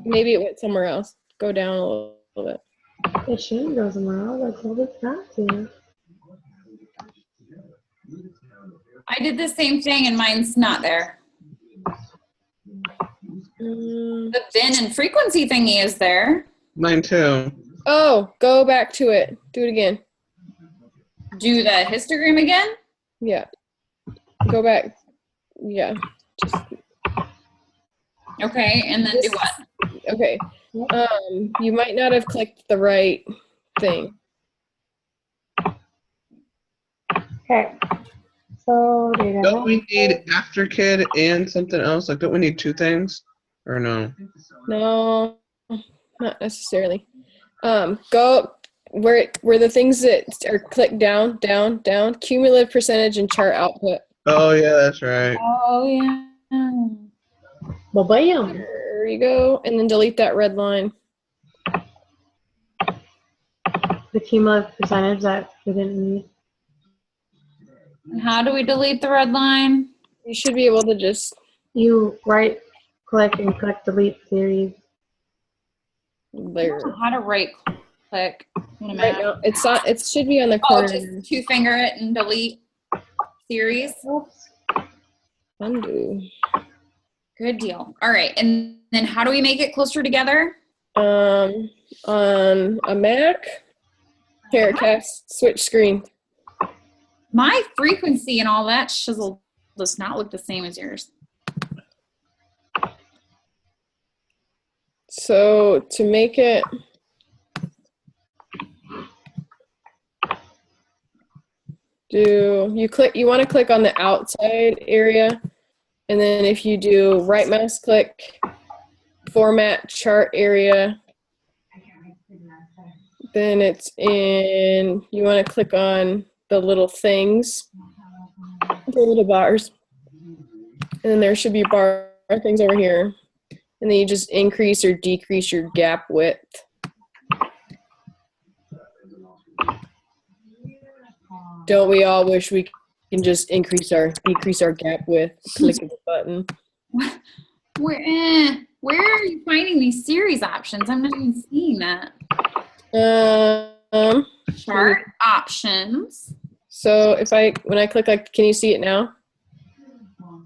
Maybe it went somewhere else. Go down a little bit. It shouldn't go somewhere else. I told it not to. I did the same thing and mine's not there. The bin and frequency thingy is there. Mine too. Oh, go back to it. Do it again. Do the histogram again? Yeah. Go back. Yeah. Just, okay, and then do what? Okay. You might not have clicked the right thing. Okay. So data. Don't we need after kid and something else? Like, don't we need two things? Or no? No, not necessarily. Go where the things that are clicked down, cumulative percentage and chart output. Oh yeah, that's right. Oh yeah. Bam. There you go. And then delete that red line. The cumulative percentage that we didn't need. And how do we delete the red line? You should be able to just You right click and click delete series. there. How to right click? Right now, it's not. It should be on the Oh, corner. just two finger it and delete series. Oops. Undo. Good deal. All right, and then how do we make it closer together? On a Mac, here, Cass, switch screen. My frequency and all that shizzle does not look the same as yours. So to make it, you want to click on the outside area, and then if you do right mouse click, format chart area, then it's in, you want to click on the little things, the little bars, and then there should be bar things over here, and then you just increase or decrease your gap width. Don't we all wish we can just decrease our gap width? Click the button. Where are you finding these series options? I'm not even seeing that. Chart options. So when I click, like, can you see it now?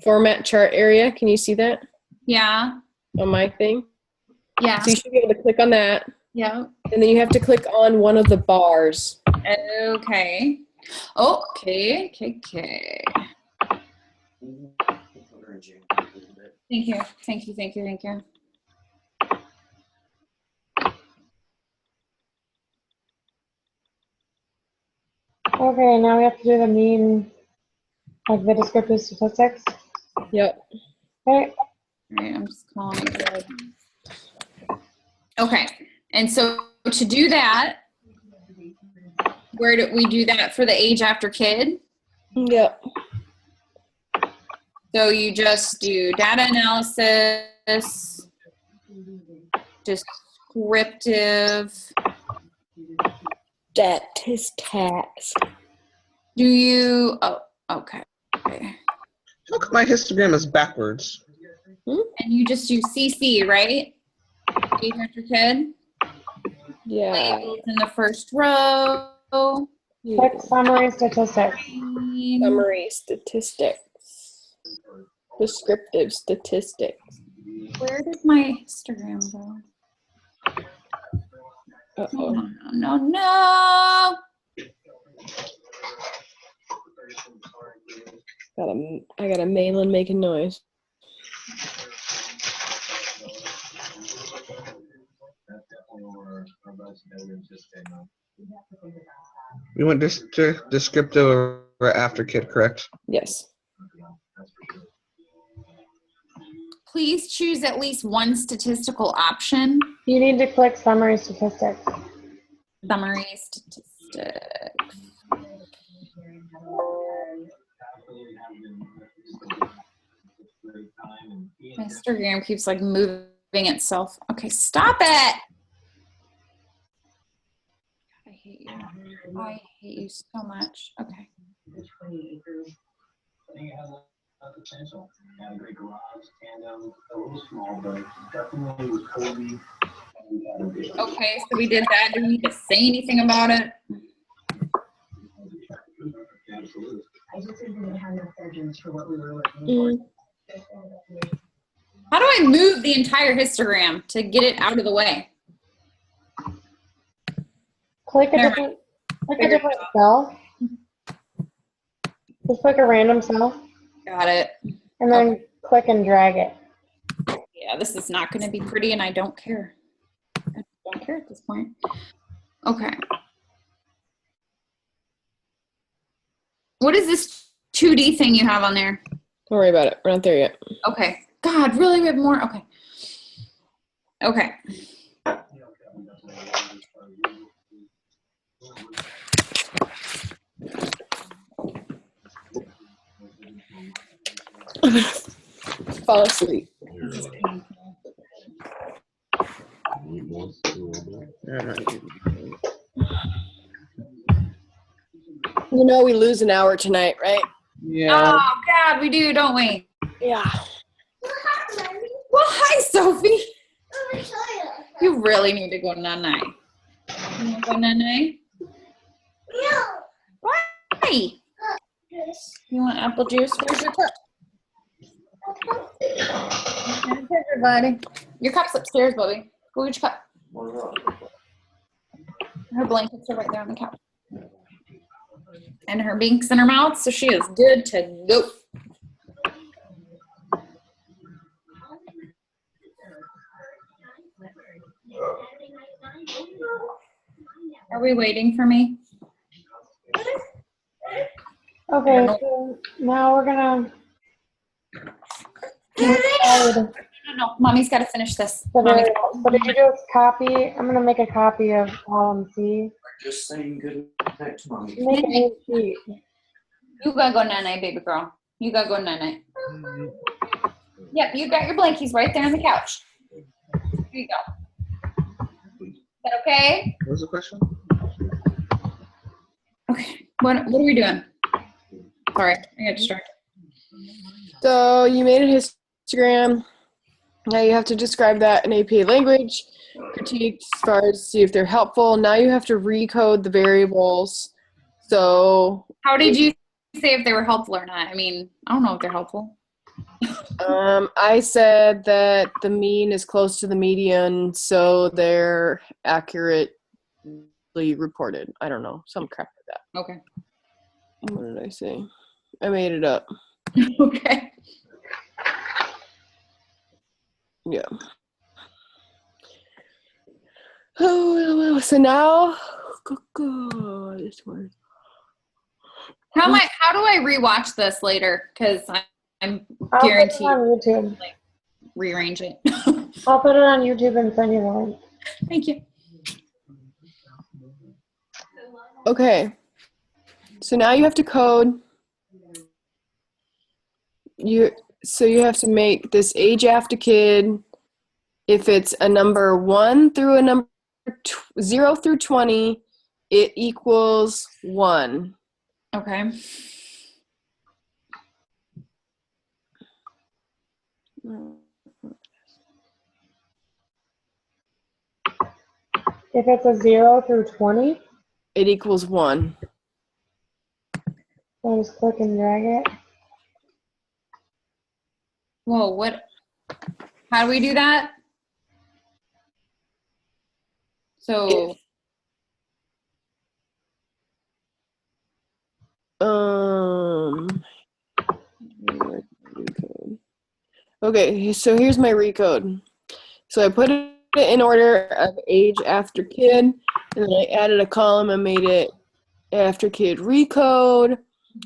Format chart area. Can you see that Yeah. on my thing? Yeah. So you should be able to click on that. Yeah. And then you have to click on one of the bars. Okay. Oh, okay. Okay. Thank you. Thank you. Thank you. Thank you. Okay, now we have to do the mean, like the descriptive statistics. Yep. Okay. All right, I'm just calling it good. Okay, and so to do that, where do we do that for the age after kid? Yep. So you just do data analysis, descriptive. Statistics. Do you, oh, okay. Okay. Look, my histogram is backwards. And you just do CC, right? Age after kid. Yeah. Labels in the first row. Click summary statistics. Summary statistics. Descriptive statistics. Where does my histogram go? Uh-oh. No. I got a Malin making noise. We went descriptive or after kid, correct? Yes. Please choose at least one statistical option. You need to click summary statistics. Summary statistics. My Instagram keeps like moving itself. Okay, stop it. I hate you. I hate you so much. Okay. Potential. Had a great garage, tandem, a little small, but definitely was cozy. Okay, so we did that. Do we need to say anything about it? Absolutely. I just didn't have enough bedrooms for what we were looking for. How do I move the entire histogram to get it out of the way? Click a Never different cell. Just click a random cell Got it. and then click and drag it. Yeah, this is not going to be pretty, and I don't care. I don't care at this point. Okay. What is this 2D thing you have on there? Don't worry about it. We're not there yet. Okay. God, really? We have more? Okay. Okay. Fall asleep. You know we lose an hour tonight, right? Yeah. Oh, God, we do, don't we? Yeah. Well, hi, Sophie. You really need to go night-night. You want to go night-night? No. Why? You want apple juice? Where's your cup? Everybody. Your cup's upstairs, Bobby. Go get your cup. Her blankets are right there on the couch. And her binks in her mouth, so she is good to go. Are we waiting for me? Okay, so now we're gonna decide No, Mommy's got to finish this. the Mommy's variables. So did you just copy? I'm gonna make a copy of column C. Just saying good night to mommy. Make a new sheet. You gotta go night-night, baby girl. You gotta go night-night. Yep, you got your blankies right there on the couch. Here you go. Is that okay? What was the question? Okay. What are we doing? Sorry, I got distracted. So you made a histogram. Now you have to describe that in APA language, critique as far as see if they're helpful. Now you have to recode the variables. So How did you say if they were helpful or not? I mean, I don't know if they're helpful. I said that the mean is close to the median, so they're accurately reported. I don't know, some crap like that. Okay. What did I say? I made it up. Okay. Yeah. Oh, so now, this one. How do I rewatch this later? Because I'm I'll put it guaranteed on YouTube. rearrange it. I'll put it on YouTube and send you the link. Thank you. Okay. So now you have to code. So you have to make this age after kid. If it's a number 1 through a number 0 through 20, it equals 1. Okay. If it's a 0 through 20, It equals 1. so just click and drag it. Whoa, what? How do we do that? So, Okay, so here's my recode. So I put it in order of age after kid, and then I added a column and made it after kid recode,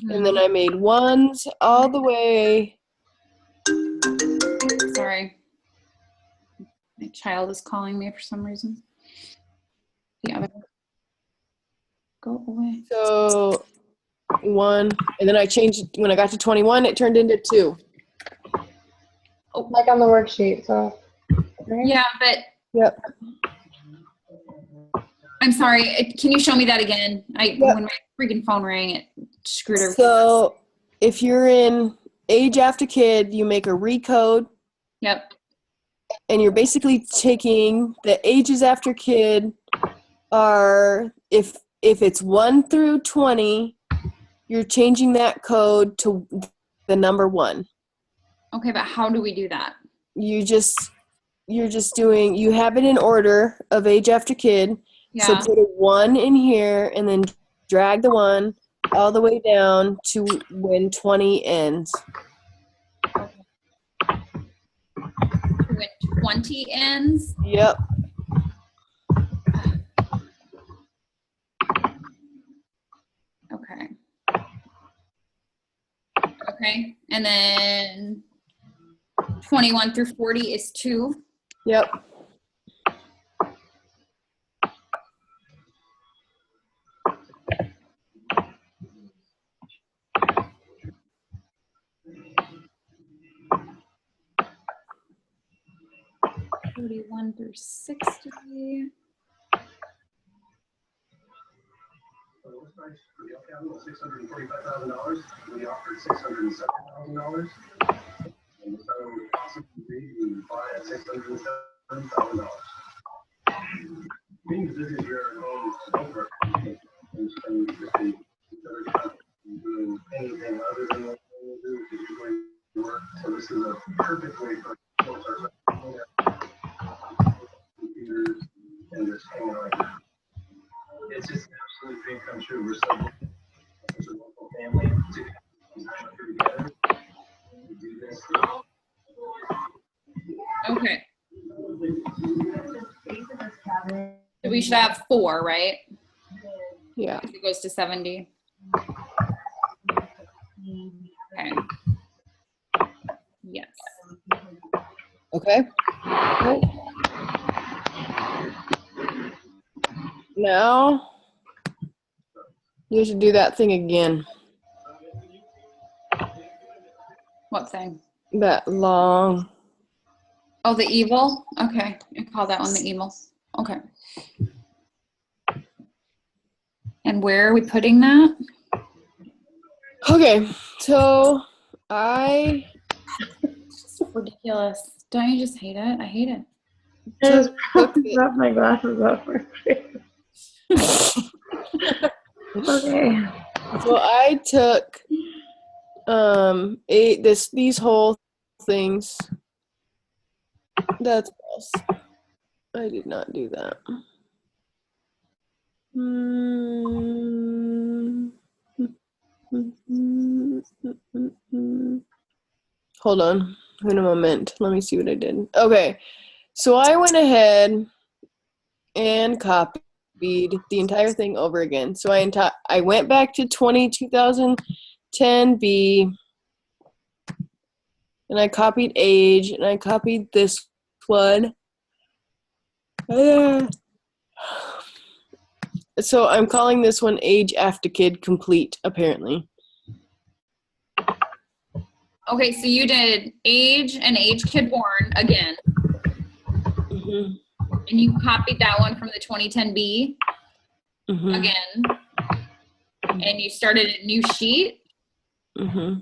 and then I made ones all the way. sorry. My child is calling me for some reason. Yeah. Go away. So 1, and then I changed it when I got to 21, it turned into 2. Like on the worksheet, so. Right? Yeah, but Yep. I'm sorry. Can you show me that again? Yep. When my freaking phone rang, it screwed everything. So if you're in age after kid, you make a recode, Yep. and you're basically taking the ages after kid are, if it's 1 through 20, you're changing that code to the number 1. Okay, but how do we do that? You're just doing, you have it in order of age after kid. Yeah. So put a 1 in here and then drag the 1 all the way down to when 20 ends. When 20 ends? Yep. Okay. Okay. And then 21 through 40 is 2. Yep. Thirty-one through 60. $645,000. We offered $607,000. And so possibly we buy at $607,000. Being that this is your own over, and so just be doing anything other than what we do, because you're going to work. So this is a perfect way for computers and just hang out. It's just an absolute dream come true. We're so as a local family together. We do this. Okay. So we should have 4, right? Yeah. If it goes to 70. Okay. Yes. Okay. Now you should do that thing again. What thing? That long. Oh, the evil? Okay. I call that one the evil. Okay. And where are we putting that? Okay, so I So ridiculous. Don't you just hate it? I hate it. I just brought my glasses up. Okay. So I took these whole things. That's false. I did not do that. Hold on. In a moment. Let me see what I did. Okay. So I went ahead and copied the entire thing over again. So I went back to 2010B, and I copied age, and I copied this one. So I'm calling this one age after kid complete, apparently. Okay, so you did age and age kid born again. Mm-hmm. And you copied that one from the 2010B Mm-hmm. again. And you started a new sheet. Mm-hmm.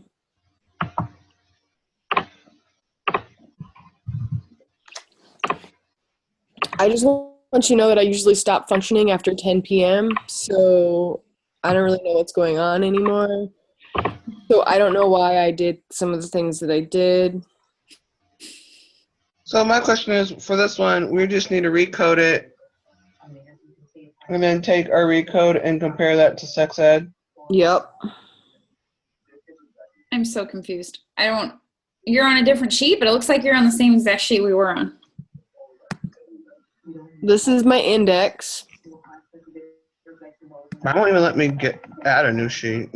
I just want you to know that I usually stop functioning after 10 p.m., so I don't really know what's going on anymore. So I don't know why I did some of the things that I did. So my question is, for this one, we just need to recode it and then take our recode and compare that to sex ed. Yep. I'm so confused. You're on a different sheet, but it looks like you're on the same exact sheet we were on. This is my index. I won't even let me add a new sheet.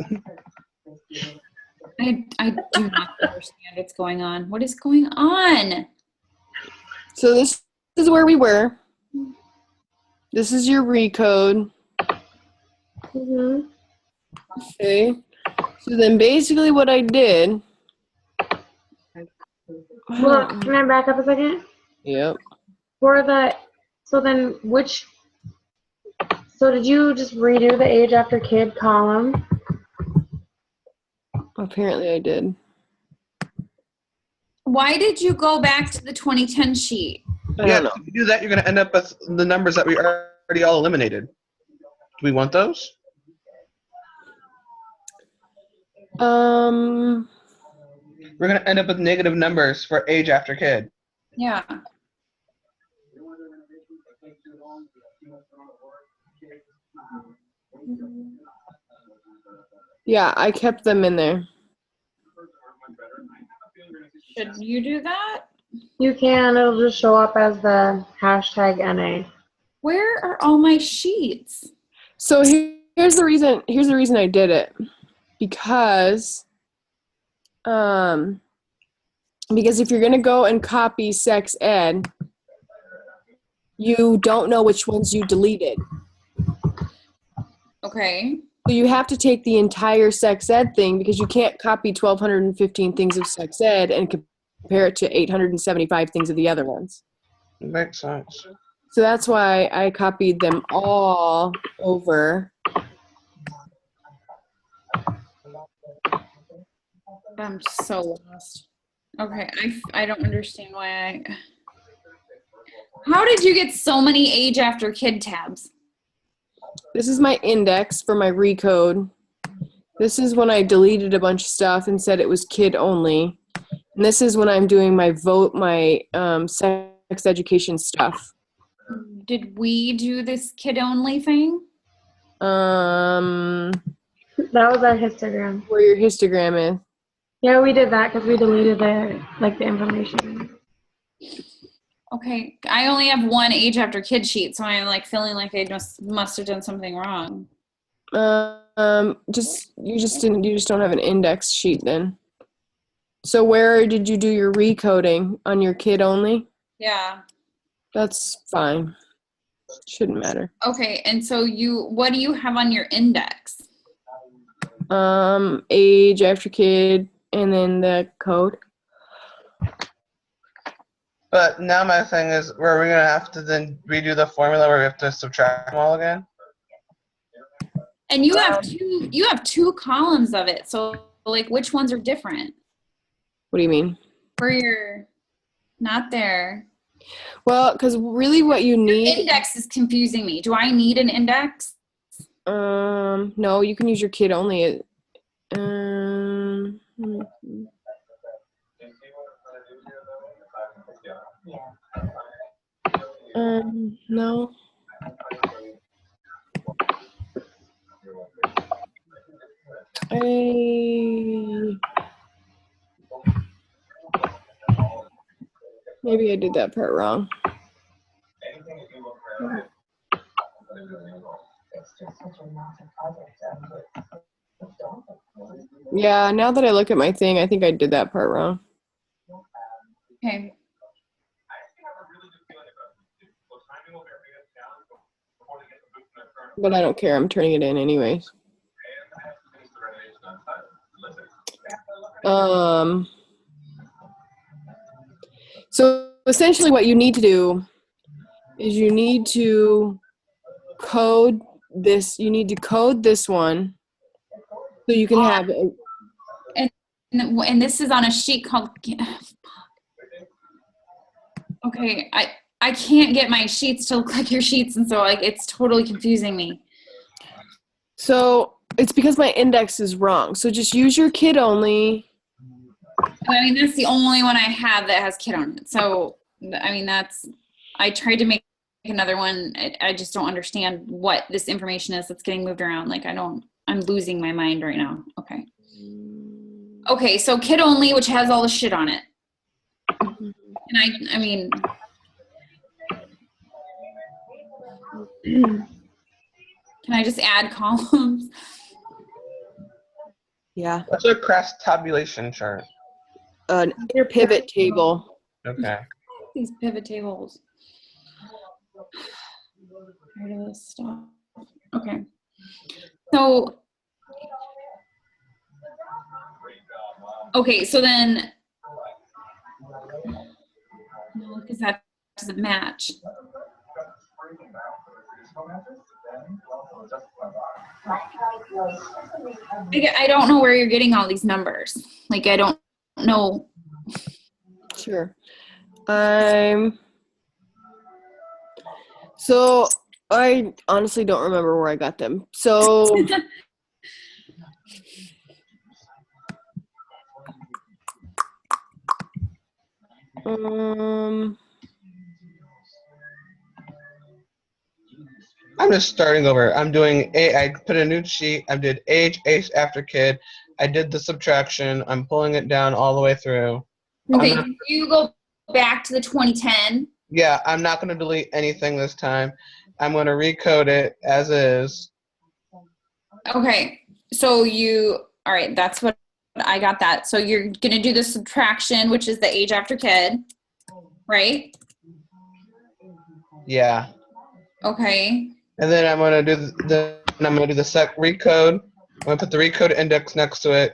I do not understand what's going on. What is going on? So this is where we were. This is your recode. Mm-hmm. Okay. So then basically what I did. Well, can I back up a second? Yep. So did you just redo the age after kid column? Apparently I did. Why did you go back to the 2010 sheet? I Yeah, don't know. if you do that, you're going to end up with the numbers that we already all eliminated. Do we want those? We're going to end up with negative numbers for age after kid. Yeah. Yeah, I kept them in there. Should you do that? You can. It'll just show up as the hashtag NA. Where are all my sheets? So here's the reason I did it. Because if you're going to go and copy sex ed, you don't know which ones you deleted. Okay. So you have to take the entire sex ed thing, because you can't copy 1,215 things of sex ed and compare it to 875 things of the other ones. Makes sense. So that's why I copied them all over. I'm so lost. Okay, I don't understand why How did you get so many age after kid tabs? This is my index for my recode. This is when I deleted a bunch of stuff and said it was kid only. And this is when I'm doing my sex education stuff. Did we do this kid only thing? That was our histogram. Where your histogram is. Yeah, we did that because we deleted the information. Okay, I only have one age after kid sheet, so I'm like feeling like I must have done something wrong. You just don't have an index sheet then. So where did you do your recoding? On your kid only? Yeah. That's fine. Shouldn't matter. Okay, and so what do you have on your index? Age after kid and then the code. But now my thing is, were we going to have to then redo the formula where we have to subtract them all again? And you have two columns of it. So like which ones are different? What do you mean? For your not there. Well, because really what you need... Index is confusing me. Do I need an index? No, you can use your kid only. No. Maybe I did that part wrong. Yeah, now that I look at my thing, I think I did that part wrong. Okay. But I don't care. I'm turning it in anyways. So essentially what you need to do is you need to code this. You need to code this one so you can have it. And this is on a sheet called, okay, I can't get my sheets to look like your sheets, and so like it's totally confusing me. So it's because my index is wrong. So just use your kid only. I mean, that's the only one I have that has kid on it. So, I mean, I tried to make another one. I just don't understand what this information is that's getting moved around. Like, I'm losing my mind right now. Okay. Okay, so kid only, which has all the shit on it. And I mean, can I just add columns? Yeah. What's a cross tabulation chart? An inner pivot table. Okay. These pivot tables. Tired of this stuff. Okay. So, okay, so then, no, because that doesn't match. I don't know where you're getting all these numbers. Like, I don't know. Sure. So I honestly don't remember where I got them. So I'm just starting over. I'm doing I put a new sheet. I did age after kid. I did the subtraction. I'm pulling it down all the way through. Okay, can you go back to the 2010? Yeah, I'm not going to delete anything this time. I'm going to recode it as is. Okay, so all right, that's what I got that. So you're going to do the subtraction, which is the age after kid, right? Yeah. Okay. And then I'm going to do the recode. I'm going to put the recode index next to it.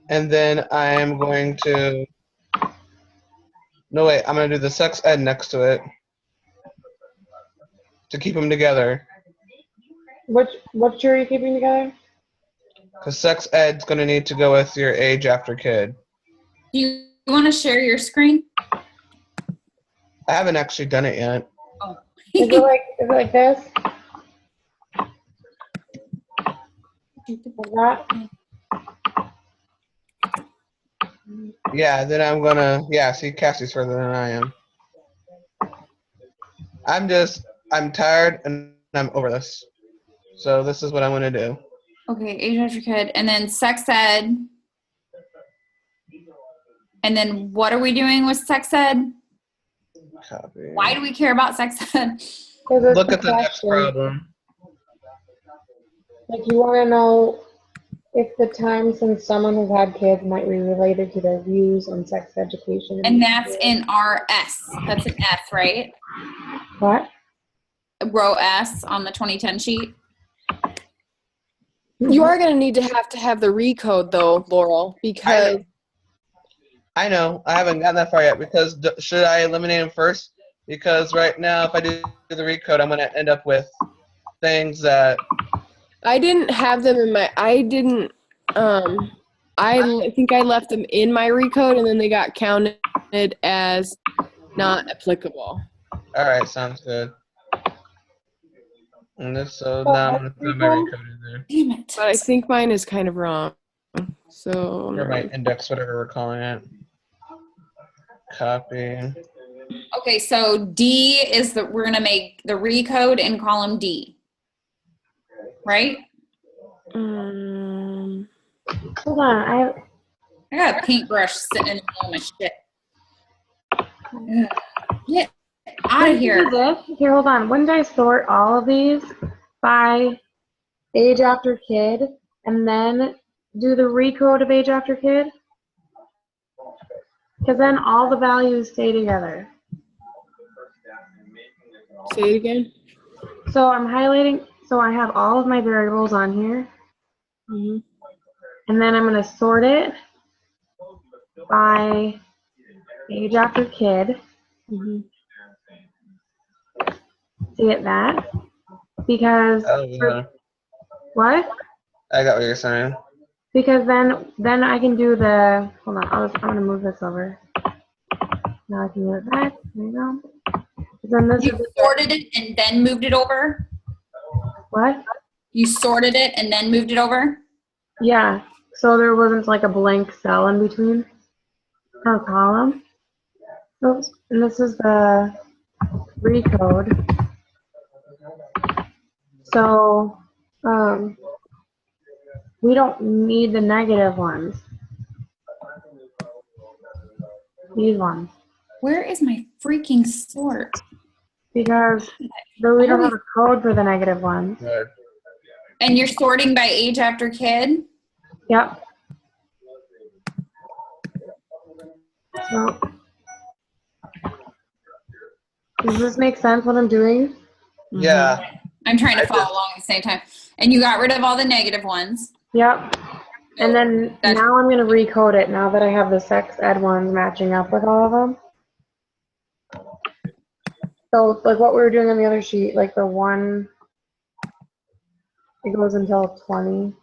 And then I'm going to, no wait, I'm going to do the sex ed next to it to keep them together. Which two are you keeping together? Because sex ed's going to need to go with your age after kid. Do you want to share your screen? I haven't actually done it yet. Oh. Is it like this? Like that? Yeah, then I'm going to, see, Cassie's further than I am. I'm tired and I'm over this. So this is what I'm going to do. Okay, age after kid, and then sex ed. And then what are we doing with sex ed? Copy. Why do we care about sex ed? Look at the next problem. Like, you want to know if the time since someone has had kids might be related to their views on sex education. And that's in our S. That's an S, right? What? Row S on the 2010 sheet. you are going to need to have the recode though, Laurel, because I know. I haven't gotten that far yet because should I eliminate them first? Because right now, if I do the recode, I'm going to end up with things that I didn't have them in my, I think I left them in my recode and then they got counted as not applicable. All right, sounds good. And this, so now I'm going to put my recode in there. Damn it. But I think mine is kind of wrong. So Or my index, whatever we're calling it. Copy. Okay, so D is we're gonna make the recode in column D. Right? Um, Hold on. I got a paintbrush sitting in the middle of my shit. Get out of here. Here, hold on. Wouldn't I sort all of these by age after kid and then do the recode of age after kid? Because then all the values stay together. say it again. So I'm highlighting, so I have all of my variables on here, Mm-hmm. and then I'm going to sort it by age after kid. Mm-hmm. See it that? Because Oh, yeah. what? I got what you're saying. Because then I can do the, hold on, I'm going to move this over. Now I can move it back. There you go. Then this You is sorted it and then moved it over? what? You sorted it and then moved it over? Yeah. So there wasn't like a blank cell in between or column. Oops. And this is the recode. So we don't need the negative ones. These ones. Where is my freaking sort? Because we don't have a code for the negative ones. Good. And you're sorting by age after kid? Yep. So, does this make sense what I'm doing? Yeah. I'm trying to follow along at the same time. And you got rid of all the negative ones. Yep. And then That's- now I'm going to recode it now that I have the sex ed ones matching up with all of them. So like what we were doing on the other sheet, like the one, it goes until 20.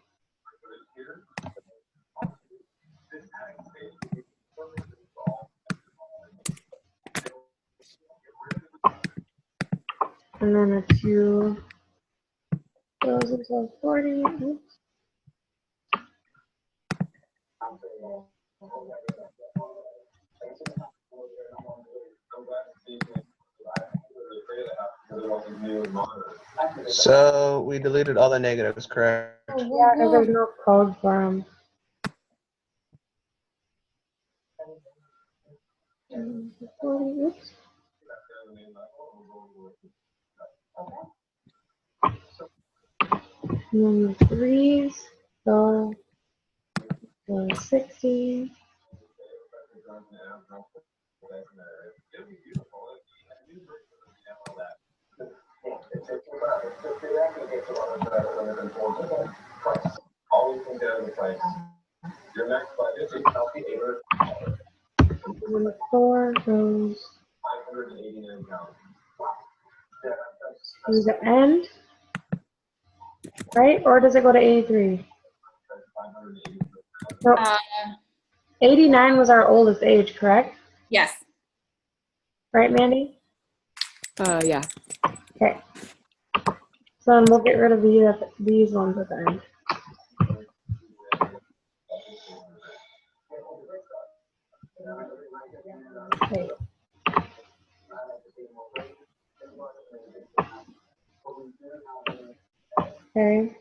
And then a 2 goes until 40. Oops. So we deleted all the negatives, correct? Yeah, because there's no code for them. Oops. And then the 3s go 60. Always think out of the price. Your next budget is healthy neighbor, And then the 4 goes 589 pounds. to the end, right? Or does it go to 83? No, 89 was our oldest age, correct? Yes. Right, Mandy? Yeah. Okay. So then we'll get rid of these ones at the end. Okay. Okay.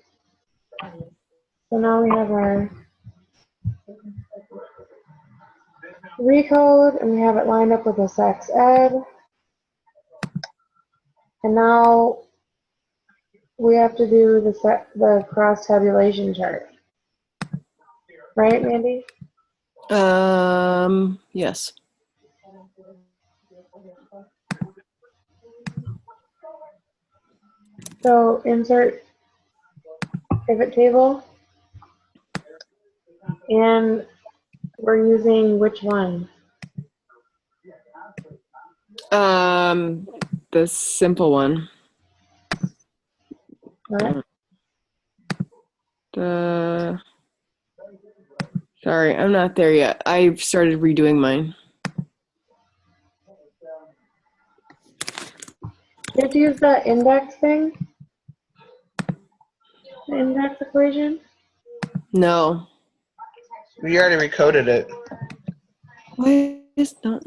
So now we have our recode, and we have it lined up with the sex ed. And now we have to do the cross tabulation chart. Right, Mandy? Yes. So insert pivot table. And we're using which one? The simple one. What? Sorry, I'm not there yet. I started redoing mine. You have to use the index thing? The index equation? No. We already recoded it. Why is not?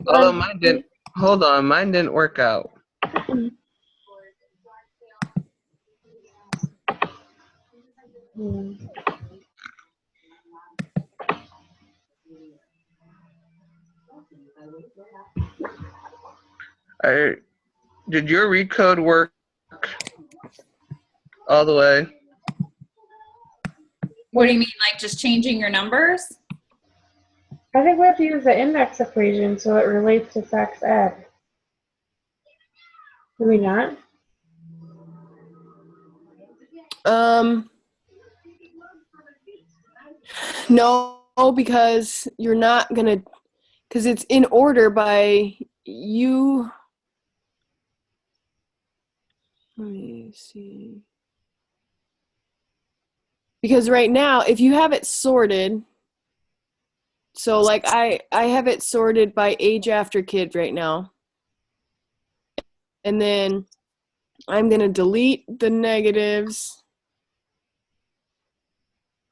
Although mine didn't. Hold on, mine didn't work out. Did your recode work all the way? What do you mean, like just changing your numbers? I think we have to use the index equation so it relates to sex ed. Do we not? No, because you're not gonna, because it's in order by you. Let me see. Because right now, if you have it sorted, so like I have it sorted by age after kid right now. And then I'm gonna delete the negatives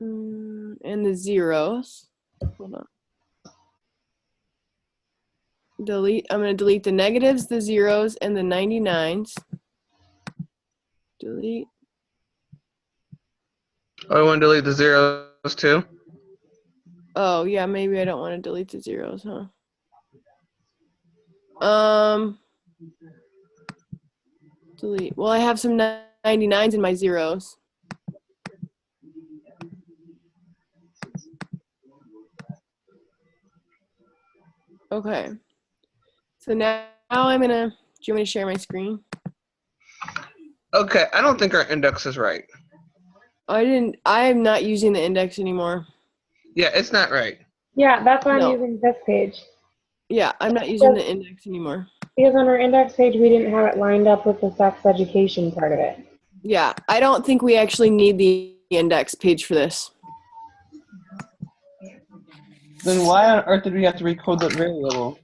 and the zeros. Hold on. I'm gonna delete the negatives, the zeros, and the 99s. Delete. Oh, I want to delete the zeros too? Oh, yeah, maybe I don't want to delete the zeros, huh? Delete. Well, I have some 99s in my zeros. Okay. So now I'm gonna, do you want me to share my screen? Okay, I don't think our index is right. I'm not using the index anymore. Yeah, it's not right. Yeah, that's why I'm No. using this page. Yeah, I'm not using the index anymore. Because on our index page, we didn't have it lined up with the sex education part of it. Yeah, I don't think we actually need the index page for this. Then why on earth did we have to recode that variable?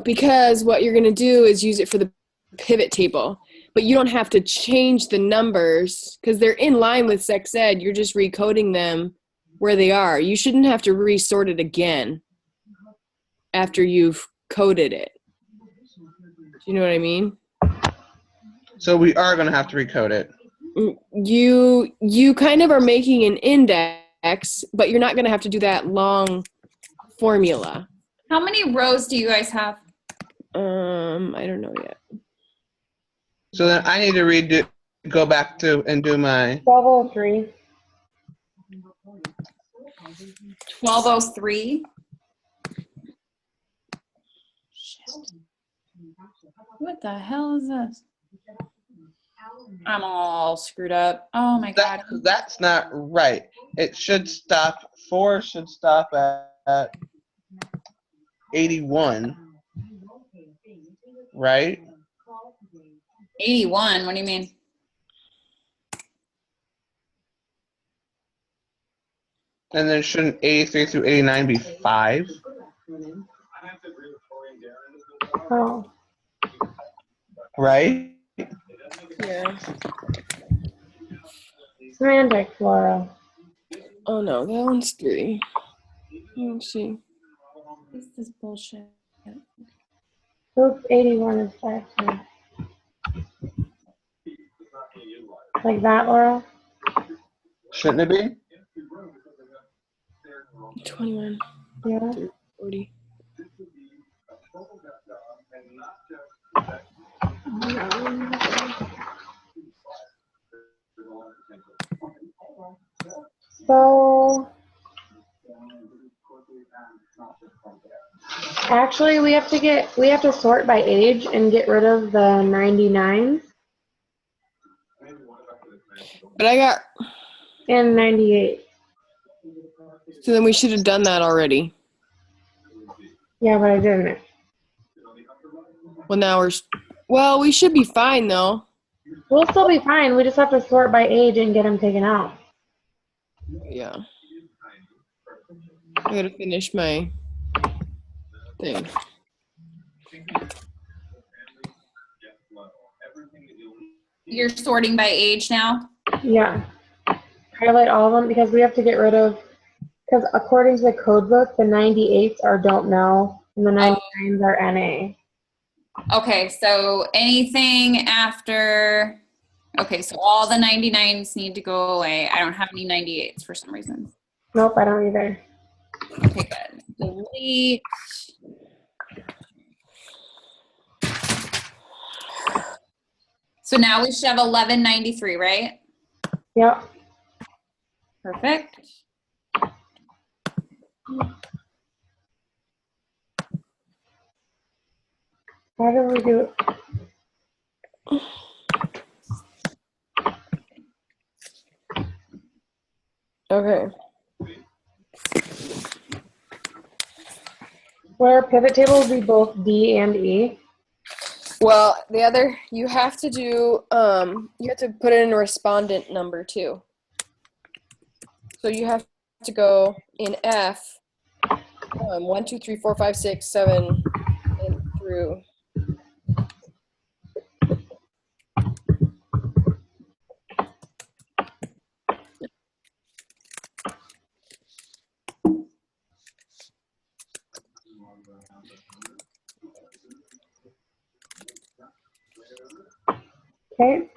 Because what you're gonna do is use it for the pivot table, but you don't have to change the numbers because they're in line with sex ed. You're just recoding them where they are. You shouldn't have to resort it again after you've coded it. Do you know what I mean? So we are going to have to recode it. You kind of are making an index, but you're not going to have to do that long formula. How many rows do you guys have? I don't know yet. So then I need to go back to and do my 1203. 1203. What the hell is this? I'm all screwed up. Oh my god. That's not right. It should stop. 4 should stop at 81. Right? 81. What do you mean? And then shouldn't 83 through 89 be 5? Oh. Right? Yeah. Semantic, Laura. Oh no, that one's 3. Let's see. This is bullshit. Oops, 81 is 5. Like that, Laura? Shouldn't it be? 21. Yeah. 30, 40. So actually we have to sort by age and get rid of the 99s But I got, and 98. so then we should have done that already. Yeah, but I didn't. Well, now well, we should be fine though. We'll still be fine. We just have to sort by age and get them taken out. Yeah. I gotta finish my thing. You're sorting by age now? Yeah. Highlight all of them because we have to get rid of Because according to the code book, the 98s are don't know, and the 99s are NA. Okay, so anything after, okay, so all the 99s need to go away. I don't have any 98s for some reason. Nope, I don't either. Okay, good. Delete. So now we should have 1193, right? Yep. Perfect. How do we do it? Okay. Where pivot tables be both D and E? Well, the other, you have to do, you have to put in a respondent number too. So you have to go in F, 1, 2, 3, 4, 5, 6, 7, and through. Okay.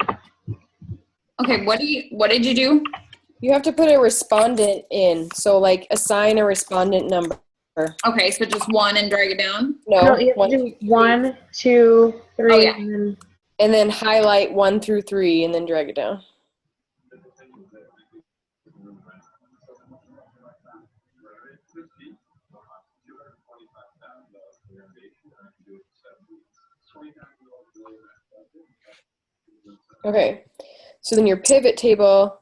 Okay, what did you do? You have to put a respondent in. So like assign a respondent number. Okay, so just one and drag it down? No, you have one, to do 1, 2, 3, Oh, yeah. and then highlight 1 through 3 and then drag it down. Okay, so then your pivot table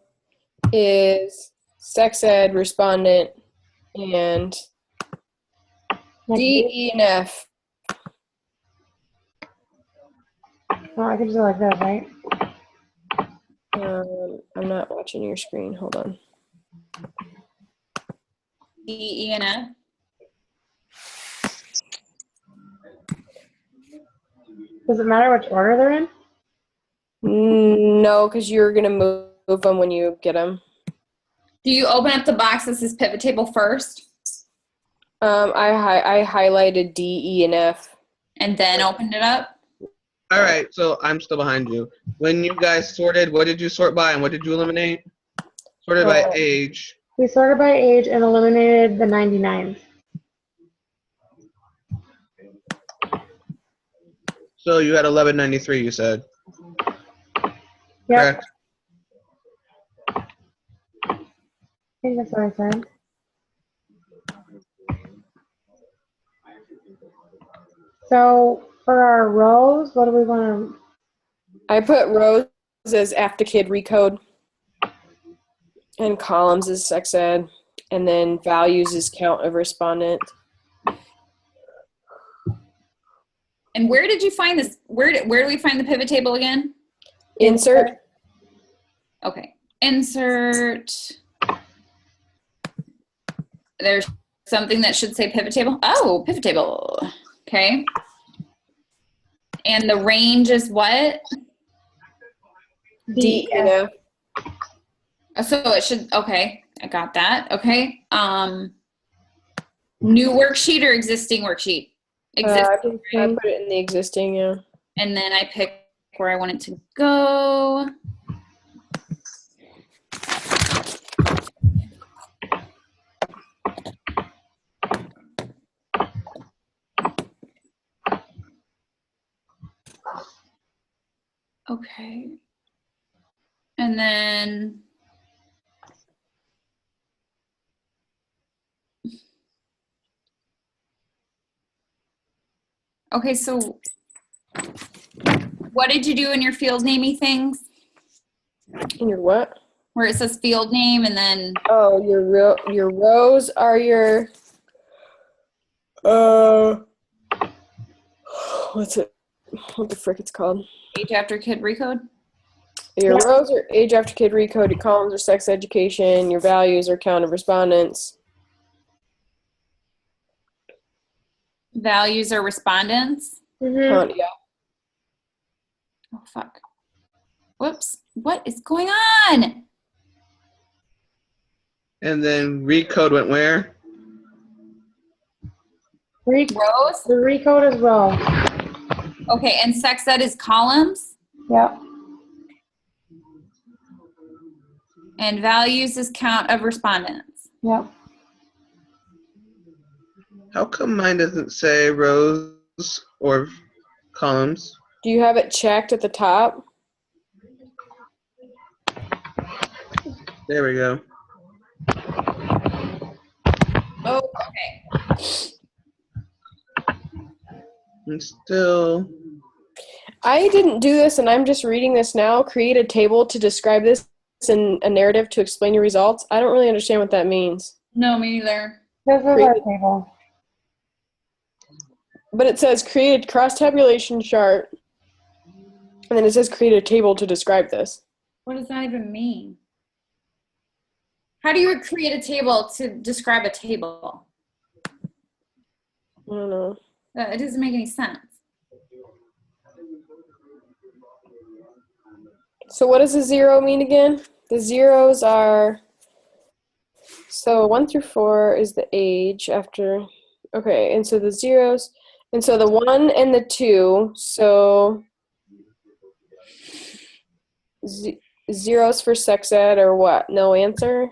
is sex ed, respondent, and D, E, and F. Oh, I can just do like that, right? I'm not watching your screen. Hold on. D, E, and F? Does it matter which order they're in? No, because you're going to move them when you get them. Do you open up the box that says pivot table first? I highlighted D, E, and F. And then opened it up? All right, so I'm still behind you. When you guys sorted, what did you sort by and what did you eliminate? Sorted by age. We sorted by age and eliminated the 99s. So you had 1193, you said. Yep. Correct. I think that's what I said. So for our rows, what do we want to? I put rows as after kid recode, and columns as sex ed, and then values is count of respondent. And where did you find this? Where do we find the pivot table again? Insert. Okay. Insert. There's something that should say pivot table. Oh, pivot table. Okay. And the range is what? D, and F. So it should, okay. I got that. Okay. New worksheet or existing worksheet? Existing. I put it in the existing, yeah. And then I pick where I want it to go. Okay. And then okay, so what did you do in your field namey things? In your what? Where it says field name and then Oh, your rows are your what's it? What the frick it's called? age after kid recode? Your rows are age after kid recode, your columns are sex education, your values are count of respondents. Values are respondents? Mm-hmm. Count, yeah. Oh, fuck. Whoops. What is going on? And then recode went where? Rows? The recode is row. Okay, and sex ed is columns? Yep. And values is count of respondents. Yep. How come mine doesn't say rows or columns? Do you have it checked at the top? There we go. Oh, okay. And still, I didn't do this, and I'm just reading this now. Create a table to describe this and a narrative to explain your results. I don't really understand what that means. No, me neither. This is our table. But it says create a cross-tabulation chart, and then it says create a table to describe this. What does that even mean? How do you create a table to describe a table? I don't know. It doesn't make any sense. So what does the 0 mean again? The zeros are, so 1 through 4 is the age after, okay, and so the zeros, and so the 1 and the 2, so zeros for sex ed or what? No answer?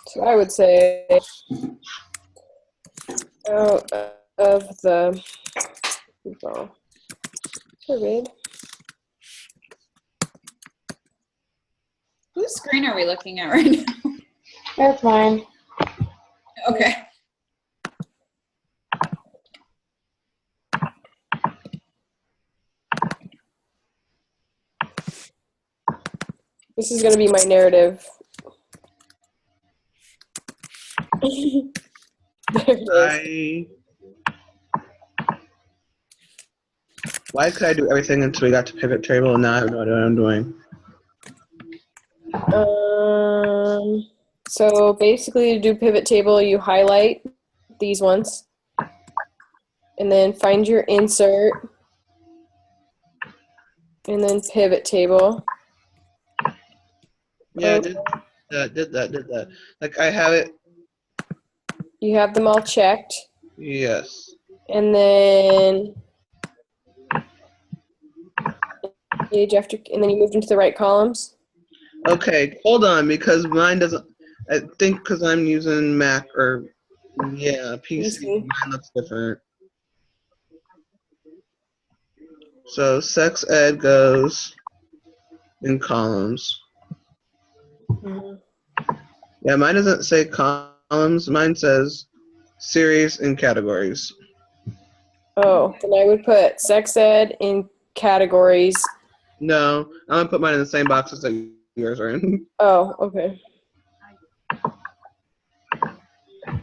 So I would say out of the, well, sure, babe. Whose screen are we looking at right now? That's mine. Okay. This is going to be my narrative. There it is. Why could I do everything until we got to pivot table and now I have no idea what I'm doing? So basically to do pivot table, you highlight these ones and then find your insert and then pivot table. Yeah, I did that. Like I have it. You have them all checked. Yes. And then page after, and then you moved into the right columns. Okay, hold on, because mine doesn't, I think because I'm using Mac or, yeah, PC, mine looks different. So sex ed goes in columns. Mm-hmm. Yeah, mine doesn't say columns, mine says series and categories. Oh, then I would put sex ed in categories. No, I'm gonna put mine in the same boxes that yours are in. Oh, okay.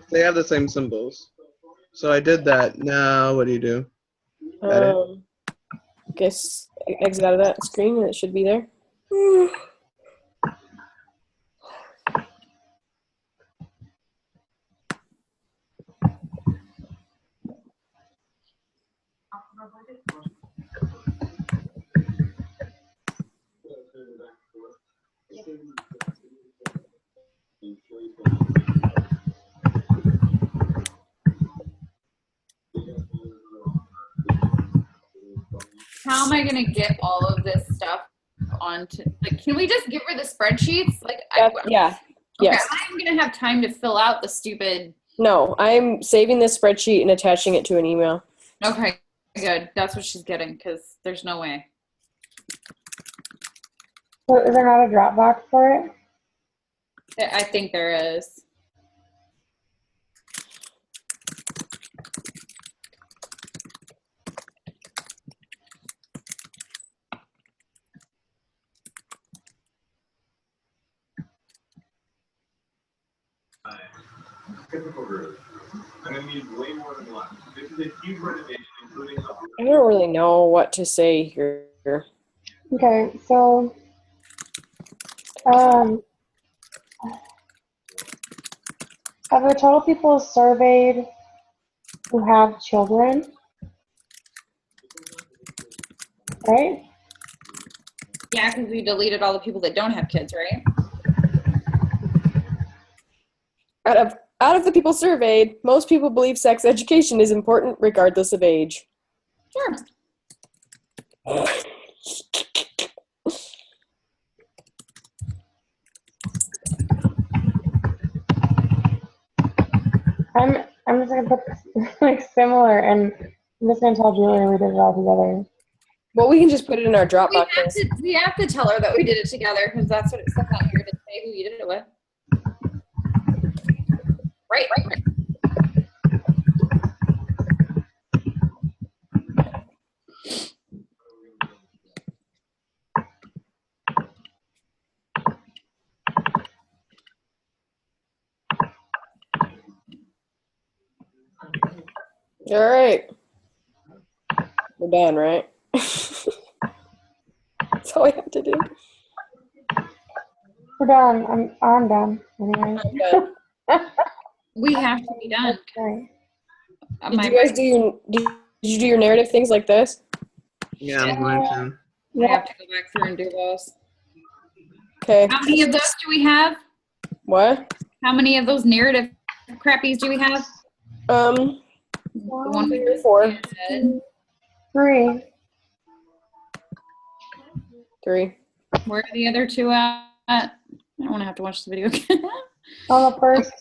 They have the same symbols. So I did that. Now what do you do? Edit. Guess exit out of that screen and it should be there. How am I gonna get all of this stuff onto? Like, can we just give her the spreadsheets? Like, Yeah. Okay, Yes. I'm gonna have time to fill out the stupid. No, I'm saving this spreadsheet and attaching it to an email. Okay, good. That's what she's getting because there's no way. So is there not a Dropbox for it? I think there is. Typical room. I'm gonna need way more than one. This is a huge renovation, including a I don't really know what to say here. Okay, so have the total people surveyed who have children? Right? Yeah, because we deleted all the people that don't have kids, right? Out of the people surveyed, most people believe sex education is important regardless of age. Sure. I'm just gonna put like similar, and I'm just gonna tell Julia we did it all together. Well, we can just put it in our Dropbox. We have to tell her that we did it together because that's what it says on here to say who you did it with. Right. All right. We're done, right? That's all I have to do. We're done. I'm done. Anyway. I'm done. We have to be done. Right. Did you do your narrative things like this? Yeah, I'm going to. I Yeah. have to go back through and do those. Okay. How many of those do we have? What? How many of those narrative crappies do we have? The one 3 or 4. said. 3. 3. Where are the other 2 at? I don't want to have to watch the video again. On the first.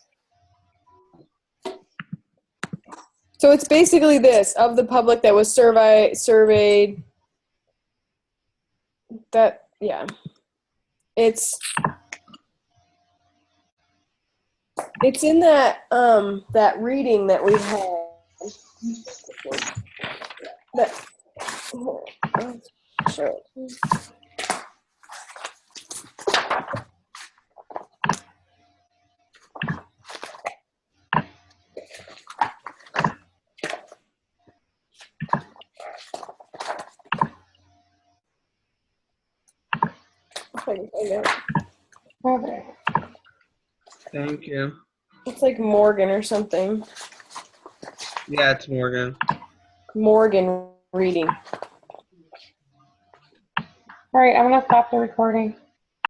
So it's basically this: of the public that was surveyed. That, yeah. It's in that that reading that we had. That. Sure. Okay. Thank you. It's like Morgan or something. Yeah, it's Morgan. Morgan reading. All right, I'm gonna stop the recording.